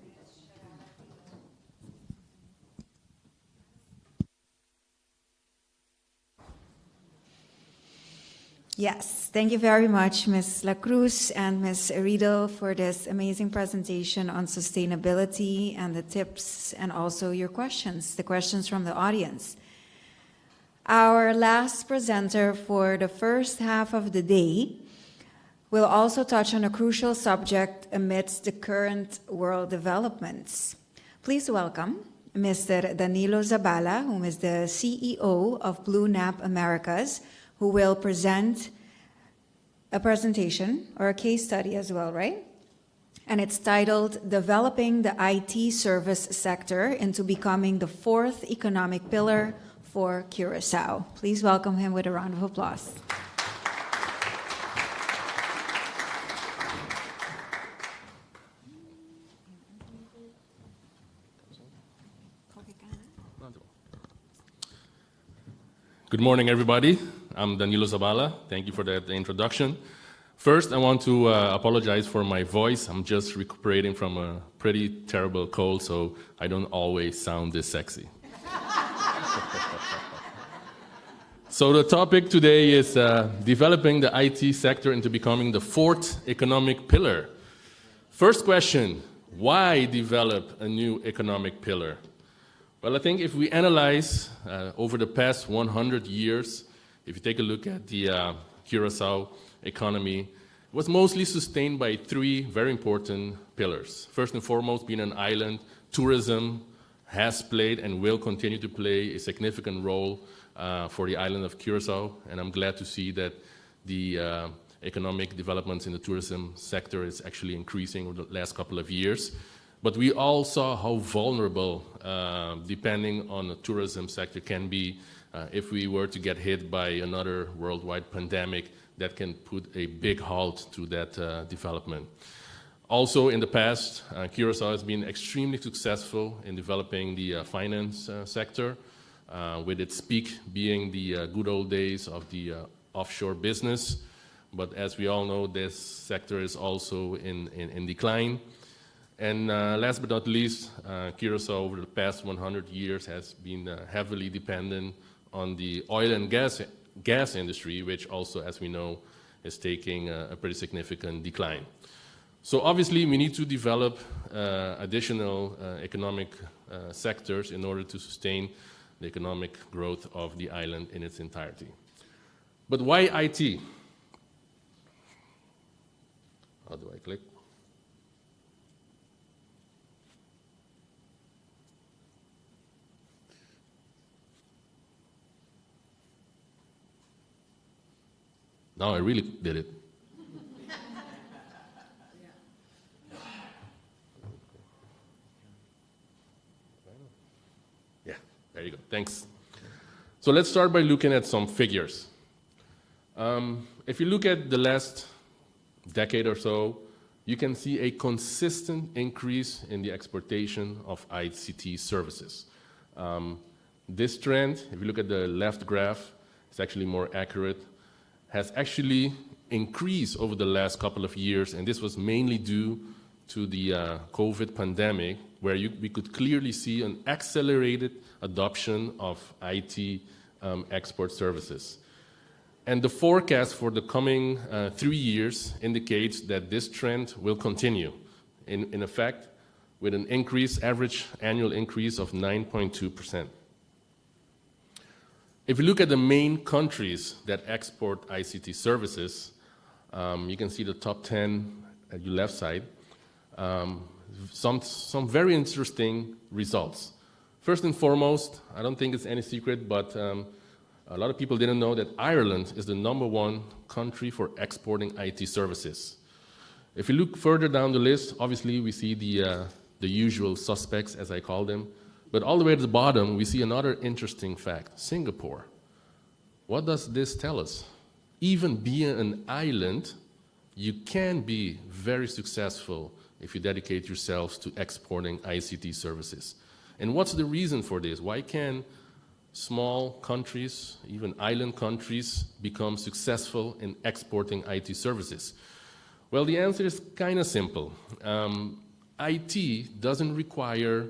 Ms. Sharatino. Yes, thank you very much, Ms. La Cruz and Ms. Riedel, for this amazing presentation on sustainability and the tips and also your questions, the questions from the audience. Our last presenter for the first half of the day will also touch on a crucial subject amidst the current world developments. Please welcome Mr. Danilo Zabala, who is the CEO of Blue Nap Americas, who will present a presentation or a case study as well, right? And it's titled Developing the IT Service Sector into Becoming the Fourth Economic Pillar for Curaçao. Please welcome him with a round of applause. Good morning, everybody. I'm Danilo Zabala. Thank you for that introduction. First, I want to apologize for my voice. I'm just recuperating from a pretty terrible cold, so I don't always sound this sexy. So the topic today is developing the IT sector into becoming the fourth economic pillar. First question, why develop a new economic pillar? Well, I think if we analyze over the past 100 years, if you take a look at the Curaçao economy, it was mostly sustained by three very important pillars. First and foremost, being an island, tourism has played and will continue to play a significant role for the island of Curaçao, and I'm glad to see that the economic developments in the tourism sector is actually increasing over the last couple of years. But we all saw how vulnerable, depending on the tourism sector, can be if we were to get hit by another worldwide pandemic that can put a big halt to that development. Also, in the past, Curaçao has been extremely successful in developing the finance sector, with its peak being the good old days of the offshore business. But as we all know, this sector is also in decline. And last but not least, Curaçao over the past 100 years has been heavily dependent on the oil and gas industry, which also, as we know, is taking a pretty significant decline. So obviously, we need to develop additional economic sectors in order to sustain the economic growth of the island in its entirety. But why IT? How do I click? Now I really did it. Yeah, there you go. Thanks. So let's start by looking at some figures. If you look at the last decade or so, you can see a consistent increase in the exportation of ICT services. This trend, if you look at the left graph, it's actually more accurate, has actually increased over the last couple of years, and this was mainly due to the COVID pandemic, where we could clearly see an accelerated adoption of IT export services. And the forecast for the coming 3 years indicates that this trend will continue, in effect, with an average annual increase of 9.2%. If you look at the main countries that export ICT services, you can see the top 10 at your left side. Some very interesting results. First and foremost, I don't think it's any secret, but a lot of people didn't know that Ireland is the #1 country for exporting IT services. If you look further down the list, obviously we see the usual suspects, as I call them. But all the way at the bottom, we see another interesting fact, Singapore. What does this tell us? Even being an island, you can be very successful if you dedicate yourselves to exporting ICT services. And what's the reason for this? Why can small countries, even island countries, become successful in exporting IT services? Well, the answer is kind of simple. IT doesn't require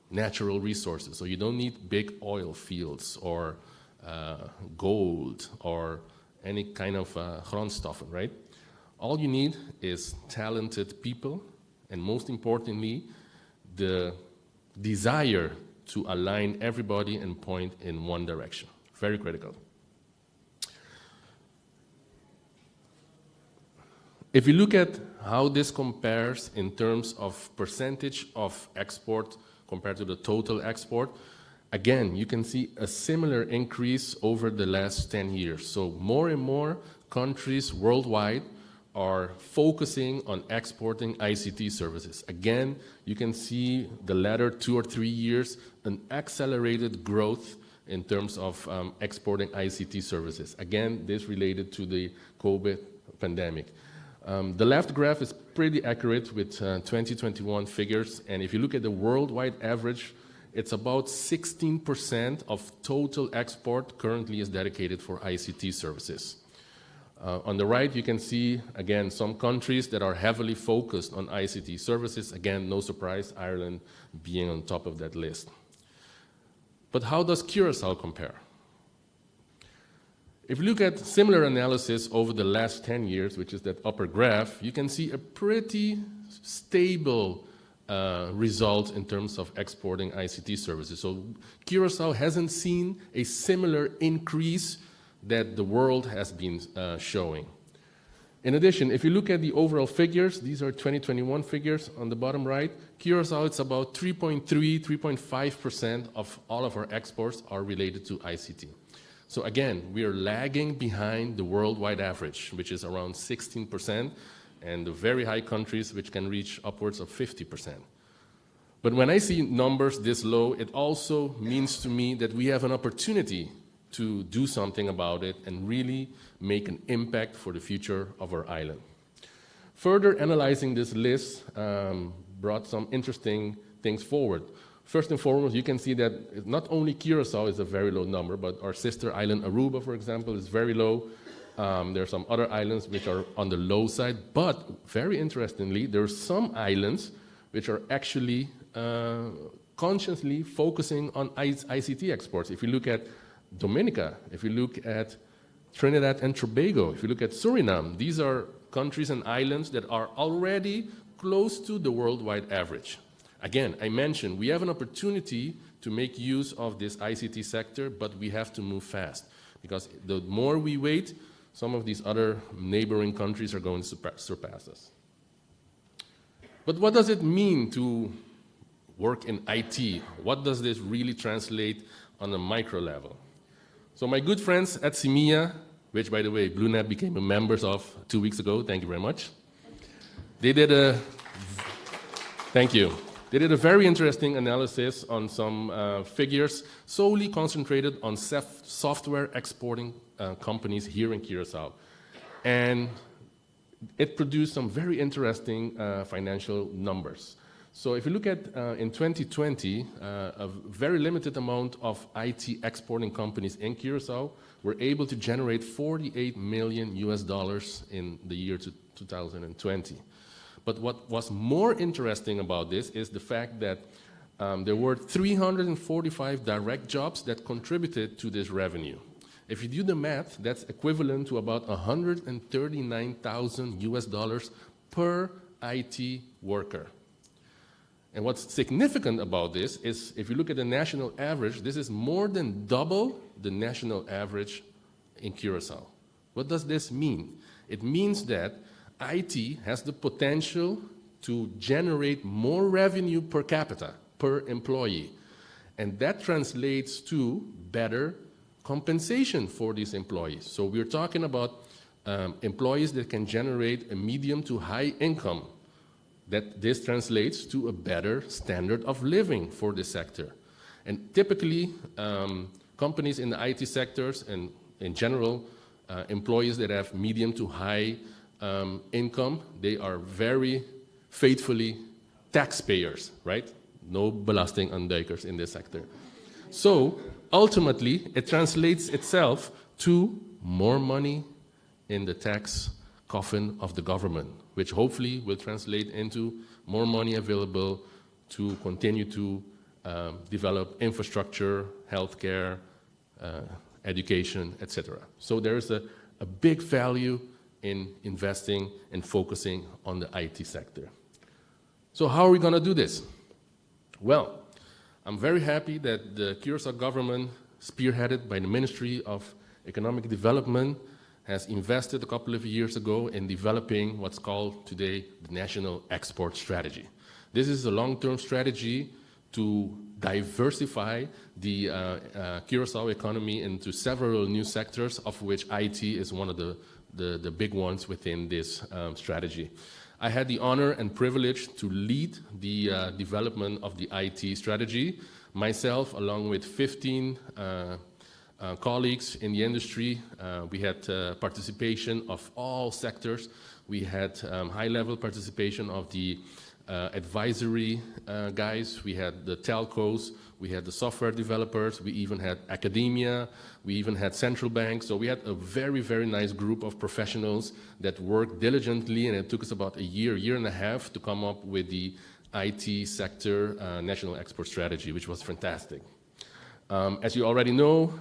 natural resources, so you don't need big oil fields or gold or any kind of grondstoffen, right? All you need is talented people, and most importantly, the desire to align everybody and point in one direction. Very critical. If you look at how this compares in terms of percentage of export compared to the total export, again, you can see a similar increase over the last 10 years. So more and more countries worldwide are focusing on exporting ICT services. Again, you can see the latter 2 or 3 years, an accelerated growth in terms of exporting ICT services. Again, this related to the COVID pandemic. The left graph is pretty accurate with 2021 figures, and if you look at the worldwide average, it's about 16% of total export currently is dedicated for ICT services. On the right, you can see, again, some countries that are heavily focused on ICT services. Again, no surprise, Ireland being on top of that list. But how does Curaçao compare? If you look at similar analysis over the last 10 years, which is that upper graph, you can see a pretty stable result in terms of exporting ICT services. So Curaçao hasn't seen a similar increase that the world has been showing. In addition, if you look at the overall figures, these are 2021 figures on the bottom right. Curaçao, it's about 3.5% of all of our exports are related to ICT. So again, we are lagging behind the worldwide average, which is around 16%, and the very high countries which can reach upwards of 50%. But when I see numbers this low, it also means to me that we have an opportunity to do something about it and really make an impact for the future of our island. Further analyzing this list brought some interesting things forward. First and foremost, you can see that not only Curaçao is a very low number, but our sister island Aruba, for example, is very low. There are some other islands which are on the low side, but very interestingly, there are some islands which are actually consciously focusing on ICT exports. If you look at Dominica, if you look at Trinidad and Tobago, if you look at Suriname, these are countries and islands that are already close to the worldwide average. Again, I mentioned we have an opportunity to make use of this ICT sector, but we have to move fast, because the more we wait, some of these other neighboring countries are going to surpass us. But what does it mean to work in IT? What does this really translate on a micro level? So my good friends at CIMIA, which, by the way, BlueNet became a member of 2 weeks ago, thank you very much. They did a very interesting analysis on some figures solely concentrated on software exporting companies here in Curaçao. And it produced some very interesting financial numbers. So if you look at in 2020, a very limited amount of IT exporting companies in Curaçao were able to generate $48 million in the year 2020. But what was more interesting about this is the fact that there were 345 direct jobs that contributed to this revenue. If you do the math, that's equivalent to about $139,000 per IT worker. And what's significant about this is if you look at the national average, this is more than double the national average in Curaçao. What does this mean? It means that IT has the potential to generate more revenue per capita, per employee. And that translates to better compensation for these employees. So we're talking about employees that can generate a medium to high income. That this translates to a better standard of living for the sector. And typically, companies in the IT sectors and in general, employees that have medium to high income, they are very faithfully taxpayers, right? No belastingontduikers in this sector. So ultimately, it translates itself to more money in the tax coffin of the government, which hopefully will translate into more money available to continue to develop infrastructure, healthcare, education, etc. So there is a a big value in investing and focusing on the IT sector. So how are we going to do this? Well, I'm very happy that the Curaçao government, spearheaded by the Ministry of Economic Development, has invested a couple of years ago in developing what's called today the National Export Strategy. This is a long-term strategy to diversify the Curaçao economy into several new sectors, of which IT is one of the big ones within this strategy. I had the honor and privilege to lead the development of the IT strategy. Myself, along with 15 colleagues in the industry, we had participation of all sectors. We had high-level participation of the advisory guys, we had the telcos, we had the software developers, we even had academia, we even had central banks. So we had a very, very nice group of professionals that worked diligently, and it took us about a year and a half to come up with the IT sector national export strategy, which was fantastic. As you already know,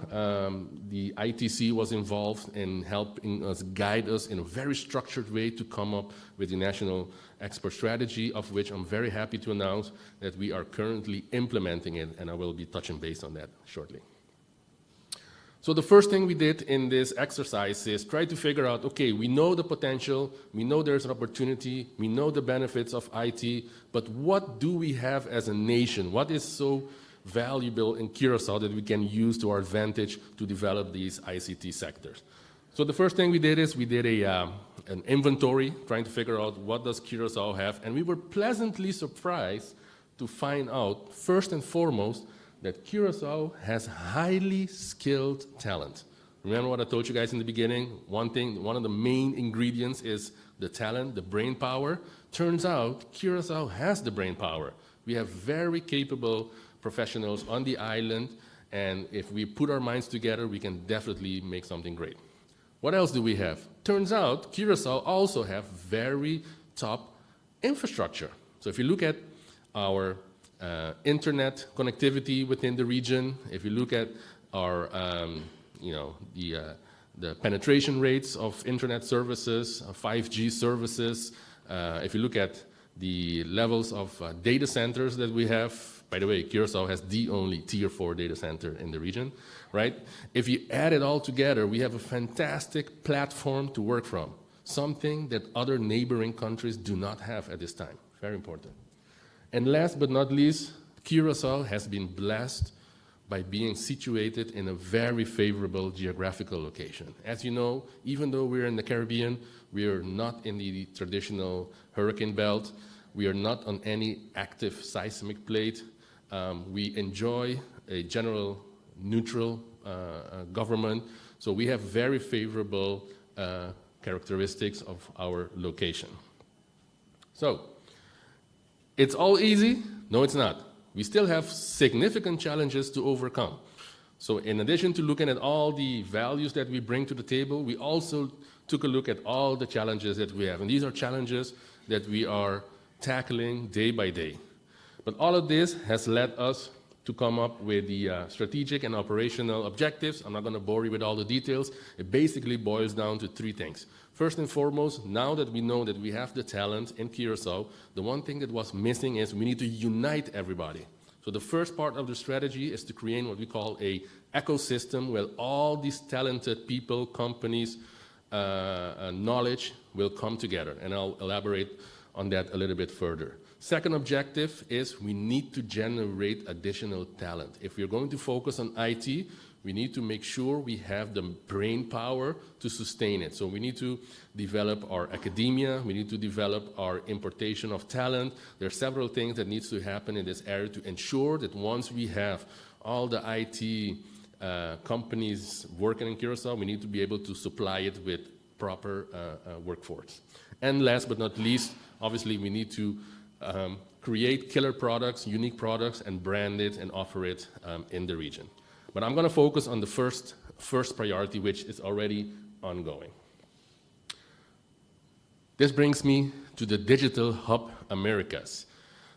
the ITC was involved in helping us guide us in a very structured way to come up with the national export strategy, of which I'm very happy to announce that we are currently implementing it, and I will be touching base on that shortly. So the first thing we did in this exercise is try to figure out, okay, we know the potential, we know there's an opportunity, we know the benefits of IT, but what do we have as a nation? What is so valuable in Curaçao that we can use to our advantage to develop these ICT sectors? So the first thing we did is we did an inventory, trying to figure out what does Curaçao have, and we were pleasantly surprised to find out, first and foremost, that Curaçao has highly skilled talent. Remember what I told you guys in the beginning? One of the main ingredients is the talent, the brain power. Turns out Curaçao has the brain power. We have very capable professionals on the island, and if we put our minds together, we can definitely make something great. What else do we have? Turns out Curaçao also have very top infrastructure. So if you look at our internet connectivity within the region, if you look at our, the penetration rates of internet services, 5G services, if you look at the levels of data centers that we have. By the way, Curaçao has the only Tier 4 data center in the region, right? If you add it all together, we have a fantastic platform to work from, something that other neighboring countries do not have at this time. Very important. And last but not least, Curaçao has been blessed by being situated in a very favorable geographical location. As you know, even though we're in the Caribbean, we are not in the traditional hurricane belt. We are not on any active seismic plate. We enjoy a general neutral government. So we have very favorable characteristics of our location. So, it's all easy? No, it's not. We still have significant challenges to overcome. So in addition to looking at all the values that we bring to the table, we also took a look at all the challenges that we have. And these are challenges that we are tackling day by day. But all of this has led us to come up with the strategic and operational objectives. I'm not going to bore you with all the details. It basically boils down to three things. First and foremost, now that we know that we have the talent in Curaçao, the one thing that was missing is we need to unite everybody. So the first part of the strategy is to create what we call an ecosystem where all these talented people, companies, knowledge will come together. And I'll elaborate on that a little bit further. Second objective is we need to generate additional talent. If we're going to focus on IT, we need to make sure we have the brain power to sustain it. So we need to develop our academia, we need to develop our importation of talent. There are several things that needs to happen in this area to ensure that once we have all the IT companies working in Curaçao, we need to be able to supply it with proper workforce. And last but not least, obviously we need to create killer products, unique products, and brand it and offer it in the region. But I'm going to focus on the first priority, which is already ongoing. This brings me to the Digital Hub Americas.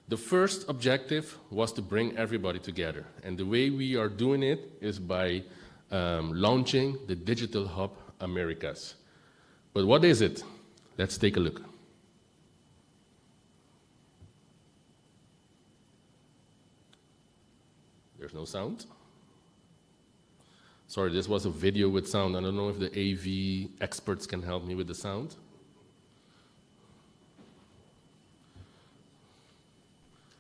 The first objective was to bring everybody together. And the way we are doing it is by launching the Digital Hub Americas. But what is it? Let's take a look. There's no sound. Sorry, this was a video with sound. I don't know if the AV experts can help me with the sound.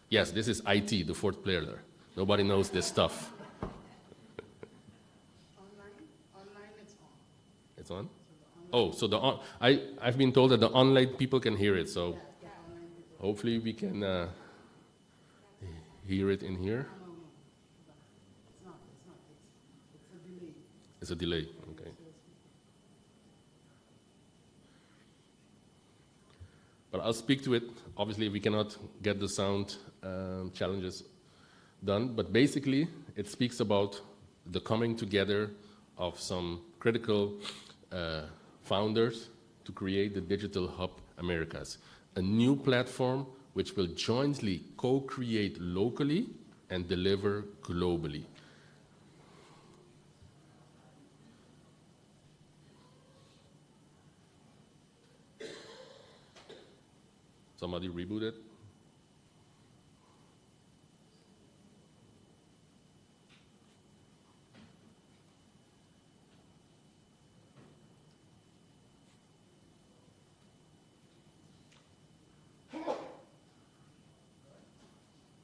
Yes, this is IT, the fourth player there. Nobody knows this stuff. Online it's on. It's on? Oh, so I've been told that the online people can hear it, so hopefully we can hear it in here. It's not. It's a delay. It's a delay, okay. But I'll speak to it. Obviously, we cannot get the sound challenges done, but basically, it speaks about the coming together of some critical founders to create the Digital Hub Americas, a new platform which will jointly co-create locally and deliver globally. Somebody reboot it.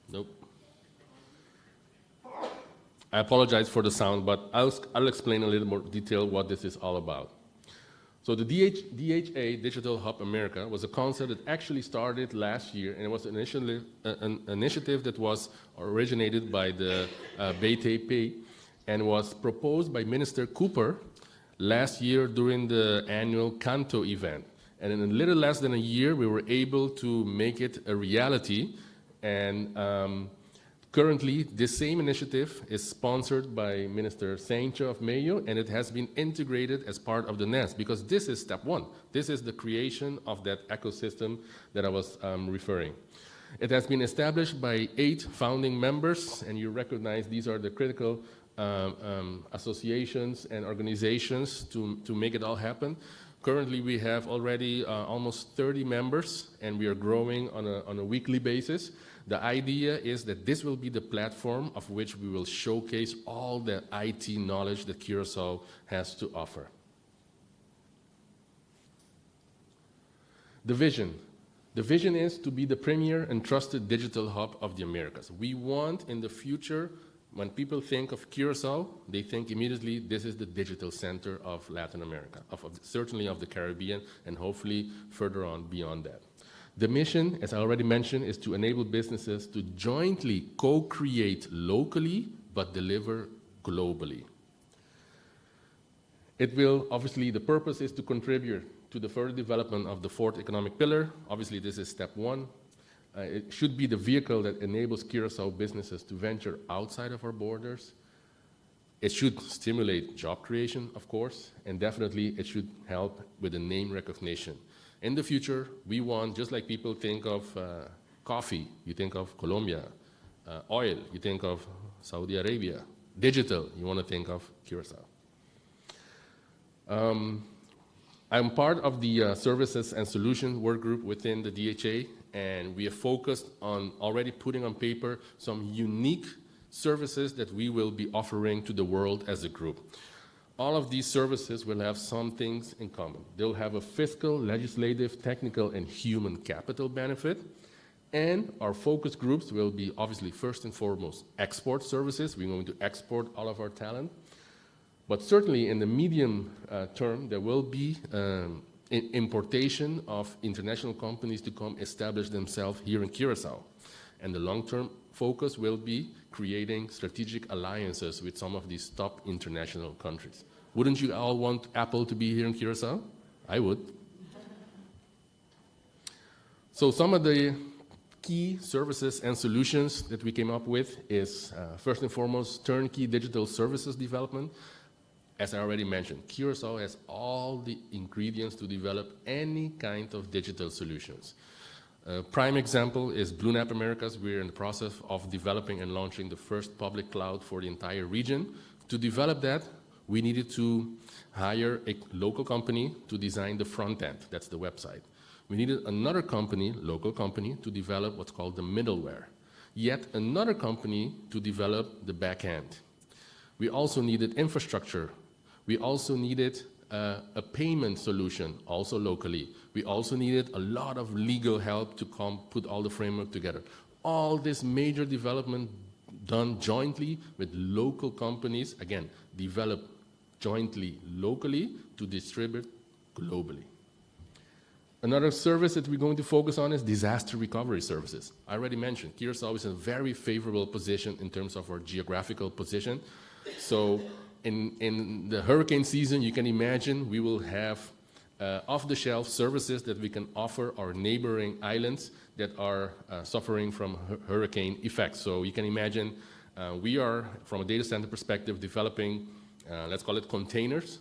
Nope. I apologize for the sound, but I'll explain a little more detail what this is all about. So the DHA, Digital Hub America, was a concept that actually started last year, and it was initially an initiative that was originated by the BTP and was proposed by Minister Cooper last year during the annual Canto event. And in a little less than a year, we were able to make it a reality. And currently, this same initiative is sponsored by Minister Sancho of Mayo, and it has been integrated as part of the NEST, because this is step one. This is the creation of that ecosystem that I was referring. It has been established by 8 founding members, and you recognize these are the critical associations and organizations to make it all happen. Currently, we have already almost 30 members, and we are growing on a weekly basis. The idea is that this will be the platform of which we will showcase all the IT knowledge that Curaçao has to offer. The vision. The vision is to be the premier and trusted digital hub of the Americas. We want in the future, when people think of Curaçao, they think immediately this is the digital center of Latin America, certainly of the Caribbean, and hopefully further on beyond that. The mission, as I already mentioned, is to enable businesses to jointly co-create locally but deliver globally. It will, obviously, the purpose is to contribute to the further development of the 4th economic pillar. Obviously, this is step 1. It should be the vehicle that enables Curaçao businesses to venture outside of our borders. It should stimulate job creation, of course, and definitely it should help with the name recognition. In the future, we want, just like people think of coffee, you think of Colombia, oil, you think of Saudi Arabia, digital, you want to think of Curaçao. I'm part of the Services and Solution Work Group within the DHA, and we are focused on already putting on paper some unique services that we will be offering to the world as a group. All of these services will have some things in common. They'll have a fiscal, legislative, technical, and human capital benefit. And our focus groups will be obviously first and foremost export services. We're going to export all of our talent. But certainly in the medium term, there will be importation of international companies to come establish themselves here in Curaçao. And the long-term focus will be creating strategic alliances with some of these top international countries. Wouldn't you all want Apple to be here in Curaçao? I would. So some of the key services and solutions that we came up with is, first and foremost, turnkey digital services development. As I already mentioned, Curaçao has all the ingredients to develop any kind of digital solutions. Prime example is BlueNap Americas. We're in the process of developing and launching the first public cloud for the entire region. To develop that, we needed to hire a local company to design the front end, that's the website. We needed another company, local company, to develop what's called the middleware. Yet another company to develop the back end. We also needed infrastructure. We also needed a payment solution, also locally. We also needed a lot of legal help to come put all the framework together. All this major development done jointly with local companies, again, developed jointly locally to distribute globally. Another service that we're going to focus on is disaster recovery services. I already mentioned, Curaçao is in a very favorable position in terms of our geographical position. So in the hurricane season, you can imagine we will have off-the-shelf services that we can offer our neighboring islands that are suffering from hurricane effects. So you can imagine we are, from a data center perspective, developing, let's call it containers,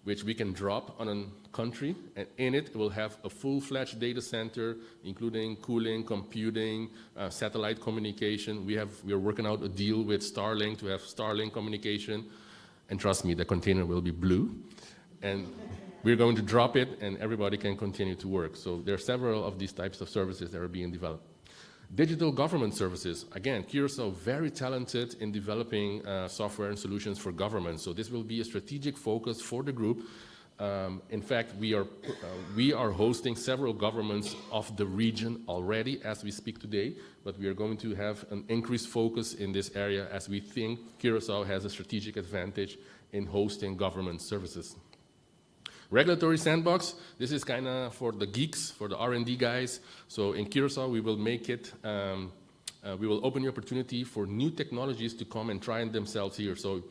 which we can drop on a country, and in it will have a full-fledged data center, including cooling, computing, satellite communication. We are working out a deal with Starlink to have Starlink communication, and trust me, the container will be blue, and we're going to drop it, and everybody can continue to work. So there are several of these types of services that are being developed. Digital government services, again, Curaçao very talented in developing software and solutions for government. So this will be a strategic focus for the group. In fact, we are hosting several governments of the region already as we speak today, but we are going to have an increased focus in this area as we think Curaçao has a strategic advantage in hosting government services. Regulatory sandbox, this is kind of for the geeks, for the R&D guys. So in Curaçao, we will make it, we will open the opportunity for new technologies to come and try themselves here. So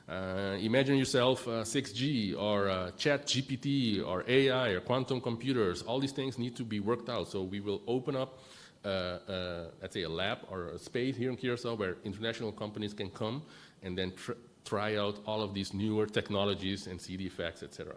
imagine yourself 6G or chat GPT or AI or quantum computers. All these things need to be worked out. So we will open up, let's say, a lab or a space here in Curaçao where international companies can come and then try out all of these newer technologies and see the effects, etc.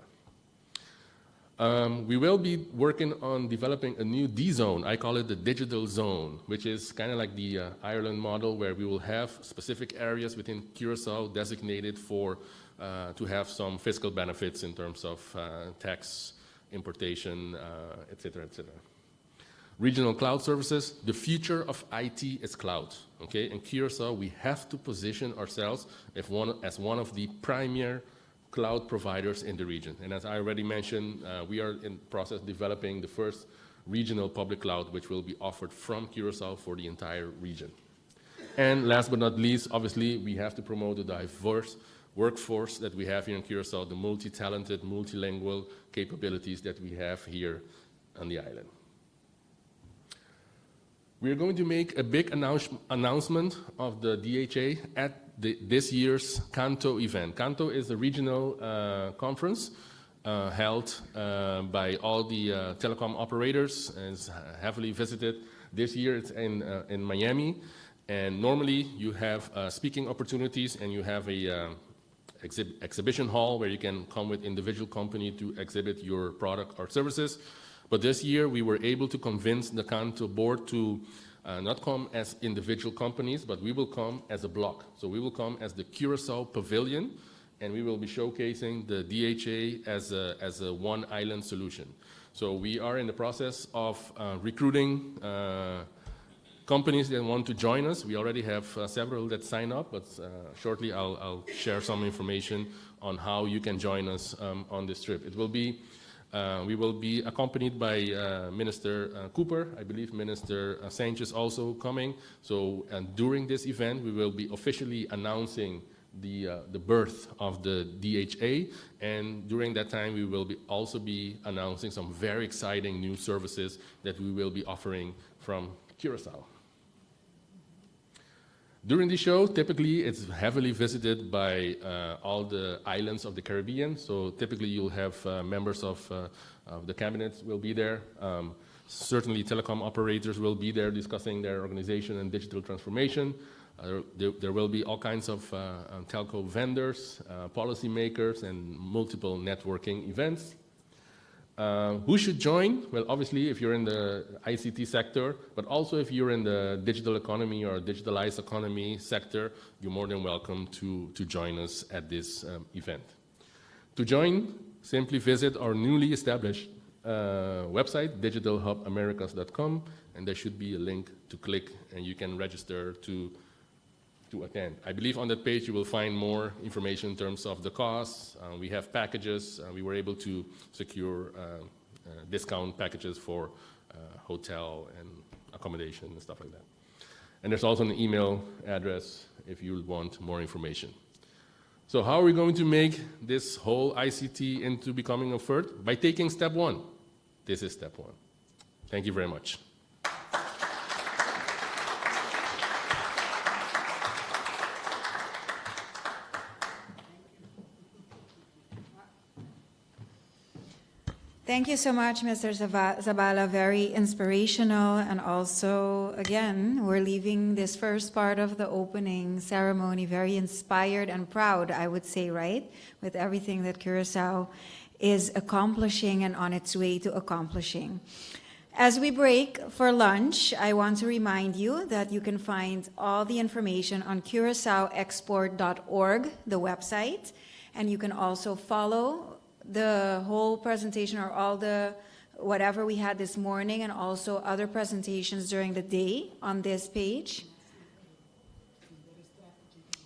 We will be working on developing a new D-zone. I call it the digital zone, which is kind of like the Ireland model where we will have specific areas within Curaçao designated for to have some fiscal benefits in terms of tax, importation, etc., etc. Regional cloud services. The future of IT is cloud. Okay, in Curaçao, we have to position ourselves as one of the premier cloud providers in the region. And as I already mentioned, we are in the process of developing the first regional public cloud, which will be offered from Curaçao for the entire region. And last but not least, obviously, we have to promote the diverse workforce that we have here in Curaçao, the multi-talented, multilingual capabilities that we have here on the island. We are going to make a big announcement of the DHA at this year's Canto event. Canto is a regional conference held by all the telecom operators and is heavily visited. This year it's in Miami, and normally you have speaking opportunities and you have a exhibition hall where you can come with individual company to exhibit your product or services. But this year we were able to convince the Canto board to not come as individual companies, but we will come as a block. So we will come as the Curaçao Pavilion, and we will be showcasing the DHA as a one island solution. So we are in the process of recruiting companies that want to join us. We already have several that sign up, but shortly I'll share some information on how you can join us on this trip. It will be we will be accompanied by Minister Cooper. I believe Minister Sanchez also coming. So during this event, we will be officially announcing the birth of the DHA. And during that time, we will also be announcing some very exciting new services that we will be offering from Curaçao. During the show, typically it's heavily visited by all the islands of the Caribbean. So typically you'll have members of the cabinet will be there. Certainly telecom operators will be there discussing their organization and digital transformation. There will be all kinds of telco vendors, policymakers, and multiple networking events. Who should join? Well, obviously, if you're in the ICT sector, but also if you're in the digital economy or digitalized economy sector, you're more than welcome to join us at this event. To join, simply visit our newly established website, digitalhubamericas.com, and there should be a link to click, and you can register to attend. I believe on that page you will find more information in terms of the costs. We have packages. We were able to secure discount packages for hotel and accommodation and stuff like that. And there's also an email address if you want more information. So how are we going to make this whole ICT into becoming a FERT? By taking step one. This is step one. Thank you very much. Thank you so much, Mr. Zabala. Very inspirational. And also, again, we're leaving this first part of the opening ceremony very inspired and proud, I would say, right? With everything that Curaçao is accomplishing and on its way to accomplishing. As we break for lunch, I want to remind you that you can find all the information on CuraçaoExport.org, the website, and you can also follow the whole presentation or all the whatever we had this morning and also other presentations during the day on this page.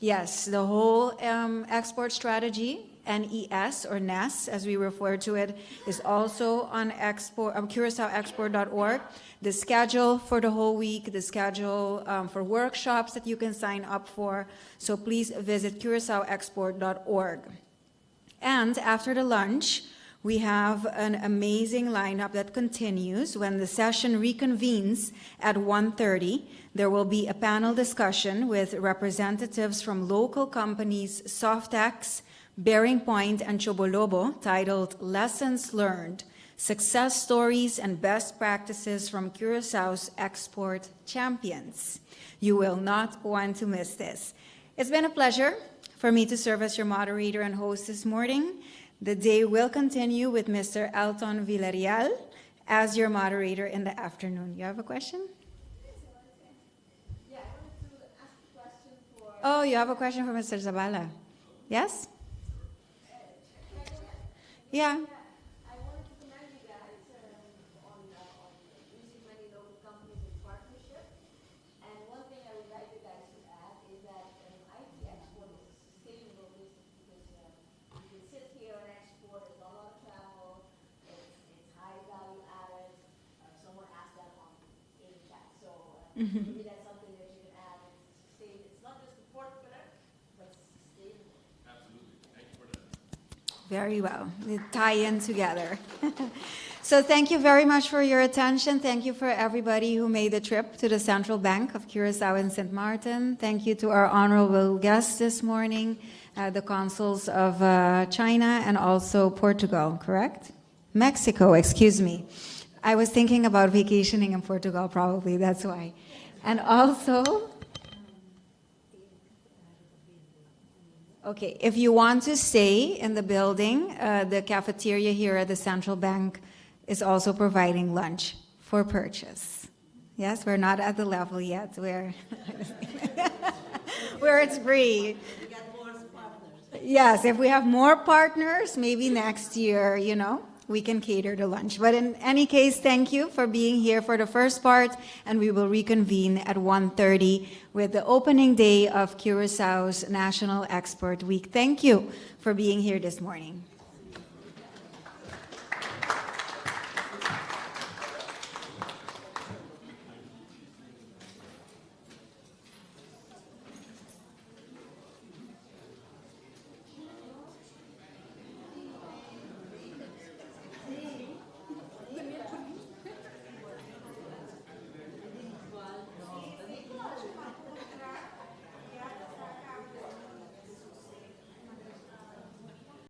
Yes, the whole export strategy, NES or NES as we refer to it, is also on CuraçaoExport.org. The schedule for the whole week, the schedule for workshops that you can sign up for. So please visit CuraçaoExport.org. And after the lunch, we have an amazing lineup that continues. When the session reconvenes at 1:30, there will be a panel discussion with representatives from local companies Softex, Bearing Point, and Chobolobo, titled Lessons Learned, Success Stories and Best Practices from Curaçao's Export Champions. You will not want to miss this. It's been a pleasure for me to serve as your moderator and host this morning. The day will continue with Mr. Elton Villarreal as your moderator in the afternoon. You have a question? Yeah, I wanted to ask a question for... Oh, you have a question for Mr. Zabala? Yes? Yeah. I wanted to commend you guys on using many local companies in partnership. And one thing I would like you guys to add is that IT export is a sustainable business because you can sit here and export. There's not a lot of travel. It's high value added. Someone asked that in chat. So maybe that's something that you can add. It's not just the port pillar, but sustainable. Absolutely. Thank you for that. Very well. They tie in together. So thank you very much for your attention. Thank you for everybody who made the trip to the Central Bank of Curaçao and St. Martin. Thank you to our honorable guests this morning, the consuls of China and also Portugal, correct? Mexico, excuse me. I was thinking about vacationing in Portugal, probably, that's why. And also... Okay, if you want to stay in the building, the cafeteria here at the Central Bank is also providing lunch for purchase. Yes, we're not at the level yet where it's free. Yes, if we have more partners, maybe next year, we can cater to lunch. But in any case, thank you for being here for the first part, and we will reconvene at 1:30 with the opening day of Curaçao's National Export Week. Thank you for being here this morning.